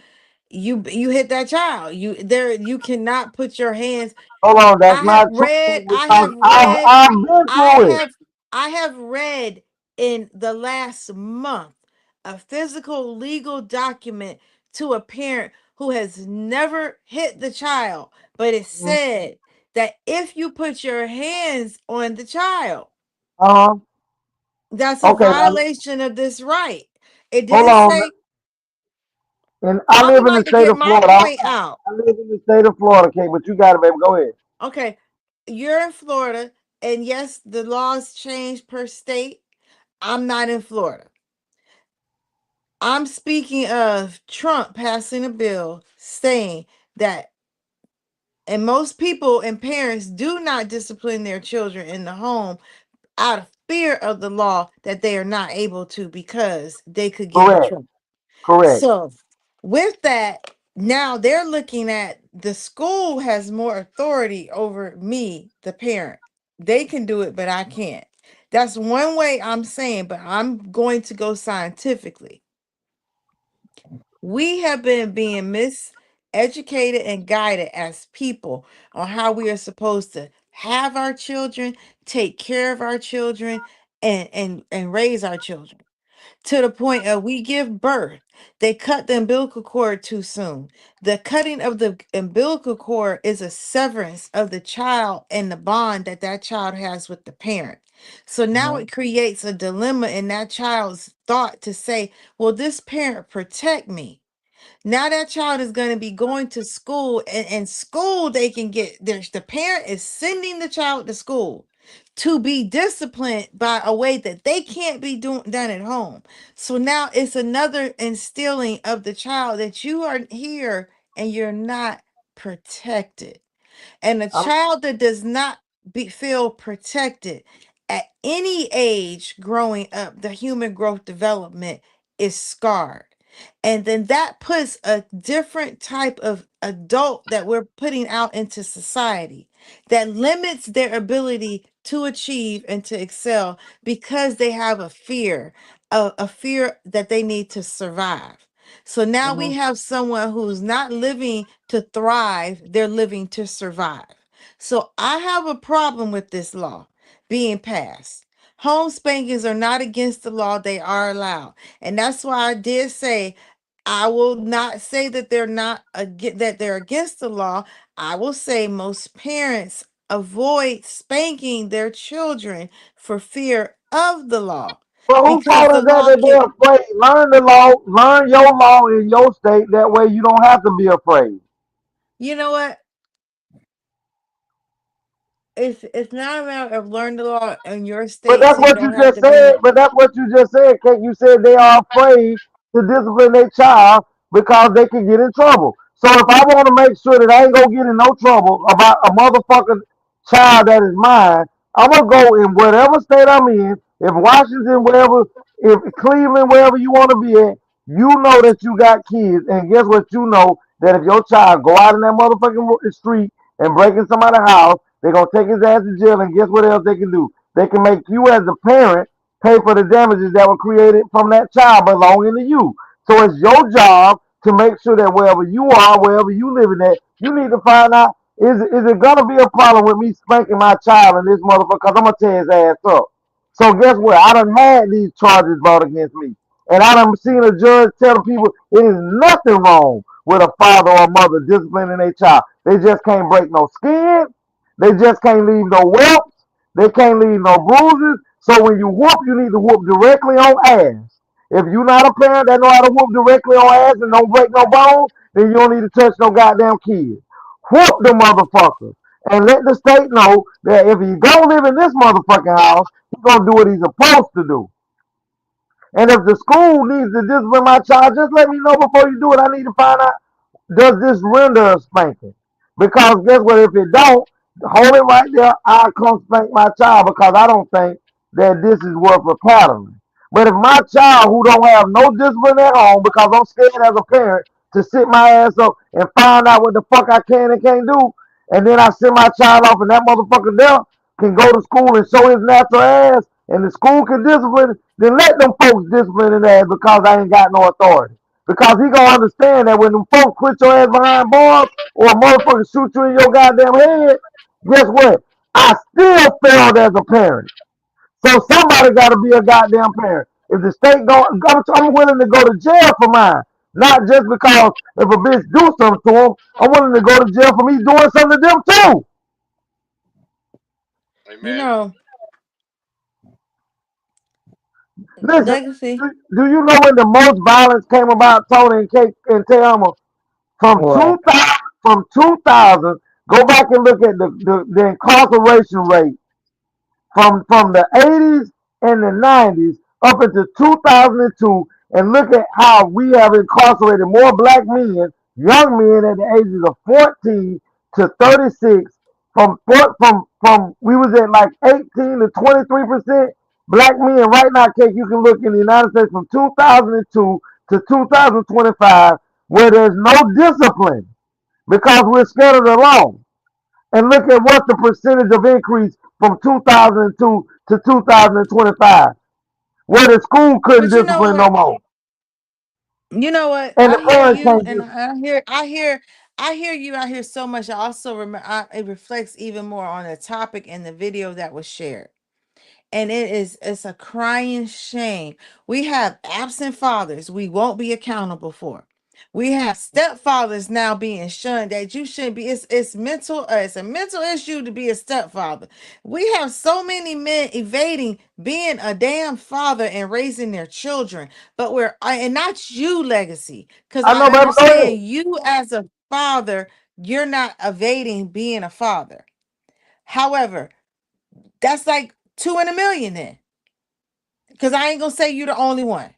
you hit that child. You cannot put your hands. Hold on, that's I have not true read, I because have read, I've been I through it. have I have read in the last month a physical legal document to a parent who has never hit the child, but it said that if you put your hands on the child, Uh-huh. that's a Okay, now violation of this right. It hold didn't on. say. And I I'm live in about the to state get of my Florida. point out. I live in the state of Florida, okay, but you got it, baby. Go ahead. Okay, you're in Florida, and yes, the laws change per state. I'm not in Florida. I'm speaking of Trump passing a bill saying that, and most people and parents do not discipline their children in the home out of fear of the law that they are not able to because they could get in Correct. trouble. Correct. So, with that, now they're looking at the school has more authority over me, the parent. They can do it, but I can't. That's one way I'm saying, but I'm going to go scientifically. We have been being miseducated and guided as people on how we are supposed to have our children, take care of our children, and raise our children to the point of we give birth. They cut the umbilical cord too soon. The cutting of the umbilical cord is a severance of the child and the bond that that child has with the parent. So now it creates a dilemma in that child's thought to say, well, this parent protect me. Now that child is going to be going to school, and in school they can get there's the parent is sending the child to school to be disciplined by a way that they can't be done at home. So now it's another instilling of the child that you are here and you're not protected. And a I'm, child that does not feel protected at any age growing up, the human growth development is scarred. And then that puts a different type of adult that we're putting out into society that limits their ability to achieve and to excel because they have a fear that they need to survive. So now we have someone who's not living to thrive, they're living to survive. So I have a problem with this law being passed. Home spankings are not against the law, they are allowed. And that's why I did say I will not say that they're not that they're against the law. I will say most parents avoid spanking their children for fear of the law But who because taught the us that, law that can, they're afraid? Learn the law, learn your law in your state. That way you don't have to be afraid. you know what? It's not a matter of learn the law in your But state that's so you what you don't have just to be. said. But that's what you just said, Kate. You said they are afraid to discipline their child because they can get in trouble. So if I want to make sure that I ain't gonna get in no trouble about a motherfucking child that is mine, I'm gonna go in whatever state I'm in. If Washington, wherever, if Cleveland, wherever you want to be at, you know that you got kids, and guess what? You know that if your child go out in that motherfucking street and break in somebody's house, they're gonna take his ass to jail, and guess what else they can do? They can make you as a parent pay for the damages that were created from that child belonging to you. So it's your job to make sure that wherever you are, wherever you living at, you need to find out is it gonna be a problem with me spanking my child in this motherfucker? Cause I'm gonna tear his ass up. So guess what? I done had these charges brought against me. And I done seen a judge tell the people it is nothing wrong with a father or mother disciplining their child. They just can't break no skin. They just can't leave no whelps. They can't leave no bruises. So when you whoop, you need to whoop directly on ass. If you're not a parent that know how to whoop directly on ass and don't break no bones, then you don't need to touch no goddamn kids. Whoop the motherfuckers. And let the state know that if he don't live in this motherfucking house, he's gonna do what he's supposed to do. And if the school needs to discipline my child, just let me know before you do it. I need to find out, does this render a spanking? Because guess what? If it don't, hold it right there. I'll come spank my child because I don't think that this is worth a pattern. But if my child who don't have no discipline at home because I'm scared as a parent to sit my ass up and find out what the fuck I can and can't do, and then I send my child off and that motherfucker there can go to school and show his natural ass and the school can discipline, then let them folks discipline his ass because I ain't got no authority. Because he gonna understand that when them folks quit your ass behind bars or a motherfucker shoot you in your goddamn head, guess what? I still failed as a parent. So somebody gotta be a goddamn parent. If the state go, I'm willing to go to jail for mine. Not just because if a bitch do something to him, I'm willing to go to jail for me doing something to them too. You know, Listen, legacy. do you know when the most violence came about, Tony and Kate and Thelma? From What? 2000, from 2000, go back and look at the incarceration rate from the 80s and the 90s up into 2002, and look at how we have incarcerated more black men, young men at the ages of 14 to 36. From we was at like 18 to 23% black men. Right now, Kate, you can look in the United States from 2002 to 2025, where there's no discipline because we're scared of the law. And look at what the percentage of increase from 2002 to 2025, where the school couldn't But you know discipline no what? more, You know what? and the I hear parents you, can't and discipline. I hear you. I hear so much. I also remember. It reflects even more on the topic in the video that was shared. And it's a crying shame. We have absent fathers we won't be accountable for. We have stepfathers now being shunned that you shouldn't be. It's mental. It's a mental issue to be a stepfather. We have so many men evading being a damn father and raising their children. But and not you, legacy, because I know, I baby, go ahead. understand you as a father. You're not evading being a father. However, that's like 2 in a million then. Because I ain't gonna say you're the only one.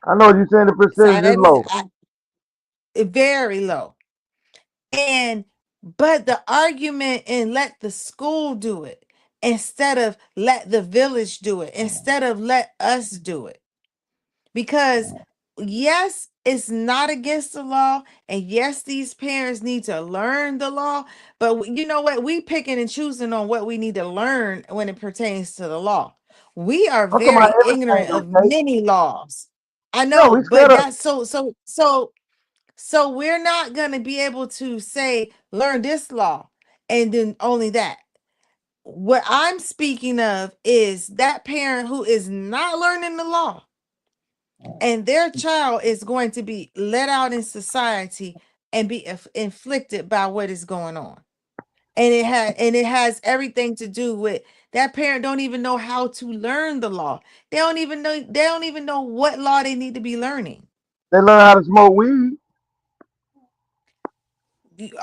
I know you saying the So percentage is that is low. very low. And but the argument and let the school do it instead of let the village do it, instead of let us do it. Because yes, it's not against the law, and yes, these parents need to learn the law, but you know what? We picking and choosing on what we need to learn when it pertains to the law. We are I'm talking about very ignorant everything, of okay? many laws. I Yeah, know, we scared but of. that's so we're not going to be able to say learn this law and then only that. What I'm speaking of is that parent who is not learning the law, and their child is going to be let out in society and be inflicted by what is going on. And it has everything to do with that parent don't even know how to learn the law. They don't even know what law they need to be learning. They learn how to smoke weed.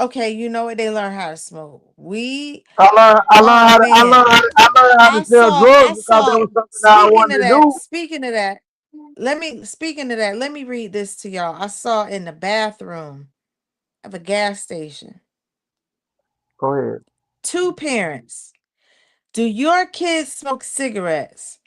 Okay, you know what? They learn how to smoke weed. I learned Oh how to, man, I learned how to I sell saw I drugs because that saw was something that I speaking wanted of to that, do. let me read this to y'all. I saw in the bathroom of a gas station. Go ahead. Two parents. Do your kids smoke cigarettes?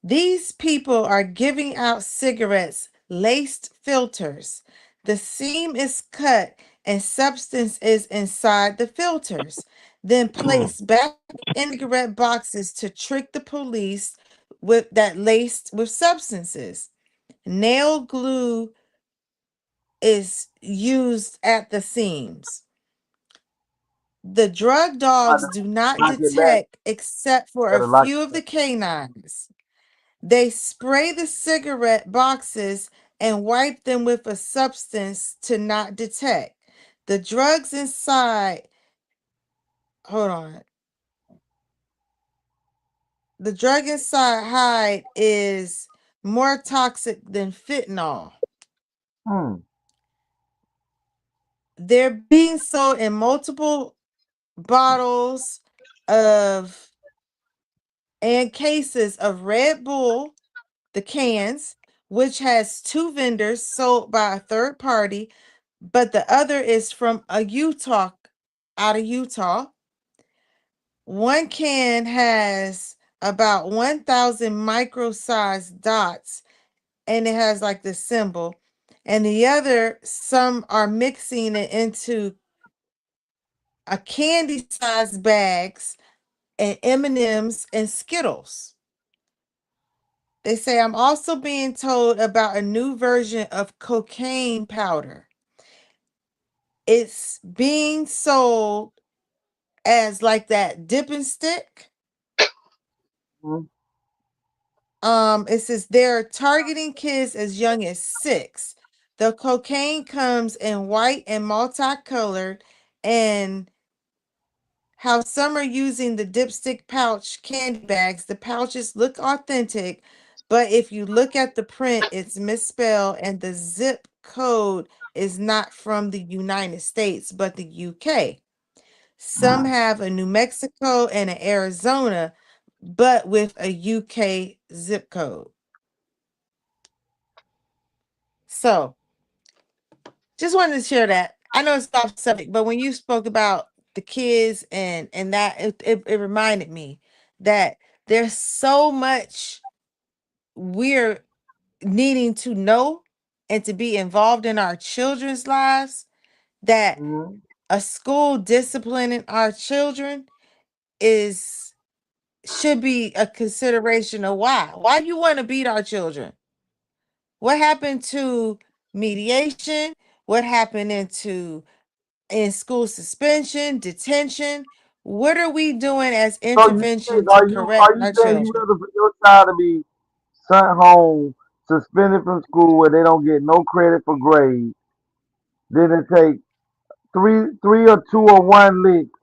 These people are giving out cigarettes laced filters. The seam is cut and substance is inside the filters, then placed back in cigarette boxes to trick the police with that laced with substances. Nail glue is used at the seams. The drug dogs do not Knock it back. detect except for a Better lock few of it the back. canines. They spray the cigarette boxes and wipe them with a substance to not detect. The drugs inside, hold on. The drug inside hide is more toxic than fentanyl. They're being sold in multiple bottles of and cases of Red Bull, the cans, which has two vendors sold by a third party, but the other is from out of Utah. One can has about 1,000 micro-sized dots, and it has like the symbol. And the other, some are mixing it into a candy-sized bags and M&Ms and Skittles. They say I'm also being told about a new version of cocaine powder. It's being sold as like that dipping stick. Mhm. It says they're targeting kids as young as 6. The cocaine comes in white and multicolored, and how some are using the dipstick pouch candy bags. The pouches look authentic, but if you look at the print, it's misspelled, and the zip code is not from the United States, but the UK. Some have a New Mexico and an Arizona, but with a UK zip code. So, just wanted to share that. I know it's off subject, but when you spoke about the kids and that it reminded me that there's so much we're needing to know and to be involved in our children's lives, that Mhm. a school disciplining our children is should be a consideration of why you want to beat our children. What happened to mediation? What happened in school suspension, detention? What are we doing as So you think, intervention to correct are you our saying you children? rather for your child to be sent home, suspended from school where they don't get no credit for grades, than to take three or two or one licks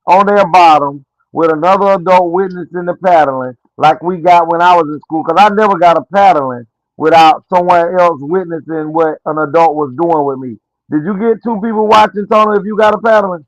on their bottom with another adult witnessing the paddling, like we got when I was in school? Because I never got a paddling without someone else witnessing what an adult was doing with me. Did you get two people watching, Tony, if you got a paddling?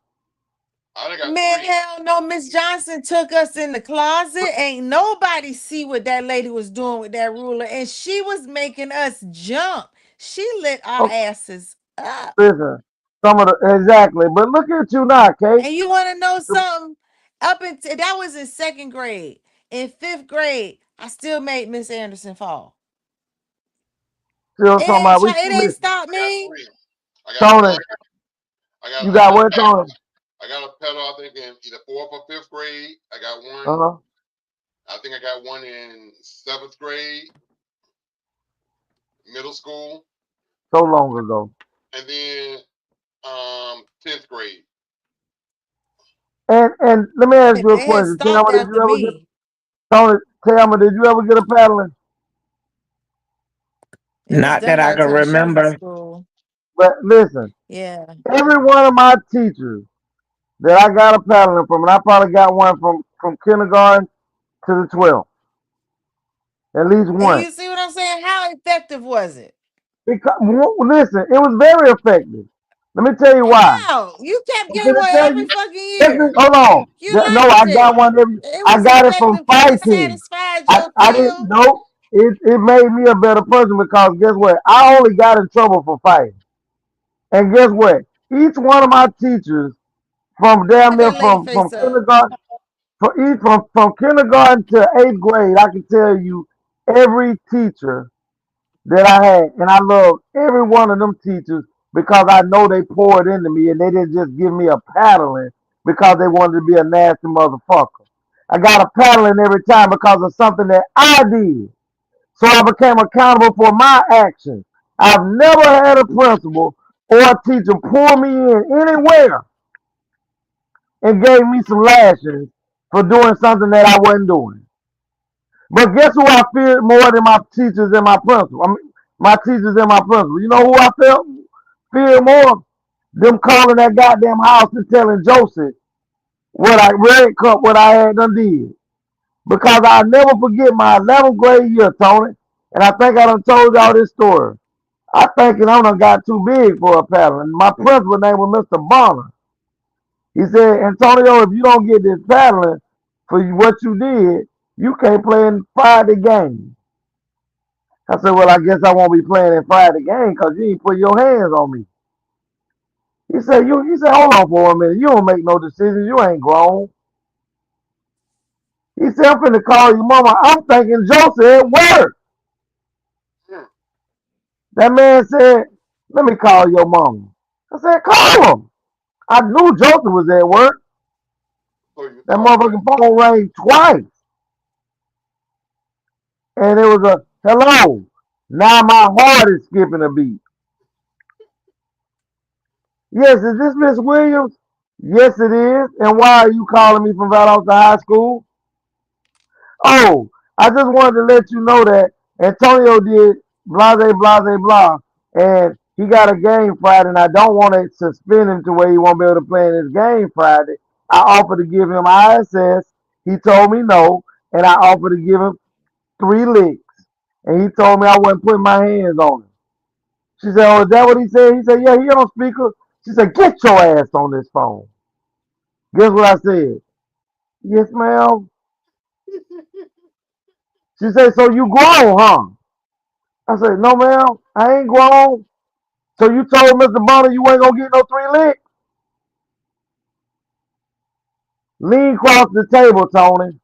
I done got Man, 3. hell no. Miss Johnson took us in the closet. Ain't nobody see what that lady was doing with that ruler, and she was making us jump. She lit our Oh, asses up. listen, some of the exactly. But look at you now, Kate. And you want to know something? Up until that was in 2nd grade. In 5th grade, I still made Miss Anderson fall. Still It talking ain't about we try. It still ain't listen. stopped I got me. 3. I got Tony, you got what, Tony? I got a pedal, I think, in either 4th or 5th grade. I got Uh one. huh. I think I got one in 7th grade, middle school, So long ago. and then 10th grade. And let me ask you a They had question. stopped Tell me, did after you ever get me. Tony? Tell me, did you ever get a paddling? It was Not that done by I the can time she was in remember. school. But listen, Yeah. every one of my teachers that I got a paddling from, and I probably got one from kindergarten to the 12th, at least And one. you see what I'm saying? How effective was it? Because listen, it was very effective. Let me tell you why. How? You kept I'm getting gonna one tell every you. fucking Listen, year. hold on. You No, liked I got it. one every. It I was got it from effective because it fighting. satisfied I your I didn't thrill. know. It made me a better person because guess what? I only got in trouble for fighting. And guess what? Each one of my teachers from damn Got near that lady face up. from kindergarten to 8th grade, I can tell you every teacher that I had, and I love every one of them teachers because I know they poured into me and they didn't just give me a paddling because they wanted to be a nasty motherfucker. I got a paddling every time because of something that I did. So I became accountable for my actions. I've never had a principal or a teacher pull me in anywhere and gave me some lashings for doing something that I wasn't doing. But guess who I feared more than my teachers and my principal? I mean, my teachers and my principal. You know who I felt feared more? Them calling that goddamn house and telling Joseph what I red cup what I had done did. Because I'll never forget my 11th grade year, Tony. And I think I done told y'all this story. I think I done got too big for a paddle. And my principal name was Mr. Bonner. He said, Antonio, if you don't get this paddling for what you did, you can't play in Friday game. I said, well, I guess I won't be playing in Friday game because you ain't put your hands on me. He said, hold on for a minute. You don't make no decisions. You ain't grown. He said, I'm finna call your mama. I'm thinking Joseph at work. Hmm. That man said, let me call your mama. I said, call him. I knew Joseph was at work. So you That called him. motherfucking phone rang twice. and it was a hello. Now my heart is skipping a beat. Yes, is this Miss Williams? Yes, it is. And why are you calling me from Valdosta High School? Oh, I just wanted to let you know that Antonio did blah, blah, blah, blah, and he got a game Friday, and I don't want to suspend him to where he won't be able to play in his game Friday. I offered to give him ISS. He told me no, and I offered to give him 3 licks, and he told me I wasn't putting my hands on him. She said, "Oh, is that what he said?" He said, "Yeah, he on speaker." She said, "Get your ass on this phone." Guess what I said? Yes, ma'am. She said, "So you grown, huh?" I said, "No, ma'am, I ain't grown." So you told Mr. Bonner you ain't gonna get no 3 licks? Lean across the table, Tony.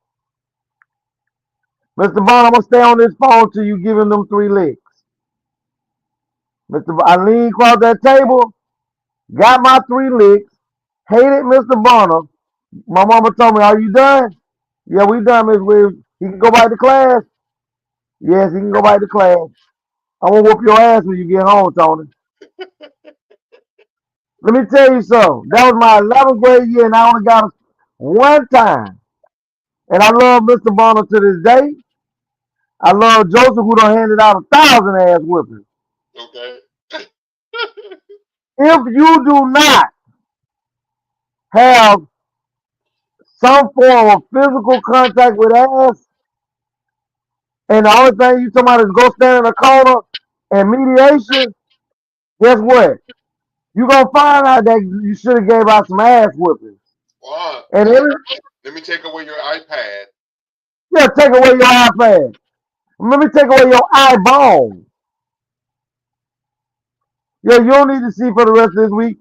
Mr. Bonner, I'm gonna stay on this phone till you give him them 3 licks. I leaned across that table, got my 3 licks, hated Mr. Bonner. My mama told me, "Are you done?" "Yeah, we done, Miss Williams." "He can go back to class?" "Yes, he can go back to class." "I'm gonna whoop your ass when you get home, Tony." Let me tell you something. That was my 11th grade year, and I only got him 1 time. And I love Mr. Bonner to this day. I love Joseph, who done handed out 1,000 ass whippings. Okay. If you do not have some form of physical contact with ass, and the only thing you talking about is go stand in a corner and mediation, guess what? You gonna find out that you should have gave out some ass whippings. Well, And let me take away your iPad. yeah, take away your iPad. Let me take away your eyeball. Yeah, you don't need to see for the rest of this week.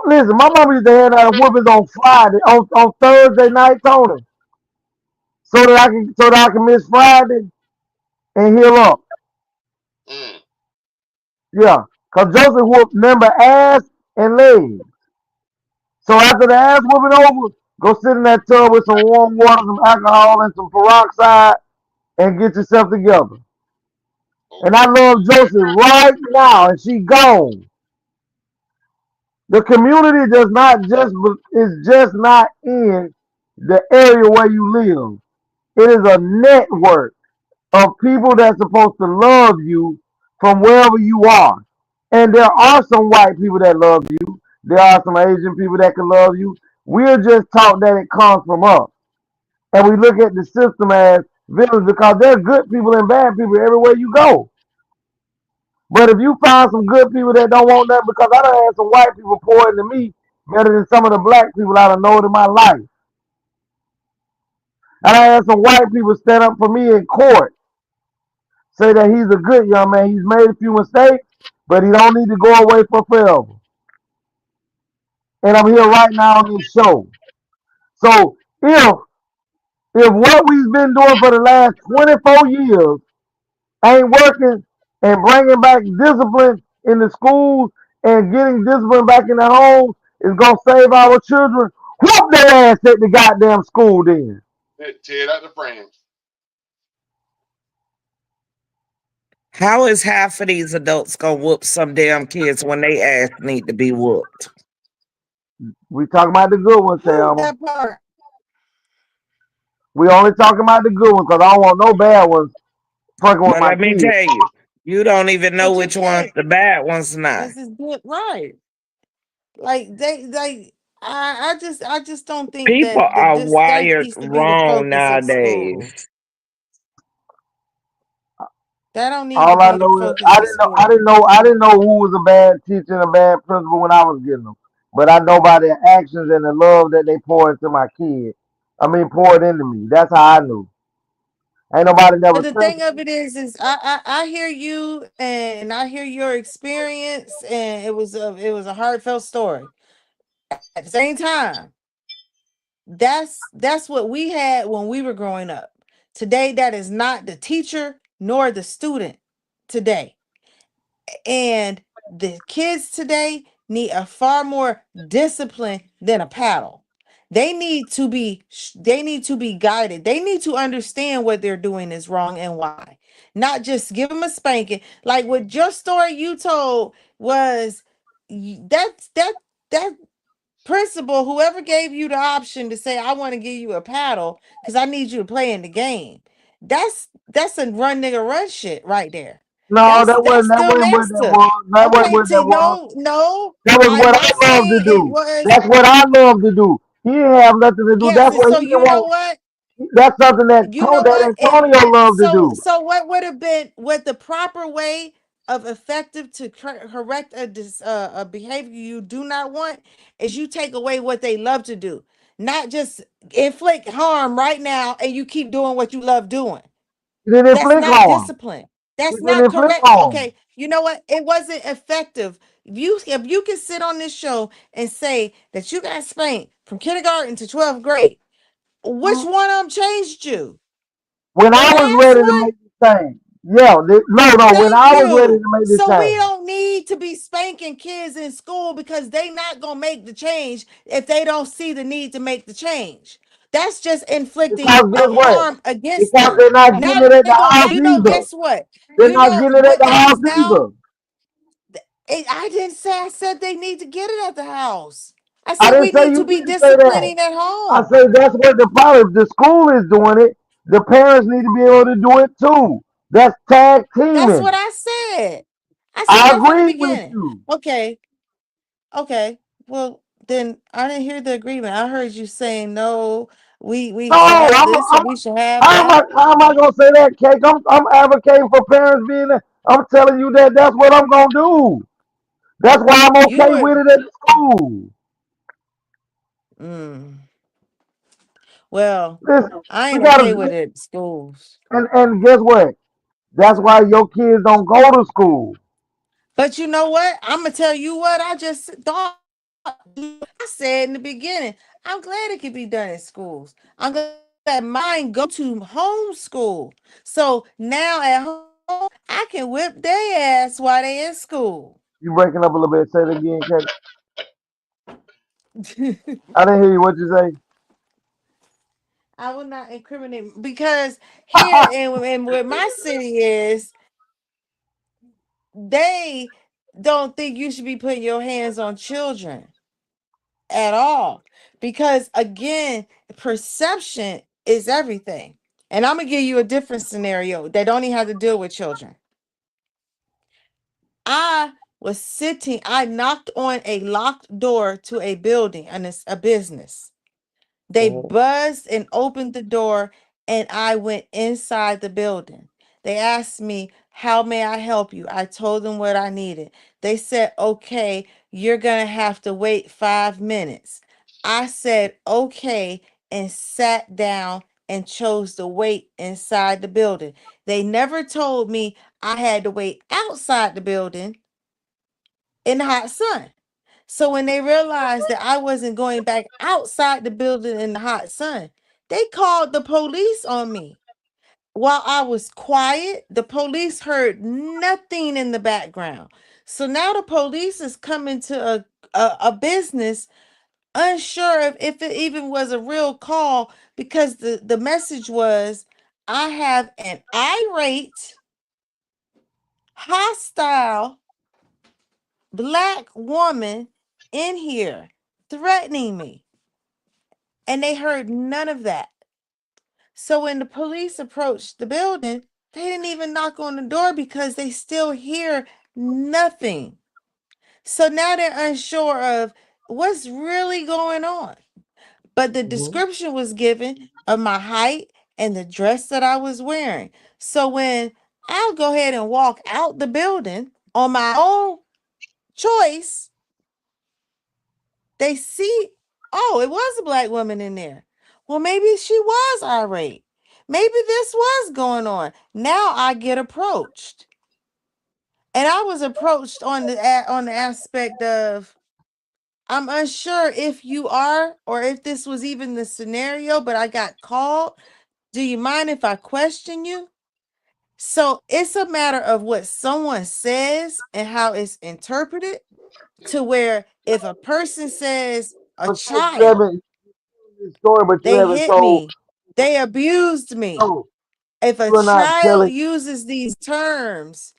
Listen, my mom used to hand out whoopings on Friday, on Thursday night, Tony, so that I can miss Friday and heal up. Mm. Yeah, cause Joseph whooped member ass and legs. So after the ass whooping over, go sit in that tub with some warm water, some alcohol, and some peroxide, and get yourself together. And I love Joseph right now, and she gone. The community does not just is just not in the area where you live. It is a network of people that's supposed to love you from wherever you are. And there are some white people that love you. There are some Asian people that can love you. We're just taught that it comes from us. And we look at the system as villains because there are good people and bad people everywhere you go. But if you find some good people that don't want that, because I done had some white people pour into me better than some of the black people I done known in my life. I done had some white people stand up for me in court, say that he's a good young man. He's made a few mistakes, but he don't need to go away for forever. And I'm here right now on this show. So if what we've been doing for the last 24 years ain't working and bringing back discipline in the schools and getting discipline back in the homes is gonna save our children, whoop their ass at the goddamn school then. Tear it out the frames. How is half of these adults gonna whoop some damn kids when they ass need to be whooped? We talking about the good ones, Selma. That part. We only talking about the good ones because I don't want no bad ones fucking with But my let me kids. tell you, you don't even know But you which one's can't. the bad ones not. This is good, right? Like they. I just don't think People that are that wired needs to be the wrong focus of nowadays. school. That don't need to All I be the know is focus of school. I didn't know who was a bad teacher and a bad principal when I was getting them. But I know by their actions and the love that they pour into my kids. I mean, pour it into me. That's how I knew. Ain't nobody never But the touched thing of it is I hear you and I hear your experience, and it was a heartfelt story. At the same time, that's what we had when we were growing up. Today, that is not the teacher nor the student today. And the kids today need a far more discipline than a paddle. They need to be guided. They need to understand what they're doing is wrong and why. Not just give them a spanking. Like what your story you told was that principal, whoever gave you the option to say, I want to give you a paddle because I need you to play in the game. That's a run nigga run shit right there. No, That's that wasn't that's that the wasn't what that master. was. That wasn't Okay, what that T, was. no, That was I'm what not I love to saying it do. was. That's what I love to do. He didn't have nothing to do. Yes, That's and what so he didn't you know want. what? That's something You know that what? And Antonio loved to so do. so what would have been what the proper way of effective to correct a behavior you do not want is you take away what they love to do, not just inflict harm right now and you keep doing what you love doing. He didn't That's inflict not harm. discipline. He That's didn't not inflict correct. harm. Okay, you know what? It wasn't effective. If you can sit on this show and say that you got spanked from kindergarten to 12th grade, which one of them changed you? When The I was last ready to one? make the change. Yeah, no. When Thank I was ready you. to make the So we change. don't need to be spanking kids in school because they not gonna make the change if they don't see the need to make the change. That's just inflicting Because a guess what? harm against Because them. they're not Now getting it at they're the going, house either. guess what? They're not getting it at What the happens house now? either. I didn't say I said they need to get it at the house. I I said didn't we say need you to be didn't say that. disciplining at I home. say that's what the problem. If the school is doing it, the parents need to be able to do it too. That's tag That's teaming. what I said. I said I that from the agree with beginning. you. Okay. Okay. Well, then I didn't hear the agreement. I heard you saying no, we No, should have this and we should have that. how am I gonna say that, Cake? I'm advocating for parents being there. I'm telling you that that's what I'm gonna do. That's why I'm You okay were with it at school. mm, well, Listen, I we ain't okay gotta with it at schools. and guess what? That's why your kids don't go to school. But you know what? I'm gonna tell you what I just thought. I said in the beginning, I'm glad it can be done in schools. I'm glad mine go to homeschool. So now at home, I can whip their ass while they in school. You breaking up a little bit. Say it again, Cake. I didn't hear you. What you say? I will not incriminate because here in where my city is, they don't think you should be putting your hands on children at all. Because again, perception is everything. And I'm gonna give you a different scenario that don't even have to deal with children. I knocked on a locked door to a building and it's a business. They buzzed and opened the door, and I went inside the building. They asked me, how may I help you? I told them what I needed. They said, okay, you're going to have to wait 5 minutes. I said, okay, and sat down and chose to wait inside the building. They never told me I had to wait outside the building in the hot sun. So when they realized that I wasn't going back outside the building in the hot sun, they called the police on me. While I was quiet, the police heard nothing in the background. So now the police is coming to a business unsure if it even was a real call because the message was, I have an irate, hostile black woman in here threatening me. And they heard none of that. So when the police approached the building, they didn't even knock on the door because they still hear nothing. So now they're unsure of what's really going on. But the description was given of my height and the dress that I was wearing. So when I'll go ahead and walk out the building on my own choice, they see, oh, it was a black woman in there. Well, maybe she was irate. Maybe this was going on. Now I get approached. And I was approached on the aspect of I'm unsure if you are or if this was even the scenario, but I got called. Do you mind if I question you? So it's a matter of what someone says and how it's interpreted to where if a person says a But Cake, you child, this story, but you They haven't hit told. me. They abused me. No, If a you are not child telling. uses these terms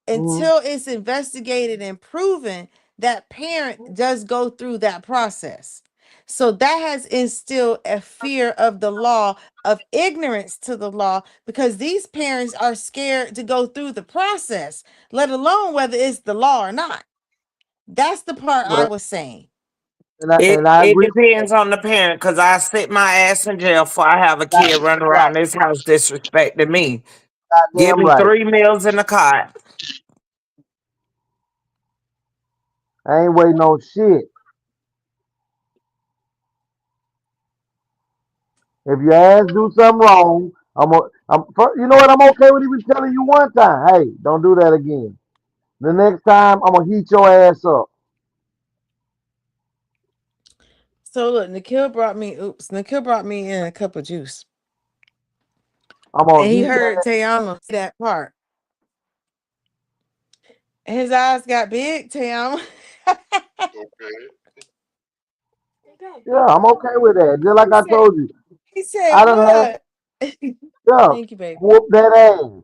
Mhm. until it's investigated and proven, that parent does go through that process. So that has instilled a fear of the law, of ignorance to the law, because these parents are scared to go through the process, let alone whether it's the law or not. That's the part I Well, was saying. and I It agree with that. depends on the parent, cause I sit my ass in jail before I have a kid Goddamn running right. around this house disrespecting me. Give Goddamn me right. 3 meals in the cot. I ain't waiting on shit. If your ass do something wrong, you know what? I'm okay with even telling you one time. Hey, don't do that again. The next time, I'm gonna heat your ass up. So look, Nikhil brought me in a cup of juice. I'm And gonna he heat that. heard Tayama say that part. And his eyes got big, Tayama. Okay. Yeah, I'm okay with that. Just like He I said, told you, he said, I done had, what? yeah, Thank you, baby. whoop that ass.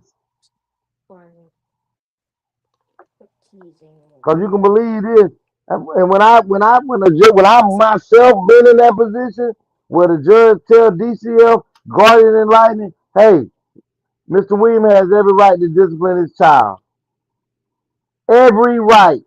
Cause you can believe this. And when I myself been in that position where the judge tell DCF, Guardian and Lightning, hey, Mr. William has every right to discipline his child. Every right.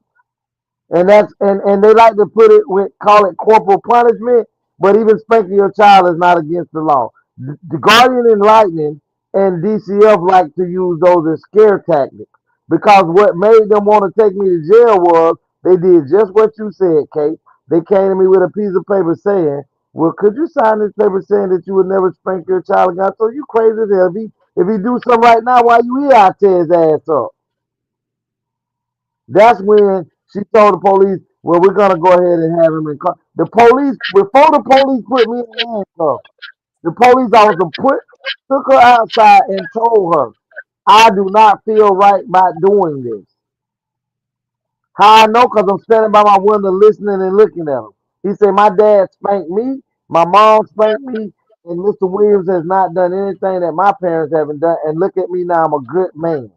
And they like to put it with call it corporal punishment, but even spanking your child is not against the law. The Guardian and Lightning and DCF like to use those as scare tactics because what made them want to take me to jail was they did just what you said, Kate. They came to me with a piece of paper saying, "Well, could you sign this paper saying that you would never spank your child again?" So you crazy as hell. If he do something right now, why you here? I tear his ass up. That's when she told the police, "Well, we're gonna go ahead and have him in car." The police, before the police put me in handcuffs, the police officer took her outside and told her, "I do not feel right by doing this." How I know? Because I'm standing by my window listening and looking at him. He said, "My dad spanked me, my mom spanked me, and Mr. Williams has not done anything that my parents haven't done. And look at me now, I'm a good man."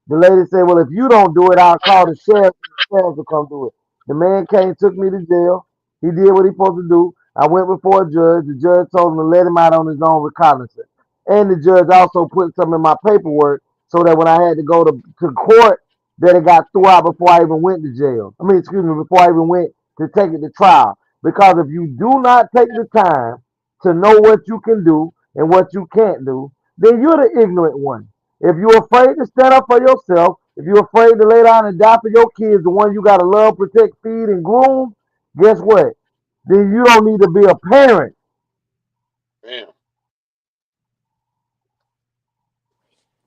The lady said, "Well, if you don't do it, I'll call the sheriff. The sheriff will come do it." The man came, took me to jail. He did what he supposed to do. I went before a judge. The judge told him to let him out on his own recognizance. And the judge also put some in my paperwork so that when I had to go to court, that it got through out before I even went to jail. I mean, excuse me, before I even went to take it to trial. Because if you do not take the time to know what you can do and what you can't do, then you're the ignorant one. If you're afraid to stand up for yourself, if you're afraid to lay down and die for your kids, the one you got to love, protect, feed, and groom, guess what? Then you don't need to be a parent. Damn.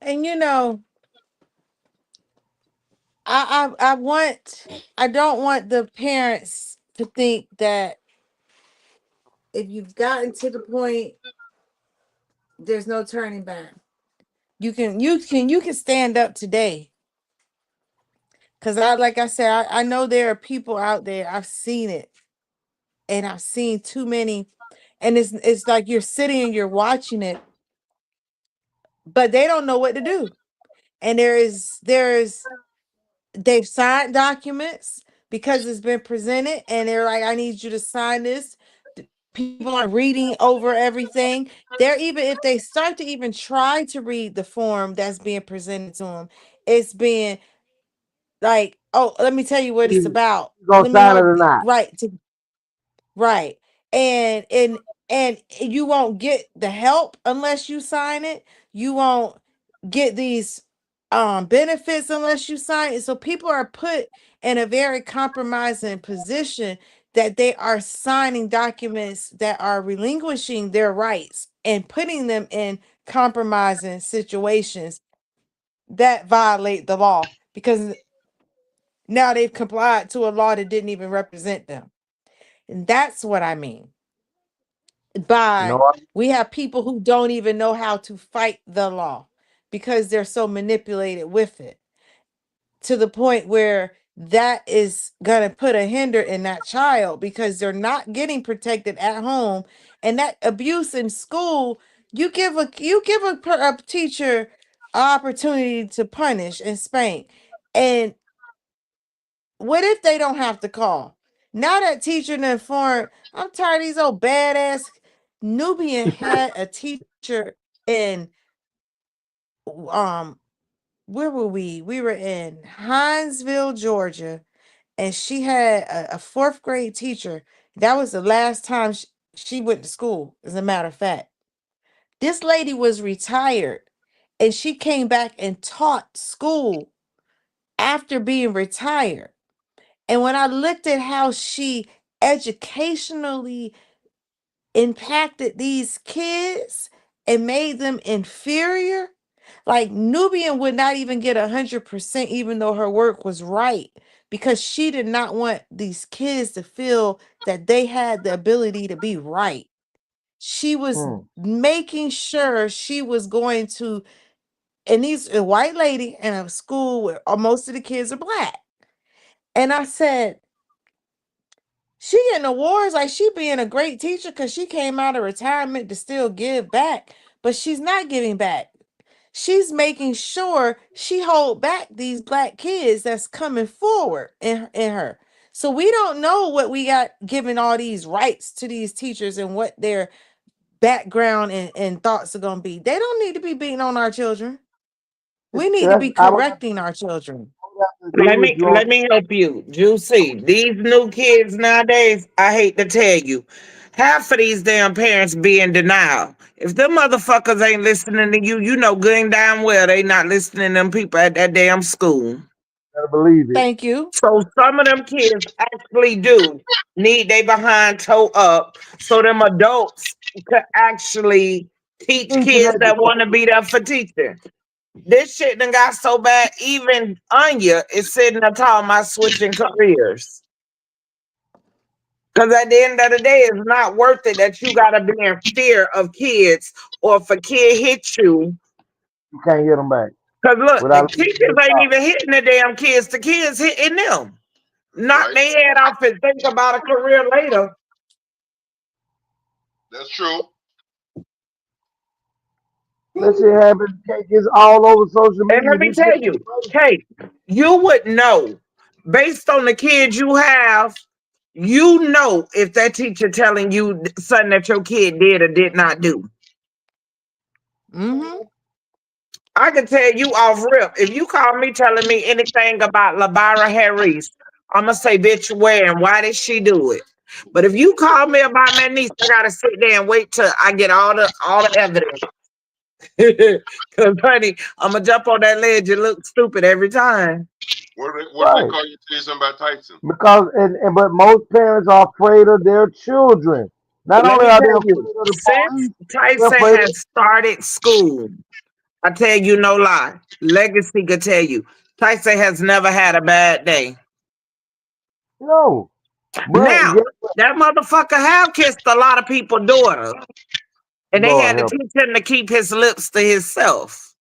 And you know, I don't want the parents to think that if you've gotten to the point, there's no turning back. You can stand up today. Cause like I said, I know there are people out there. I've seen it, and I've seen too many, and it's like you're sitting and you're watching it, but they don't know what to do. And there's they've signed documents because it's been presented, and they're like, I need you to sign this. People are reading over everything. They're even if they start to even try to read the form that's being presented to them, it's being like, oh, let me tell you what it's You about. gonna Let me sign it help or not? right to right. And you won't get the help unless you sign it. You won't get these benefits unless you sign it. So people are put in a very compromising position that they are signing documents that are relinquishing their rights and putting them in compromising situations that violate the law because now they've complied to a law that didn't even represent them. And that's what I mean You know by what? we have people who don't even know how to fight the law because they're so manipulated with it to the point where that is going to put a hinder in that child because they're not getting protected at home. And that abuse in school, a teacher opportunity to punish and spank. And what if they don't have to call? Now that teacher done informed, I'm tired of these old badass. Nubian had a teacher in um where were we? We were in Hinesville, Georgia, and she had a fourth grade teacher. That was the last time she went to school, as a matter of fact. This lady was retired, and she came back and taught school after being retired. And when I looked at how she educationally impacted these kids and made them inferior, like Nubian would not even get 100%, even though her work was right, because she did not want these kids to feel that they had the ability to be right. She was making sure she was going to, and these a white lady in a school where most of the kids are black. And I said, she getting awards like she being a great teacher because she came out of retirement to still give back, but she's not giving back. She's making sure she hold back these black kids that's coming forward in her. So we don't know what we got giving all these rights to these teachers and what their background and thoughts are going to be. They don't need to be beating on our children. We need to be I would correcting our children. agree with you on. Let me help you. Juicy. These new kids nowadays, I hate to tell you, half of these damn parents be in denial. If them motherfuckers ain't listening to you, you know good and damn well they not listening to them people at that damn school. Gotta believe it. Thank you. So some of them kids actually do need they behind toe up so them adults could actually teach Teaching kids that education. want to be there for teaching. This shit done got so bad, even Anya is sitting there talking about switching careers. Because at the end of the day, it's not worth it that you got to be in fear of kids, or if a kid hits you. You can't get them back. Because look, the Without teachers ain't even hitting the damn kids, the kids hitting them. Knock Right? their head off and think about a career later. That's true. that shit happen. It's all over social And media. let me This tell shit. you, Kate, you would know based on the kids you have, you know if that teacher telling you something that your kid did or did not do. Mm-hmm. I can tell you off rip. If you call me telling me anything about Labara Harris, I'm gonna say, bitch, where and why did she do it? But if you call me about my niece, I gotta sit there and wait till I get all the evidence. Cause honey, I'm gonna jump on that ledge and look stupid every time. What do they Right. call you? Tell you something about Tyson? Because but most parents are afraid of their children. Not Let only me are they tell you, afraid of the since police, they're Tyson afraid of has started school, I tell you no lie. Legacy could tell you, Tyson has never had a bad day. no. But Now, that motherfucker have kissed a lot of people's daughters, and they Lord had to help. teach him to keep his lips to himself.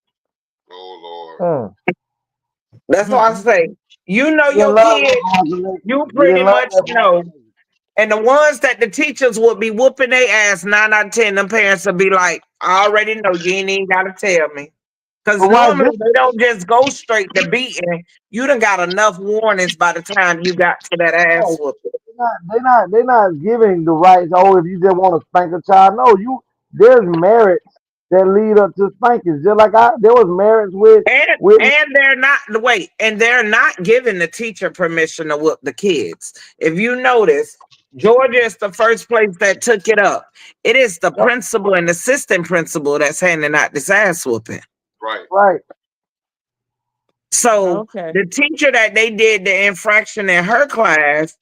Oh Lord. That's why I say, you know Get in your love kid, with them, Uncle you Get pretty in love much with them. know. And the ones that the teachers would be whooping their ass, 9 out of 10, them parents would be like, I already know, you ain't even gotta tell me. Because But why normally this? they don't just go straight to beating. You done got enough warnings by the time you got to that ass whooping. They're not giving the rights. Oh, if you just want to spank a child, no, there's merits that lead up to spankings. Just like there was merits with And they're not and they're not giving the teacher permission to whoop the kids. If you notice, Georgia is the first place that took it up. It is the principal and assistant principal that's handing out this ass whooping. Right. So Okay. the teacher that they did the infraction in her class,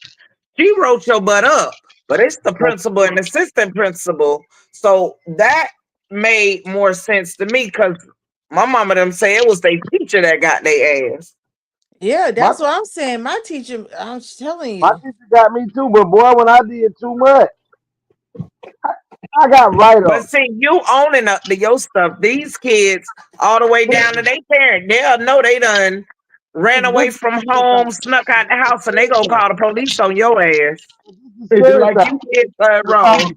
she wrote your butt up, but it's the principal and assistant principal. So that made more sense to me because my mama them say it was their teacher that got their ass. Yeah, My that's what I'm saying. My teacher, I'm telling my you. teacher got me too, but boy, when I did too much, I got right But up. see, you owning up to your stuff. These kids, all the way down to their parent, they'll know they done ran away from home, snuck out the house, and they gonna call the police on your ass. Scary Like side. you did Because, wrong.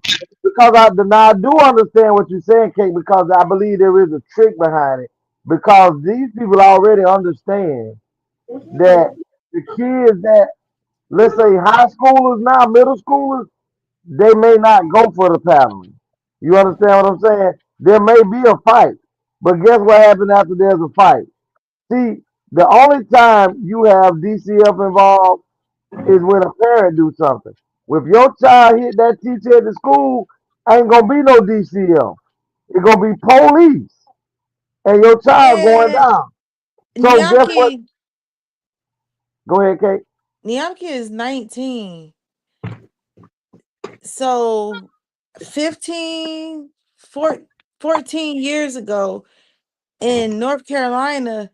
now I do understand what you're saying, Kate, because I believe there is a trick behind it. Because these people already understand that the kids that, let's say, high schoolers now, middle schoolers, they may not go for the paddling. You understand what I'm saying? There may be a fight, but guess what happens after there's a fight? See, the only time you have DCF involved is when a parent do something. If your child hit that teacher at the school, ain't gonna be no DCF. It's gonna be police and your child going And down. So guess what? Niamki, Go ahead, Kate. Niamki is 19. So 15, 14 years ago in North Carolina,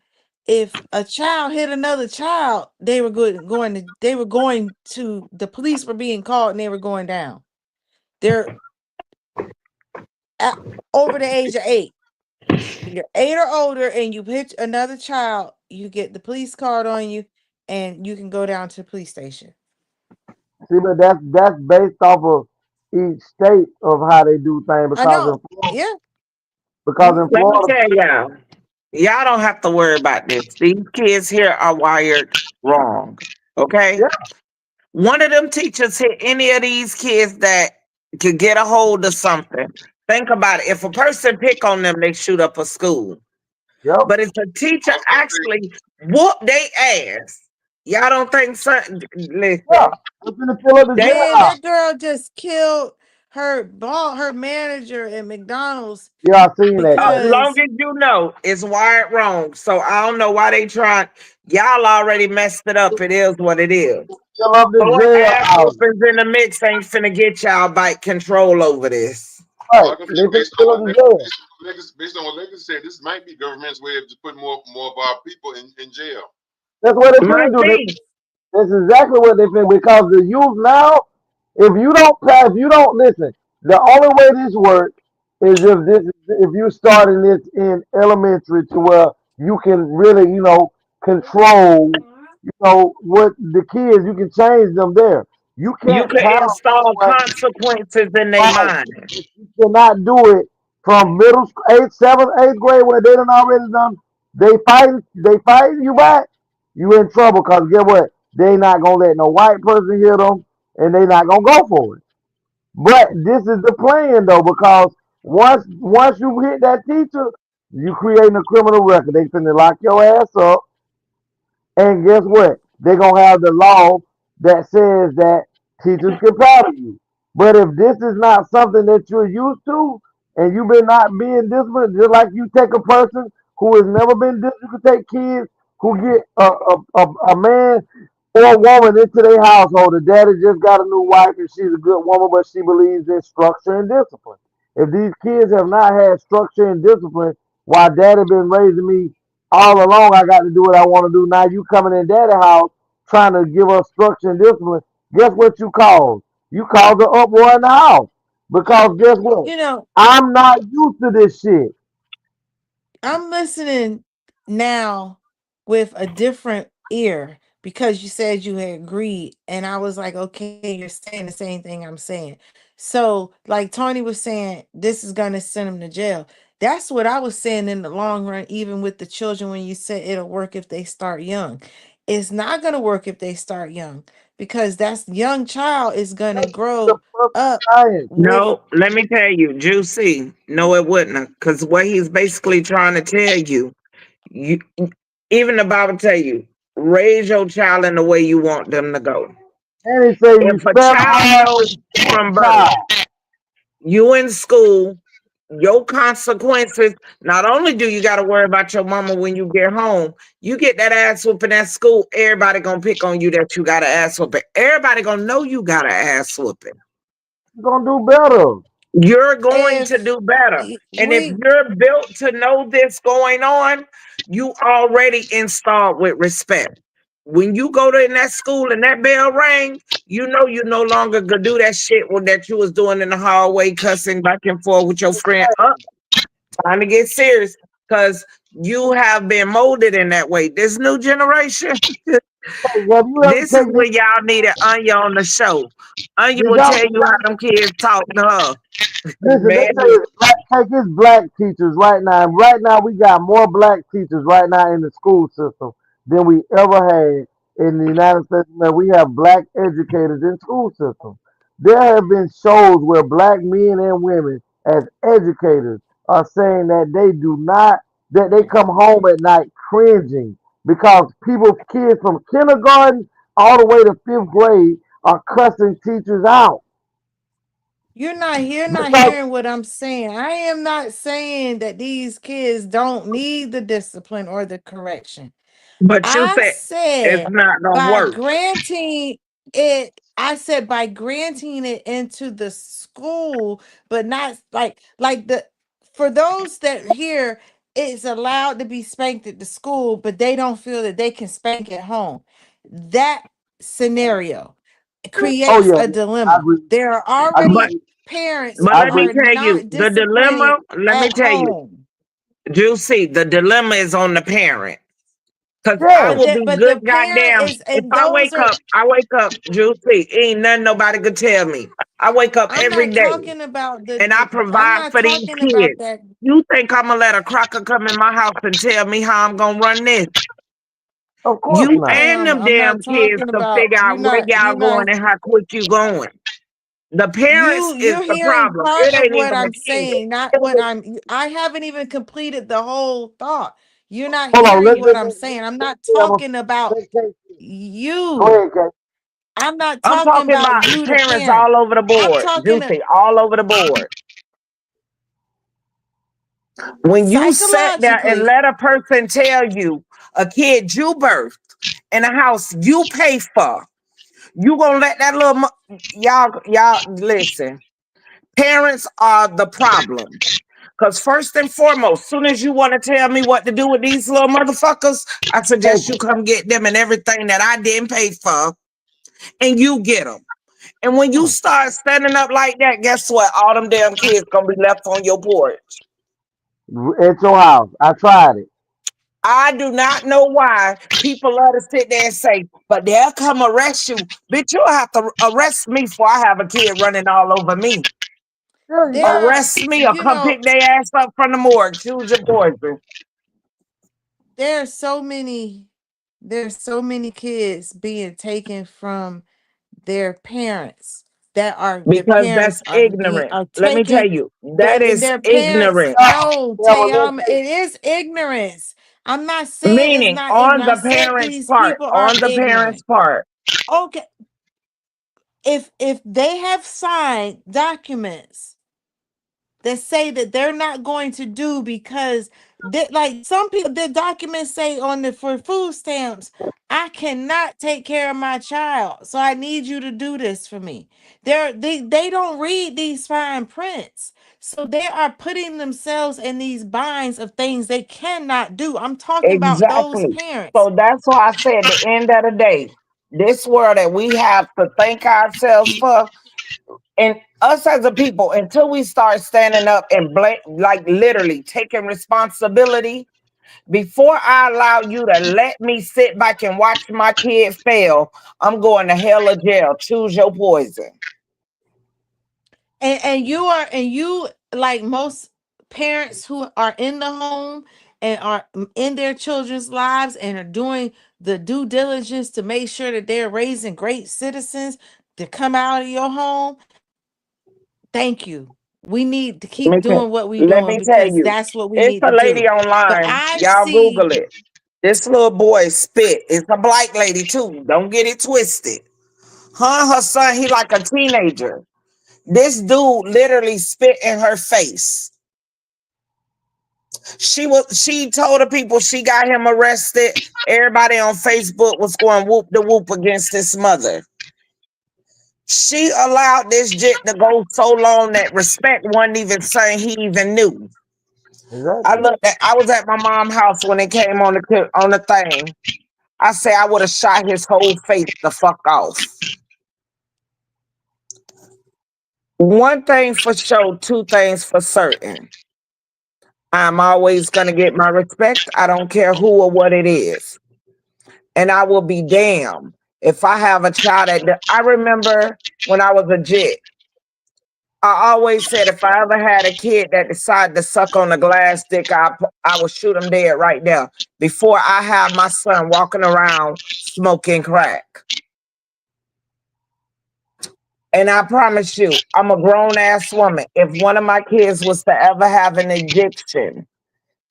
if a child hit another child, they were going to the police were being called and they were going down. They're at, over the age of 8. You're 8 or older and you hit another child, you get the police called on you and you can go down to the police station. See, but that's based off of each state of how they do things. I know. Yeah. Because in Let me Florida, tell y'all don't have to worry about this. These kids here are wired wrong. Okay? One of them teachers hit any of these kids that could get a hold of something. Think about it. If a person pick on them, they shoot up a school. Yep. But if a teacher actually whoop they ass, y'all don't think something? Listen, Man, that girl just killed her manager at McDonald's. Yeah, I seen that. As long Because as you know it's wired wrong. So I don't know why they trying. Y'all already messed it up. It is what it is. Fill up the Throwing jail ass house. whoopings in the mix ain't finna get y'all bite control over this. Right. Based They based fill on up what the Legacy, jail. based on what Legacy said, this might be government's way of just putting more of our people in jail. That's what they finna Might do. be. That's exactly what they finna, because the youth now, if you don't listen, the only way this works is if you starting this in elementary to where you can really, control, what the kids, you can change them there. You You can't could paddle install somewhere. consequences in their Right. mind. You cannot do it from middle school, 8th, 7th, 8th grade where they done already done. They fighting you back. You in trouble because guess what? They not gonna let no white person hit them, and they not gonna go for it. But this is the plan though, because once you hit that teacher, you creating a criminal record. They finna lock your ass up. And guess what? They're gonna have the law that says that teachers can paddle you. But if this is not something that you're used to, and you've been not being disciplined, just like you take a person who has never been disciplined, you can take kids who get a man or a woman into their household. The daddy just got a new wife and she's a good woman, but she believes in structure and discipline. If these kids have not had structure and discipline, while daddy been raising me all along, I got to do what I want to do. Now you coming in daddy house trying to give us structure and discipline. Guess what you caused? You caused the uproar in the house. Because guess what? I'm not used to this shit. I'm listening now with a different ear because you said you had agreed, and I was like, okay, you're saying the same thing I'm saying. So, like Tony was saying, this is gonna send him to jail. That's what I was saying in the long run, even with the children, when you said it'll work if they start young. It's not gonna work if they start young because that young child is gonna grow up with. No, let me tell you, Juicy. No, it wouldn't, because what he's basically trying to tell you, you even the Bible tell you, raise your child in the way you want them to go. And he say If a respect child from birth, child. you in school, your consequences, not only do you got to worry about your mama when you get home, you get that ass whooping at school, everybody gonna pick on you that you got an ass whooping. Everybody gonna know you got an ass whooping. You're gonna do better. You're going to If do better. And if we you're built to know this going on, you already installed with respect. When you go to in that school and that bell rang, you know you no longer gonna do that shit that you was doing in the hallway, cussing back and forth with your friend. Time to get serious, because You have been molded in that way. This new generation, Hey, have you ever this is taken? where y'all needed Anya on the show. Anya Did will y'all? tell you how them kids talk to her. Listen, they Man, say it's black, take his black teachers right now. Right now, we got more black teachers right now in the school system than we ever had in the United States. Man, we have black educators in school systems. There have been shows where black men and women, as educators, are saying that they do not, that they come home at night cringing because people, kids from kindergarten all the way to fifth grade, are cussing teachers out. You're not Because hearing what I'm saying. I am not saying that these kids don't need the discipline or the correction. but you I said it's said not gonna by work. granting it, I said by granting it into the school, but not like the for those that here, it's allowed to be spanked at the school, but they don't feel that they can spank at home. That scenario oh creates yeah, a yeah, I dilemma. agree. There are I But already agree. parents but I who let agree. me are tell you, not the dilemma, disciplining let me at tell you, home. Juicy, the dilemma is on the parent. Cause I Yeah. will be But good the parent goddamn. is, If and those are, I wake up, Juicy. Ain't nothing nobody could tell me. I wake up I'm every not day talking about and I I'm provide not for these talking about kids. that. You think I'm gonna let a cracker come in my house and tell me how I'm gonna run this? Of course You not. and Tam, them I'm damn not kids talking to about figure out where y'all you're not going and how quick you going. The parents is you're the hearing problem. part It of ain't what even the I'm kid. saying, not what I haven't even completed the whole thought. You're not Hold on. hearing what I'm saying. I'm not talking about Let Kate. Go you. ahead, Kate. I'm not I'm talking talking about about you, the parents parent. all over the I'm board. talking Juicy, all over the board. When you sat there and psychologically. let a person tell you a kid you birthed in a house you pay for, you gonna let that little y'all listen. Parents are the problem. Cause first and foremost, soon as you want to tell me what to do with these little motherfuckers, I suggest you come get them and everything that I didn't pay for, and you get them. And when you start standing up like that, guess what? All them damn kids gonna be left on your porch. At your house. I tried it. I do not know why people love to sit there and say, but they'll come arrest you. Bitch, you'll have to arrest me before I have a kid running all over me. There, Arrest me or you come know, pick their ass up from the morgue. Choose your poison. there's so many there's so many kids being taken from their parents that are their Because that's parents are being ignorant. are Let me tell taking you, that is their parents. ignorant. No, Let Tayama, Kate. it is ignorance. I'm not saying it's Meaning not on ignorant. I the said parents' these part. people are On the parents' ignorant. part. Okay, if they have signed documents that say that they're not going to do because they, like some people, the documents say on the for food stamps, I cannot take care of my child, so I need you to do this for me. They don't read these fine prints, so they are putting themselves in these binds of things they cannot do. I'm talking about those Exactly. parents. So that's why I said at the end of the day, this world that we have to thank ourselves for, and us as a people, until we start standing up and like literally taking responsibility, before I allow you to let me sit back and watch my kid fail, I'm going to hell or jail. Choose your poison. And you like most parents who are in the home and are in their children's lives and are doing the due diligence to make sure that they're raising great citizens to come out of your home. Thank you. We need to keep doing what we're Let doing me tell because you, that's what we it's need a to lady do. But online. I Y'all see, Google it. This little boy spit. It's a black lady too. Don't get it twisted. Her son, he like a teenager. This dude literally spit in her face. She told the people she got him arrested. Everybody on Facebook was going whoop the whoop against his mother. She allowed this jit to go so long that respect wasn't even saying he even knew. Exactly. I was at my mom's house when it came on the thing. I say I would have shot his whole face the fuck off. One thing for sure, two things for certain. I'm always going to get my respect. I don't care who or what it is. And I will be damned if I have a child I remember when I was a jit, I always said if I ever had a kid that decided to suck on a glass stick, I would shoot him dead right there before I have my son walking around smoking crack. And I promise you, I'm a grown ass woman. If one of my kids was to ever have an addiction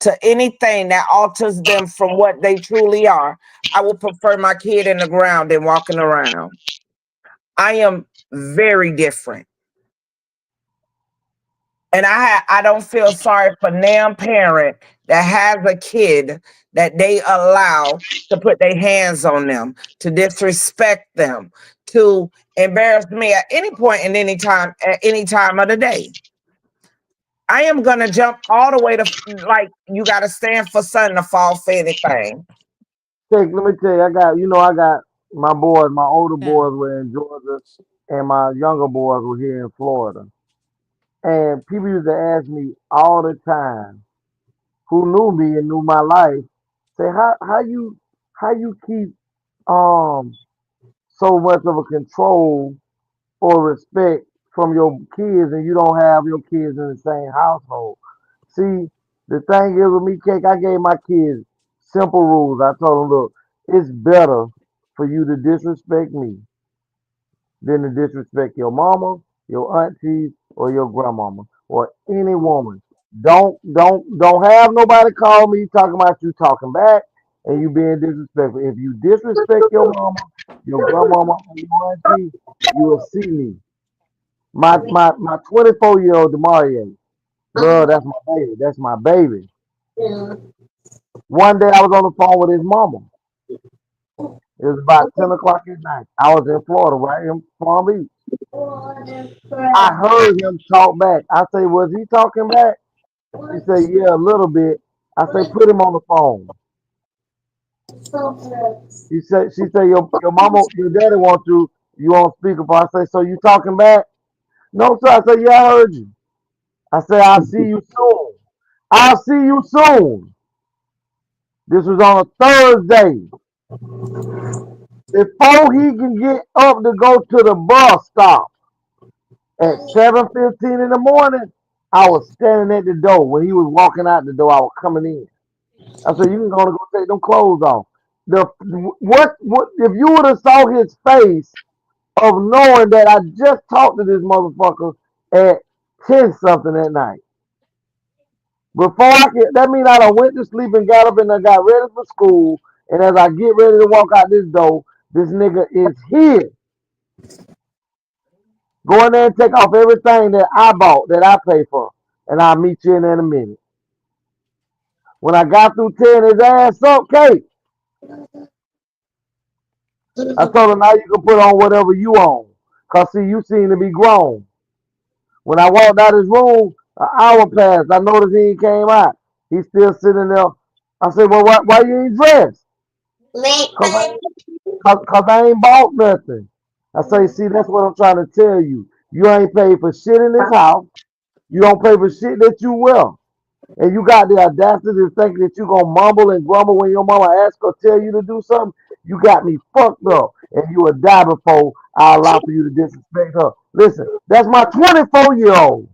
to anything that alters them from what they truly are, I would prefer my kid in the ground than walking around. I am very different. And I don't feel sorry for damn parent that has a kid that they allow to put their hands on them, to disrespect them, to embarrass me at any point in any time, at any time of the day. I am gonna jump all the way to like you gotta stand for something to fall for anything. Let me tell you, I got my boys, my older boys were in Georgia, and my younger boys were here in Florida. And people used to ask me all the time, who knew me and knew my life, say how you keep um so much of a control or respect from your kids and you don't have your kids in the same household. See, the thing is with me, Cake, I gave my kids simple rules. I told them, look, it's better for you to disrespect me than to disrespect your mama, your aunties, or your grandmama, or any woman. Don't have nobody call me talking about you talking back and you being disrespectful. If you disrespect your mama, your grandmama, or your auntie, you will see me. My 24-year-old Demario, girl, that's my baby. That's my baby. One day I was on the phone with his mama. It was about 10 o'clock at night. I was in Florida, right in Palm Beach. I heard him talk back. I say, was he talking back? She said, yeah, a little bit. I say, put him on the phone. She said, your mama, your daddy wants you on speakerphone. I say, so you talking back? No, sir. I said, yeah, I heard you. I said, I'll see you soon. I'll see you soon. This was on a Thursday. Before he can get up to go to the bus stop at 7:15 in the morning, I was standing at the door. When he was walking out the door, I was coming in. I said, "You can go take them clothes off." The what if you would have saw his face of knowing that I just talked to this motherfucker at 10 something at night. Before that means I done went to sleep and got up and I got ready for school. And as I get ready to walk out this door, this nigga is here. Go in there and take off everything that I bought, that I pay for. And I'll meet you in there in a minute. When I got through tearing his ass up, Kate, I told him now you can put on whatever you own. Cause see, you seem to be grown. When I walked out his room, an hour passed. I noticed he came out. He's still sitting there. I said, well, why you ain't dressed? Cause I ain't bought nothing. I say, see, that's what I'm trying to tell you. You ain't paid for shit in this house. You don't pay for shit that you will. And you got the audacity to think that you gonna mumble and grumble when your mama asks or tell you to do something. You got me fucked up, and you will die before I allow for you to disrespect her. Listen, that's my 24-year-old.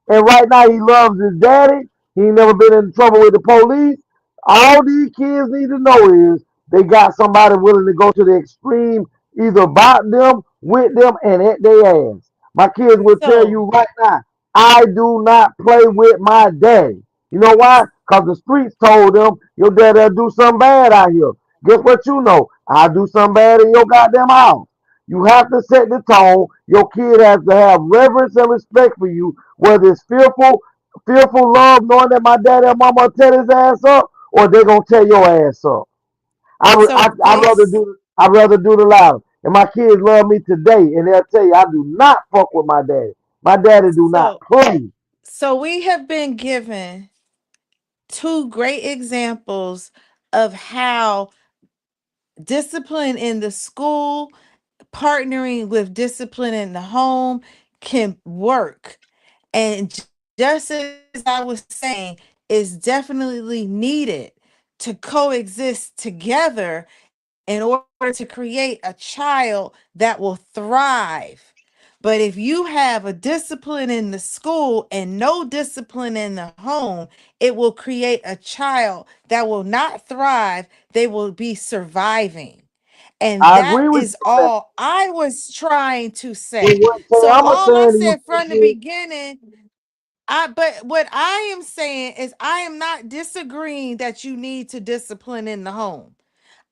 And right now he loves his daddy. He ain't never been in trouble with the police. All these kids need to know is they got somebody willing to go to the extreme, either about them, with them, and at their ass. My kids will tell So you right now, I do not play with my daddy. You know why? Because the streets told them your daddy'll do something bad out here. Guess what you know? I'll do something bad in your goddamn house. You have to set the tone. Your kid has to have reverence and respect for you, whether it's fearful love, knowing that my daddy and mama will tear his ass up, or they gonna tear your ass up. so this I'd rather do the loud. And my kids love me today, and they'll tell you I do not fuck with my daddy. My daddy do not so play. so we have been given two great examples of how discipline in the school, partnering with discipline in the home can work. And just as I was saying, is definitely needed to coexist together in order to create a child that will thrive. But if you have a discipline in the school and no discipline in the home, it will create a child that will not thrive. They will be surviving. And I that agree with is you on that. all I was trying to But say. what So I'm all I saying to you said from the is, beginning, but what I am saying is I am not disagreeing that you need to discipline in the home.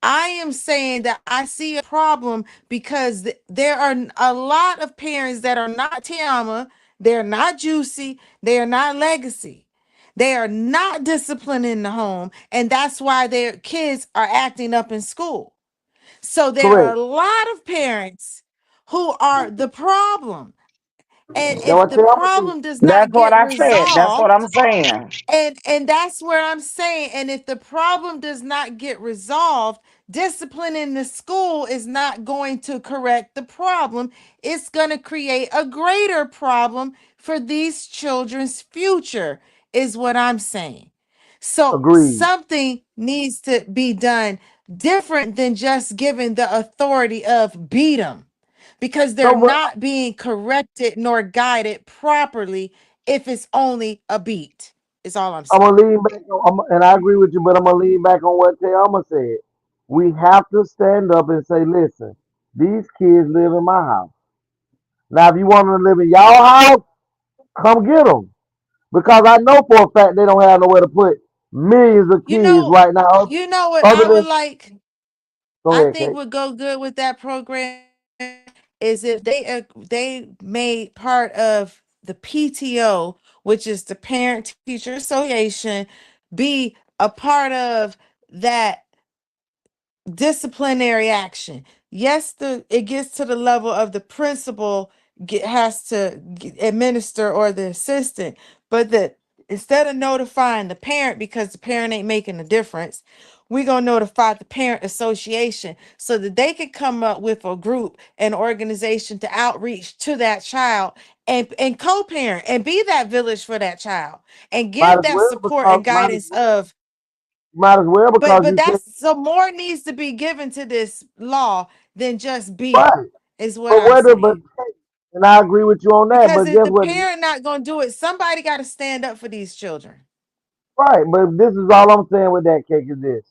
I am saying that I see a problem because there are a lot of parents that are not Tiama, they're not Juicy, they are not Legacy. They are not disciplined in the home, and that's why their kids are acting up in school. So there are correct. a lot of parents who are the problem. And Now if what the Tiama said, problem does That's not what get I said. That's what resolved, I'm saying. and that's where I'm saying, and if the problem does not get resolved, discipline in the school is not going to correct the problem. It's going to create a greater problem for these children's future, is what I'm saying. So agreed. something needs to be done different than just giving the authority of beat them, because they're So what not being corrected nor guided properly if it's only a beat. Is all I'm I'm saying. gonna lean back on, and I agree with you, but I'm gonna lean back on what Tiama said. We have to stand up and say, listen, these kids live in my house. Now, if you want them to live in y'all house, come get them. Because I know for a fact they don't have nowhere to put millions of You kids know, right now. you know what Other I would than, like. go I ahead, think Kate. would go good with that program is if they made part of the PTO, which is the Parent Teacher Association, be a part of that disciplinary action. Yes, it gets to the level of the principal has to administer, or the assistant, but that instead of notifying the parent because the parent ain't making a difference, we're going to notify the parent association so that they can come up with a group, an organization to outreach to that child, and co-parent and be that village for that child and Might give as that well support and because guidance of. might as well But because but you said that's so more needs to be given to this law than just beat them, right. is what But I'm whether but saying. and I agree with you on that. Because But if guess the what? parent not gonna do it, somebody got to stand up for these children. Right, but this is all I'm saying with that cake is this.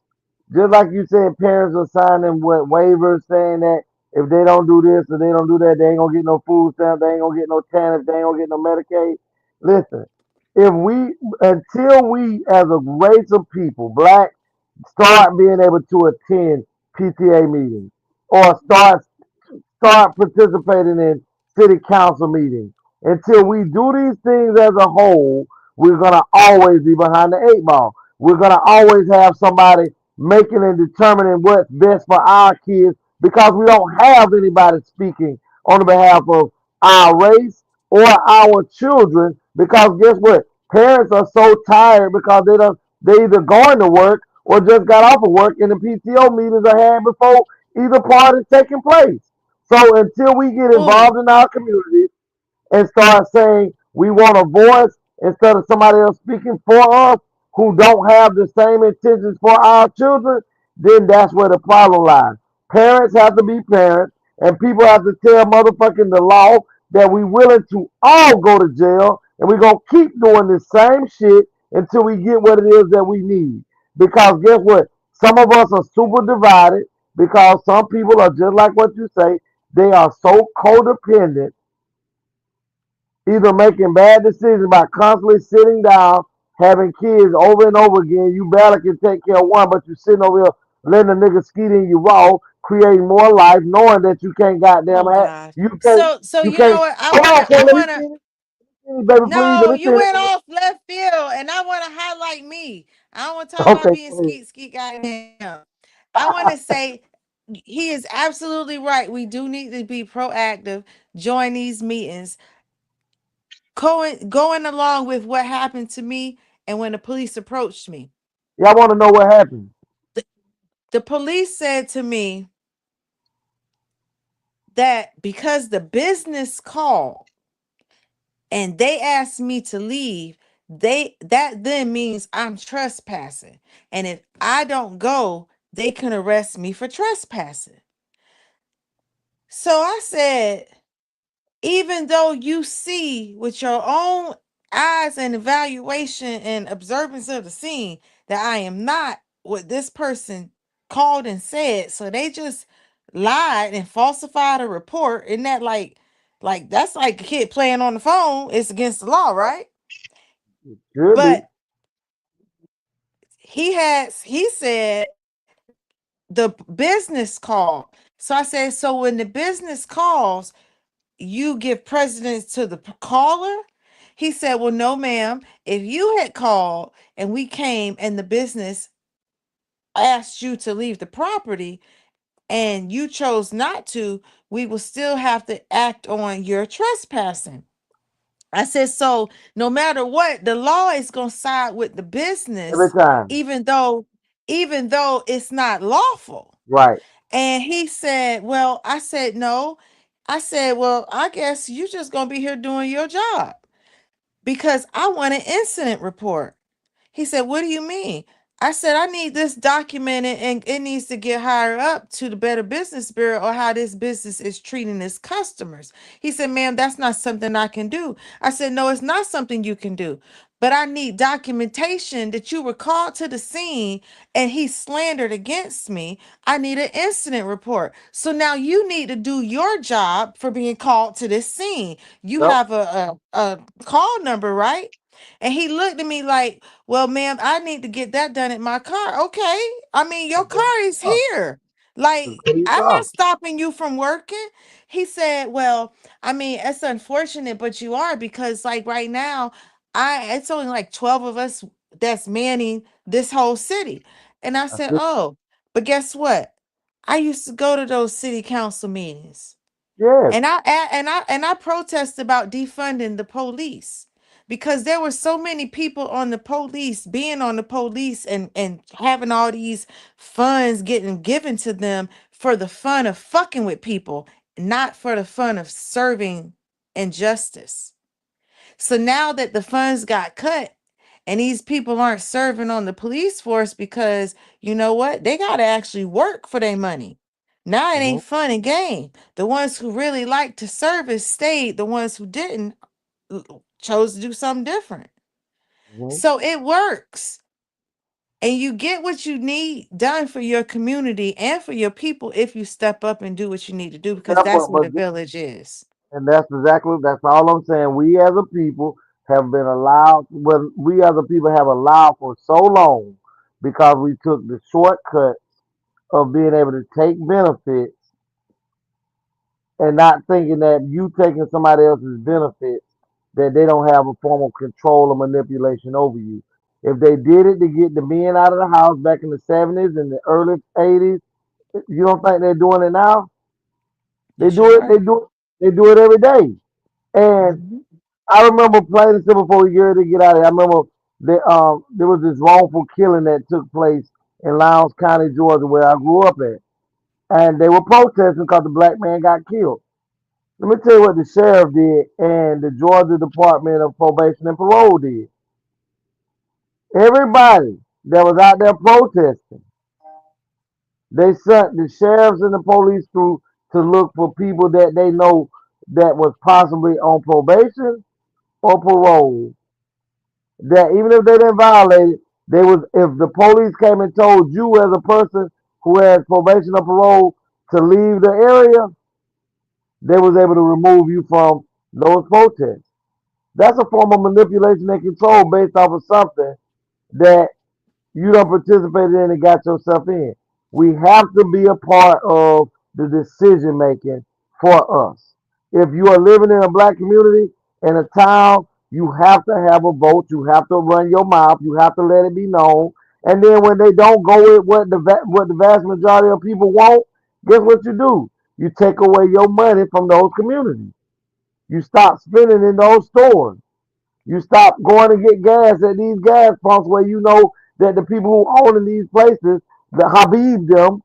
Just like you said, parents are signing what waivers saying that if they don't do this or they don't do that, they ain't gonna get no food stamp, they ain't gonna get no TANF, they ain't gonna get no Medicaid. Listen, if we until we as a race of people, black, start being able to attend PTA meetings or start participating in city council meetings. Until we do these things as a whole, we're gonna always be behind the eight ball. We're gonna always have somebody making and determining what's best for our kids because we don't have anybody speaking on the behalf of our race or our children. Because guess what? Parents are so tired because they either going to work or just got off of work and the PTO meetings are had before either part is taking place. So until we get Oh, involved in our community and start saying we want a voice instead of somebody else speaking for us who don't have the same intentions for our children, then that's where the problem lies. Parents have to be parents, and people have to tell motherfucking the law that we willing to all go to jail, and we're gonna keep doing the same shit until we get what it is that we need. Because guess what? Some of us are super divided because some people are just like what you say. They are so codependent, either making bad decisions by constantly sitting down, having kids over and over again. You barely can take care of one, but you sitting over here letting a nigga skeet in you raw, creating more life, knowing that you can't goddamn oh have, God. you can't, So you you know can't. what? I Hold on, wanna, okay, I let me wanna. finish, baby, please, let No, me you finish. went off left field, and I want to highlight me. I don't want to talk about Okay, being go ahead. skeet goddamn. I want to say he is absolutely right. We do need to be proactive, join these meetings, going along with what happened to me and when the police approached me. Y'all want to know what happened? The police said to me that because the business called and they asked me to leave, that then means I'm trespassing. And if I don't go, they can arrest me for trespassing. So I said, even though you see with your own eyes and evaluation and observance of the scene that I am not what this person called and said, so they just lied and falsified a report. Isn't that like that's like a kid playing on the phone? It's against the law, right? Should be. But he said the business call. So I said, so when the business calls, you give precedence to the caller? He said, well, no, ma'am. If you had called and we came and the business asked you to leave the property and you chose not to, we will still have to act on your trespassing. I said, so no matter what, the law is going to side with the Every business, time. even though it's not lawful. Right. And he said, well, I said, no. I said, well, I guess you just going to be here doing your job because I want an incident report. He said, what do you mean? I said, I need this documented and it needs to get higher up to the Better Business Bureau or how this business is treating its customers. He said, ma'am, that's not something I can do. I said, no, it's not something you can do. But I need documentation that you were called to the scene and he slandered against me. I need an incident report. So now you need to do your job for being called to this scene. You Yep. have a call number, right? And he looked at me like, well, ma'am, I need to get that done at my car. Okay. I mean, your car is here. Like, I'm not stopping you from working. He said, well, I mean, it's unfortunate, but you are because like right now, it's only like 12 of us that's manning this whole city. And I said, oh, but guess what? I used to go to those city council meetings. Yes. And I protest about defunding the police because there were so many people on the police being on the police and having all these funds getting given to them for the fun of fucking with people, not for the fun of serving injustice. So now that the funds got cut and these people aren't serving on the police force because you know what? They got to actually work for their money. Now it ain't fun and game. The ones who really liked to service stayed. The ones who didn't chose to do something different. So it works. And you get what you need done for your community and for your people if you step up and do what you need to do because Yeah, that's what a village is. and that's all I'm saying. We as a people have been allowed, well, we as a people have allowed for so long because we took the shortcut of being able to take benefits and not thinking that you taking somebody else's benefits, that they don't have a form of control or manipulation over you. If they did it to get the men out of the house back in the 70s and the early 80s, you don't think they're doing it now? They Yes, do you're it, right. they do it every day. And Mhm. I remember playing this before we get ready to get out of here. I remember there was this wrongful killing that took place in Lowndes County, Georgia, where I grew up at. And they were protesting because the black man got killed. Let me tell you what the sheriff did and the Georgia Department of Probation and Parole did. Everybody that was out there protesting, they sent the sheriffs and the police through to look for people that they know that was possibly on probation or parole. That even if they didn't violate it, they was if the police came and told you as a person who has probation or parole to leave the area, they was able to remove you from those protests. That's a form of manipulation and control based off of something that you don't participate in and got yourself in. We have to be a part of the decision making for us. If you are living in a black community in a town, you have to have a vote. You have to run your mouth. You have to let it be known. And then when they don't go with what the vast majority of people want, guess what you do? You take away your money from those communities. You stop spending in those stores. You stop going to get gas at these gas pumps where you know that the people who own in these places, the Habib them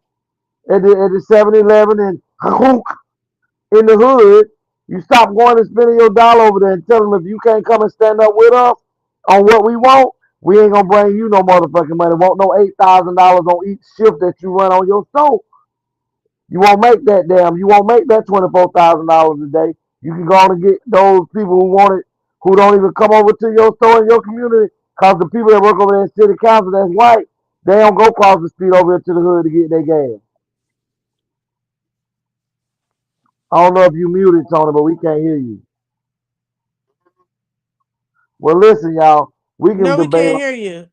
at the 7-Eleven and Hook in the hood, you stop going and spending your dollar over there and tell them if you can't come and stand up with us, on what we want, we ain't gonna bring you no motherfucking money. Want no $8,000 on each shift that you run on your store. You won't make that damn. You won't make that $24,000 a day. You can go on and get those people who want it, who don't even come over to your store in your community, cause the people that work over there in city council that's white, they don't go across the street over here to the hood to get their gas. I don't know if you muted, Tony, but we can't hear you. Well, listen, y'all. We can No, we debate. can't hear you.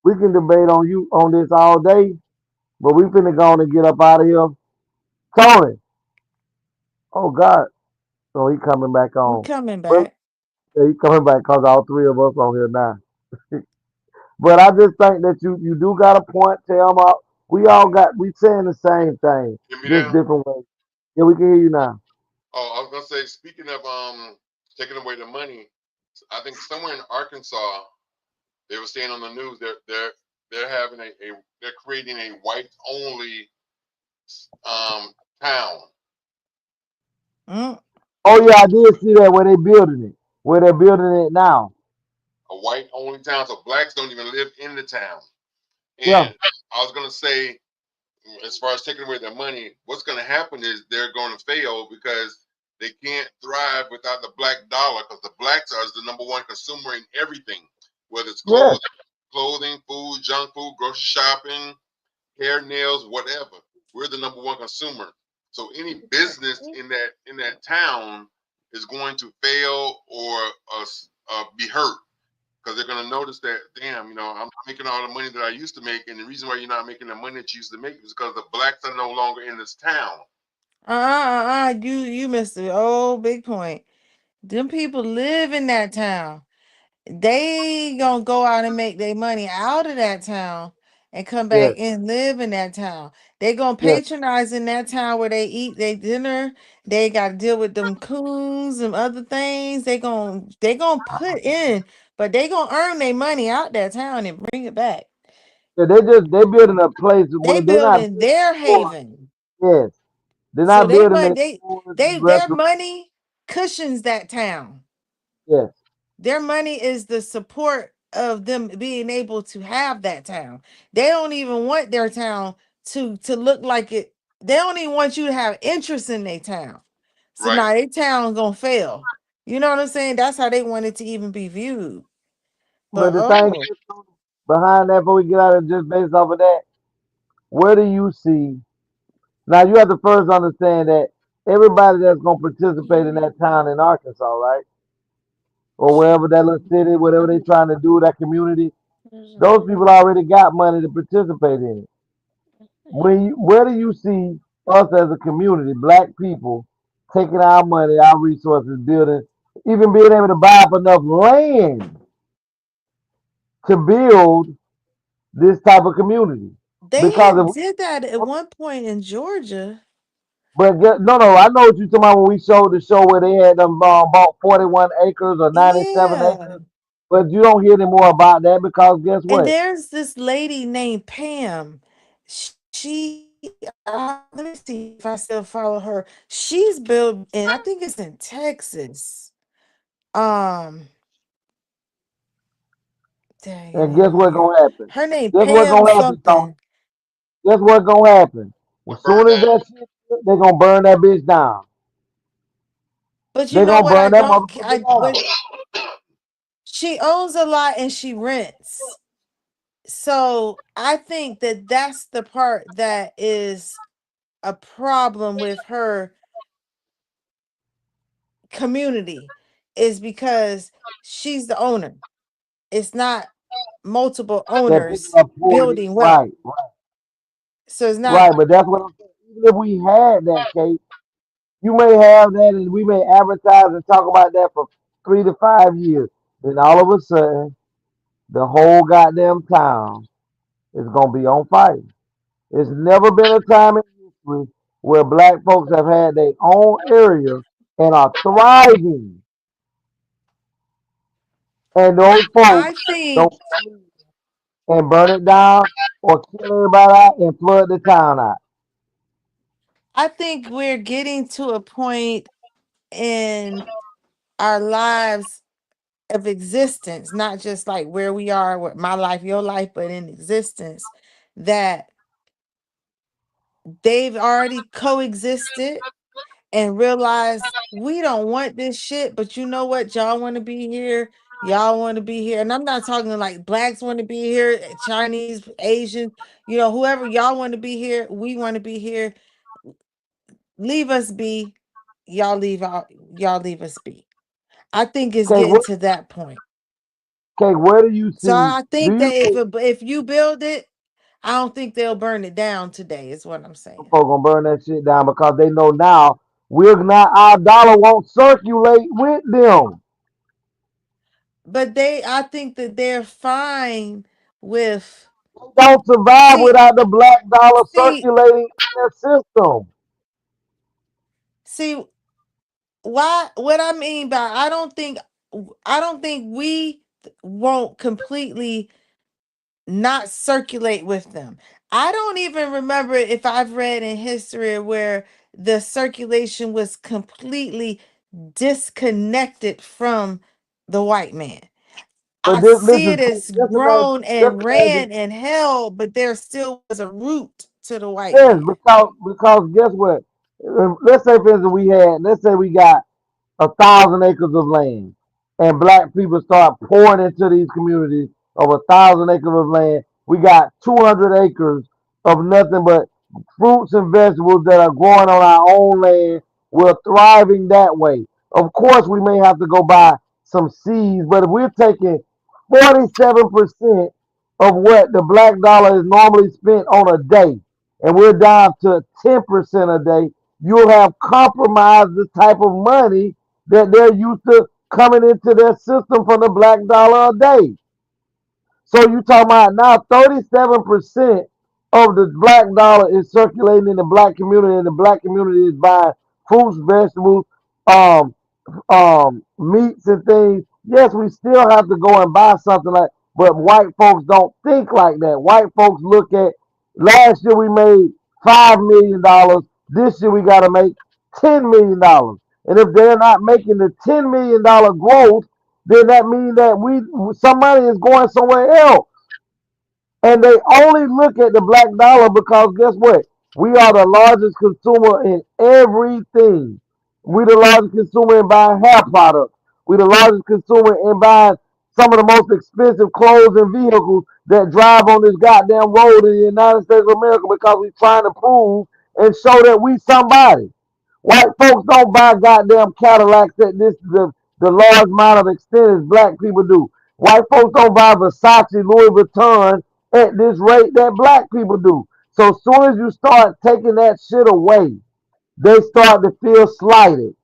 We can debate on you on this all day, but we finna go on and get up out of here. Tony. Oh God. So he coming back We on. coming Well, back. yeah, he coming back because all three of us on here now. But I just think that you do got a point, Tell me. We saying the same thing, Hear me just now? different ways. Yeah, we can hear you now. Oh, I was gonna say, speaking of taking away the money, I think somewhere in Arkansas they were saying on the news they're having they're creating a white only town. Mm. Oh yeah, I did see that where they building it. Where they're building it now. A white only town, so blacks don't even live in the town. Yeah. And I was gonna say, as far as taking away their money, what's gonna happen is they're gonna fail because they can't thrive without the black dollar because the blacks are the number one consumer in everything, whether it's Yes. clothing, food, junk food, grocery shopping, hair, nails, whatever. We're the number one consumer. So any business in that town is going to fail or be hurt because they're going to notice that, damn, I'm not making all the money that I used to make, and the reason why you're not making the money that you used to make is because the blacks are no longer in this town. You missed a oh big point. Them people live in that town. They gonna go out and make their money out of that town and come back Yes. and live in that town. They gonna Yes. patronize in that town where they eat their dinner. They got to deal with them coons and other things. They gonna put in, but they gonna earn their money out that town and bring it back. Yeah, they building a place They where they're not building building their stores. haven. Yes. They're So not they building money their stores and their restaurants. money cushions that town. Yes. Their money is the support of them being able to have that town. They don't even want their town to look like it. They don't even want you to have interest in their town. So Right. now their town gonna fail. You know what I'm saying? That's how they want it to even be viewed. But But the thing oh, is, behind that, before we get out of it, just based off of that, where do you see? Now you have to first understand that everybody that's gonna participate in that town in Arkansas, right, or wherever that little city, whatever they trying to do, that community, those people already got money to participate in it. Where do you see us as a community, black people, taking our money, our resources, building, even being able to buy up enough land to build this type of community? they Because had if did that at one point in Georgia. no, I know what you're talking about when we showed the show where they had them bought 41 acres or 97 Yeah. acres. But you don't hear any more about that because guess And what? there's this lady named Pam. Let me see if I still follow her. She's built, and I think it's in Texas. Um, dang, it And ain't guess on what's here. gonna happen? Her name Guess what's Pam gonna happen, Tony? something. Guess what's gonna happen? As Burn soon as down. that shit, they're gonna burn that bitch down. But you They're know gonna what? burn that motherfucker down. But she owns a lot and she rents. So I think that that's the part that is a problem with her community is because she's the owner. It's not multiple That people owners are pouring it. building wealth. Right, right, So it's not right. But that's what I'm saying. Even if we had that case, you may have that and we may advertise and talk about that for 3 to 5 years. Then all of a sudden, the whole goddamn town is gonna be on fire. It's never been a time in history where black folks have had their own area and are thriving. And those I folks don't think come in and burn it down or kill everybody out and flood the town out. I think we're getting to a point in our lives of existence, not just like where we are with my life, your life, but in existence, that they've already coexisted and realized we don't want this shit, but you know what? Y'all want to be here. Y'all want to be here. And I'm not talking like blacks want to be here, Chinese, Asian, whoever y'all want to be here. We want to be here. Leave us be. Y'all leave us be. I think it's Okay, getting to that point. where do you So see? I Do think you that think if you build it, I don't think they'll burn it down today, is what I'm saying. folks gonna burn that shit down because they know now we're not our dollar won't circulate with them. But I think that they're fine with. They don't survive See, without the black dollar see, circulating in their system. see. Why? What I mean by I don't think we won't completely not circulate with them. I don't even remember if I've read in history where the circulation was completely disconnected from the white man. But I this, see listen, it as grown and ran and held, but there still was a root to the white yes, man. because guess what? Let's say for instance let's say we got 1,000 acres of land, and black people start pouring into these communities of 1,000 acres of land. We got 200 acres of nothing but fruits and vegetables that are growing on our own land. We're thriving that way. Of course, we may have to go buy some seeds, but if we're taking 47% of what the black dollar is normally spent on a day, and we're down to 10% a day, you'll have compromised the type of money that they're used to coming into their system from the black dollar a day. So you talking about now 37% of the black dollar is circulating in the black community, and the black community is buying fruits, vegetables, um, meats and things. Yes, we still have to go and buy something like, but white folks don't think like that. White folks look at last year we made $5 million. This year we got to make $10 million. And if they're not making the $10 million growth, then that means that some money is going somewhere else. And they only look at the black dollar because guess what? We are the largest consumer in everything. We the largest consumer in buying hair products. We the largest consumer in buying some of the most expensive clothes and vehicles that drive on this goddamn road in the United States of America because we're trying to prove and show that we somebody. White folks don't buy goddamn Cadillacs at the large amount of extent as black people do. White folks don't buy Versace, Louis Vuitton at this rate that black people do. So as soon as you start taking that shit away, they start to feel slighted.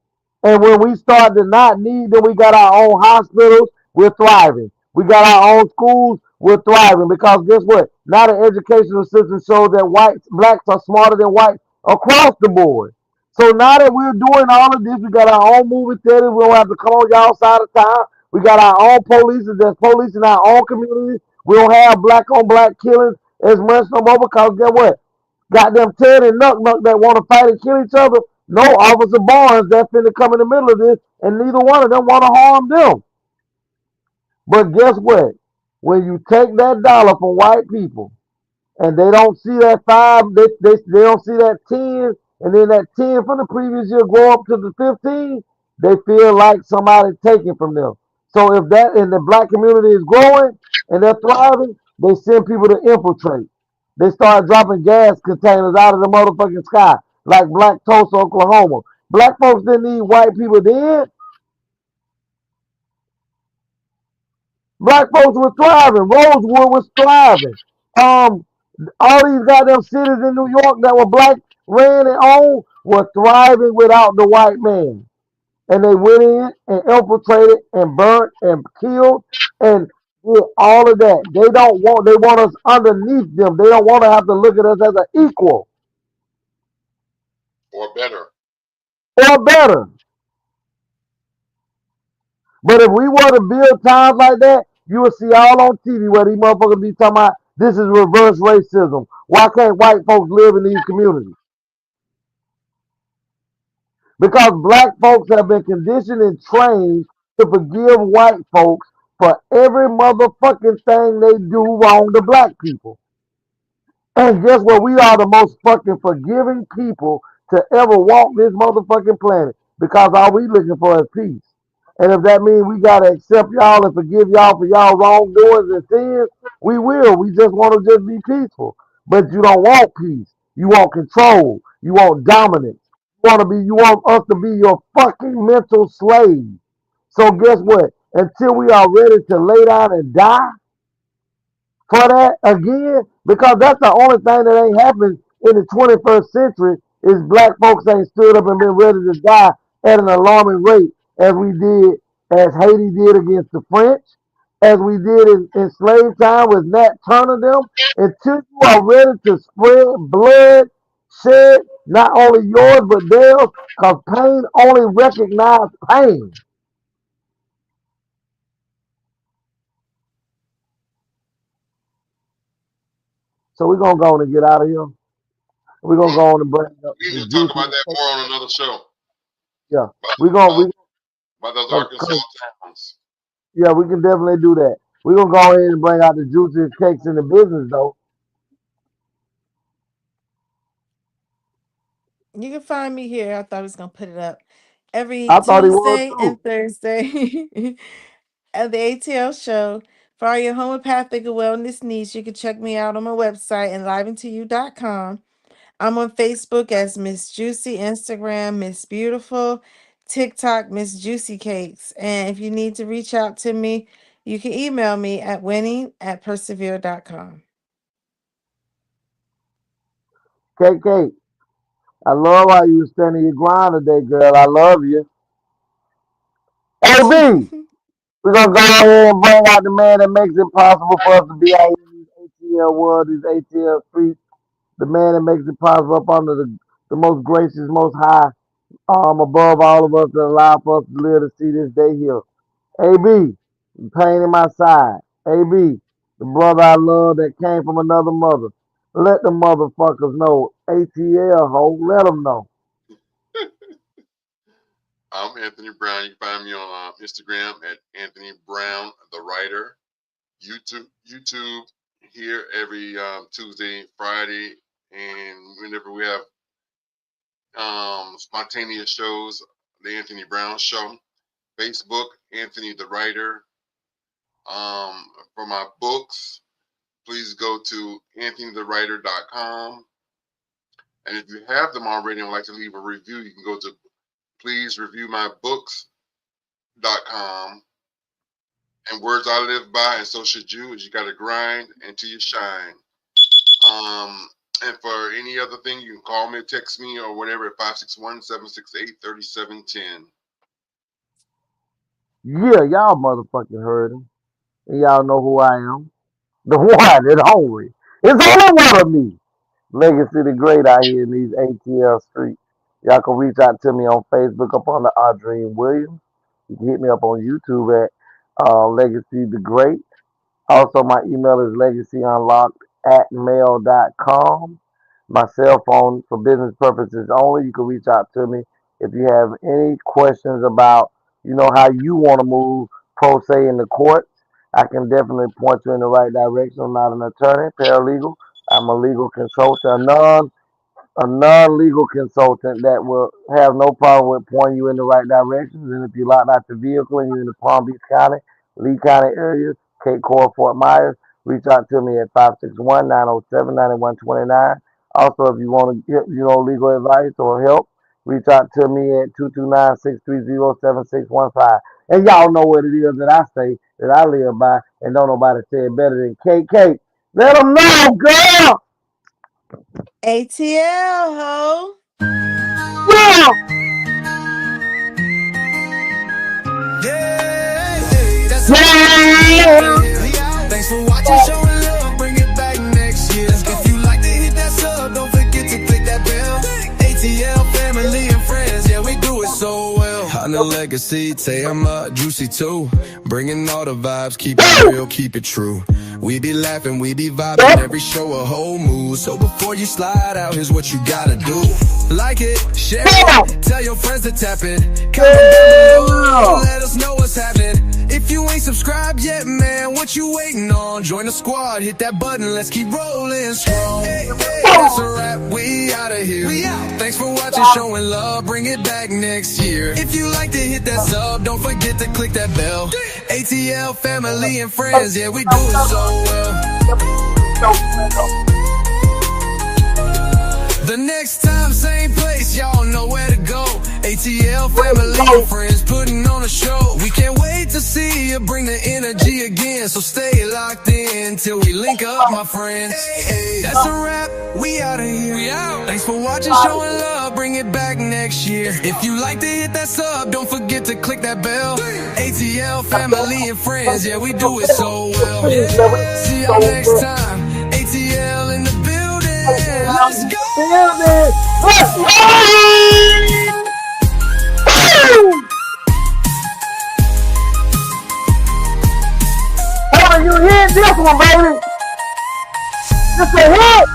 And when we start to not need them, we got our own hospitals, we're thriving. We got our own schools, we're thriving. Because guess what? Now the educational system shows that blacks are smarter than whites across the board. So now that we're doing all of this, we got our own movie theaters. We don't have to come on y'all side of town. We got our own police that's policing our own communities. We don't have black on black killings as much no more because guess what? Goddamn Ted and Nuck Nuck that want to fight and kill each other. No Officer Barnes that finna come in the middle of this, and neither one of them want to harm them. But guess what? When you take that dollar from white people and they don't see that five, they don't see that 10, and then that 10 from the previous year go up to the 15, they feel like somebody's taking from them. So if that and the black community is growing and they're thriving, they send people to infiltrate. They start dropping gas containers out of the motherfucking sky, like Black Tulsa, Oklahoma. Black folks didn't need white people then. Black folks were thriving. Rosewood was thriving. Um, all these goddamn cities in New York that were black ran and owned were thriving without the white man. And they went in and infiltrated and burnt and killed and did all of that. They want us underneath them. They don't want to have to look at us as an equal or better. or better. But if we were to build towns like that, you would see all on TV where these motherfuckers be talking about this is reverse racism. Why can't white folks live in these communities? Because black folks have been conditioned and trained to forgive white folks for every motherfucking thing they do wrong to black people. And guess what? We are the most fucking forgiving people to ever walk this motherfucking planet because all we looking for is peace. And if that means we gotta accept y'all and forgive y'all for y'all wrongdoings and sins, we will. We just want to just be peaceful. But you don't want peace. You want control. You want dominance. You want us to be your fucking mental slave. So guess what? Until we are ready to lay down and die, for that again, because that's the only thing that ain't happened in the 21st century is black folks ain't stood up and been ready to die at an alarming rate as we did, as Haiti did against the French, as we did in slave time with Nat Turner them. Until you are ready to spread blood, shed not only yours but theirs, because pain only recognizes pain. So we're gonna go on and get out of here. We're gonna go on and bring up We the can talk juicy. about that more on another show. Yeah, we're gonna About those we Arkansas towns. yeah, we can definitely do that. We're gonna go ahead and bring out the juiciest cakes in the business though. You can find me here. I thought I was gonna put it up every I thought he was Tuesday too. and Thursday at the ATL show. For all your homeopathic and wellness needs, you can check me out on my website, enliventoyou.com. I'm on Facebook as Miss Juicy, Instagram, Miss Beautiful, TikTok, Miss Juicy Cakes. And if you need to reach out to me, you can email me at winning@persevere.com. KK, I love how you standing your ground today, girl. I love you. AB, we're gonna go ahead and bring out the man that makes it possible for us to be out here in these ATL world, these ATL streets. The man that makes it possible up under the most gracious, most high, above all of us that allow for us to live to see this day here. AB, pain in my side. AB, the brother I love that came from another mother. Let the motherfuckers know. ATL, ho, let them know. I'm Anthony Brown. You can find me on Instagram at Anthony Brown, the writer. YouTube here every Tuesday, Friday, and whenever we have spontaneous shows, the Anthony Brown Show. Facebook, Anthony the Writer. For my books, please go to anthonythewriter.com. And if you have them already and would like to leave a review, you can go to pleasereviewmybooks.com. And words I live by, and so should you, is you got to grind until you shine. And for any other thing, you can call me, text me, or whatever at 561-768-3710. Yeah, y'all motherfucking heard him. And y'all know who I am. The one and only. It's only one of me. Legacy the Great out here in these ATL streets. Y'all can reach out to me on Facebook up on the Audrey Williams. You can hit me up on YouTube at Legacy the Great. Also, my email is legacyunlocked@mail.com. My cell phone for business purposes only. You can reach out to me if you have any questions about, how you want to move pro se in the courts. I can definitely point you in the right direction. I'm not an attorney, paralegal. I'm a legal consultant, a non-legal consultant that will have no problem with pointing you in the right directions. And if you locked out the vehicle and you're in the Palm Beach County, Lee County areas, Cape Coral, Fort Myers, reach out to me at 561-907-9129. Also, if you want to get, legal advice or help, reach out to me at 229-630-7615. And y'all know what it is that I say, that I live by, and don't nobody say it better than KK. Let them know, girl! ATL, ho. Yeah! That's Thanks for watching, showing love, bring it back next year. If you like to hit that sub, don't forget to click that bell. ATL family and friends, yeah, we do it so well. On the legacy, say I'm juicy too. Bringing all the vibes, keep it real, keep it true. We be laughing, we be vibing, every show a whole mood. So before you slide out, here's what you gotta do. Like it, share it, tell your friends to tap it. Comment down below, let us know what's happening. If you ain't subscribed yet, man, what you waiting on? Join the squad, hit that button, let's keep rolling strong. That's a wrap, we outta here. Thanks for watching, showing love, bring it back next year. If you like to hit that sub, don't forget to click that bell. ATL, family and friends, yeah, we do it so well. The next time, same place, y'all know where to go. ATL, family and friends, putting on a show. We can't wait to see you bring the energy again. So stay locked in till we link up, my friends. That's a wrap, we outta here. Thanks for watching, showing love, bring it back next year. If you like to hit that sub, don't forget to click that bell. ATL, family and friends, yeah, we do it so well. See y'all next time. ATL in the building. Let's go. Let's go! Hey, you hit this one, baby. This a hit.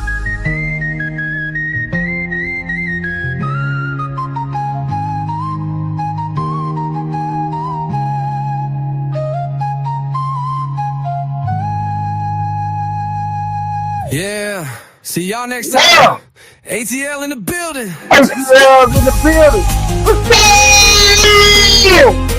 Yeah, see y'all next time. ATL in the building. ATL in the building. Let's go!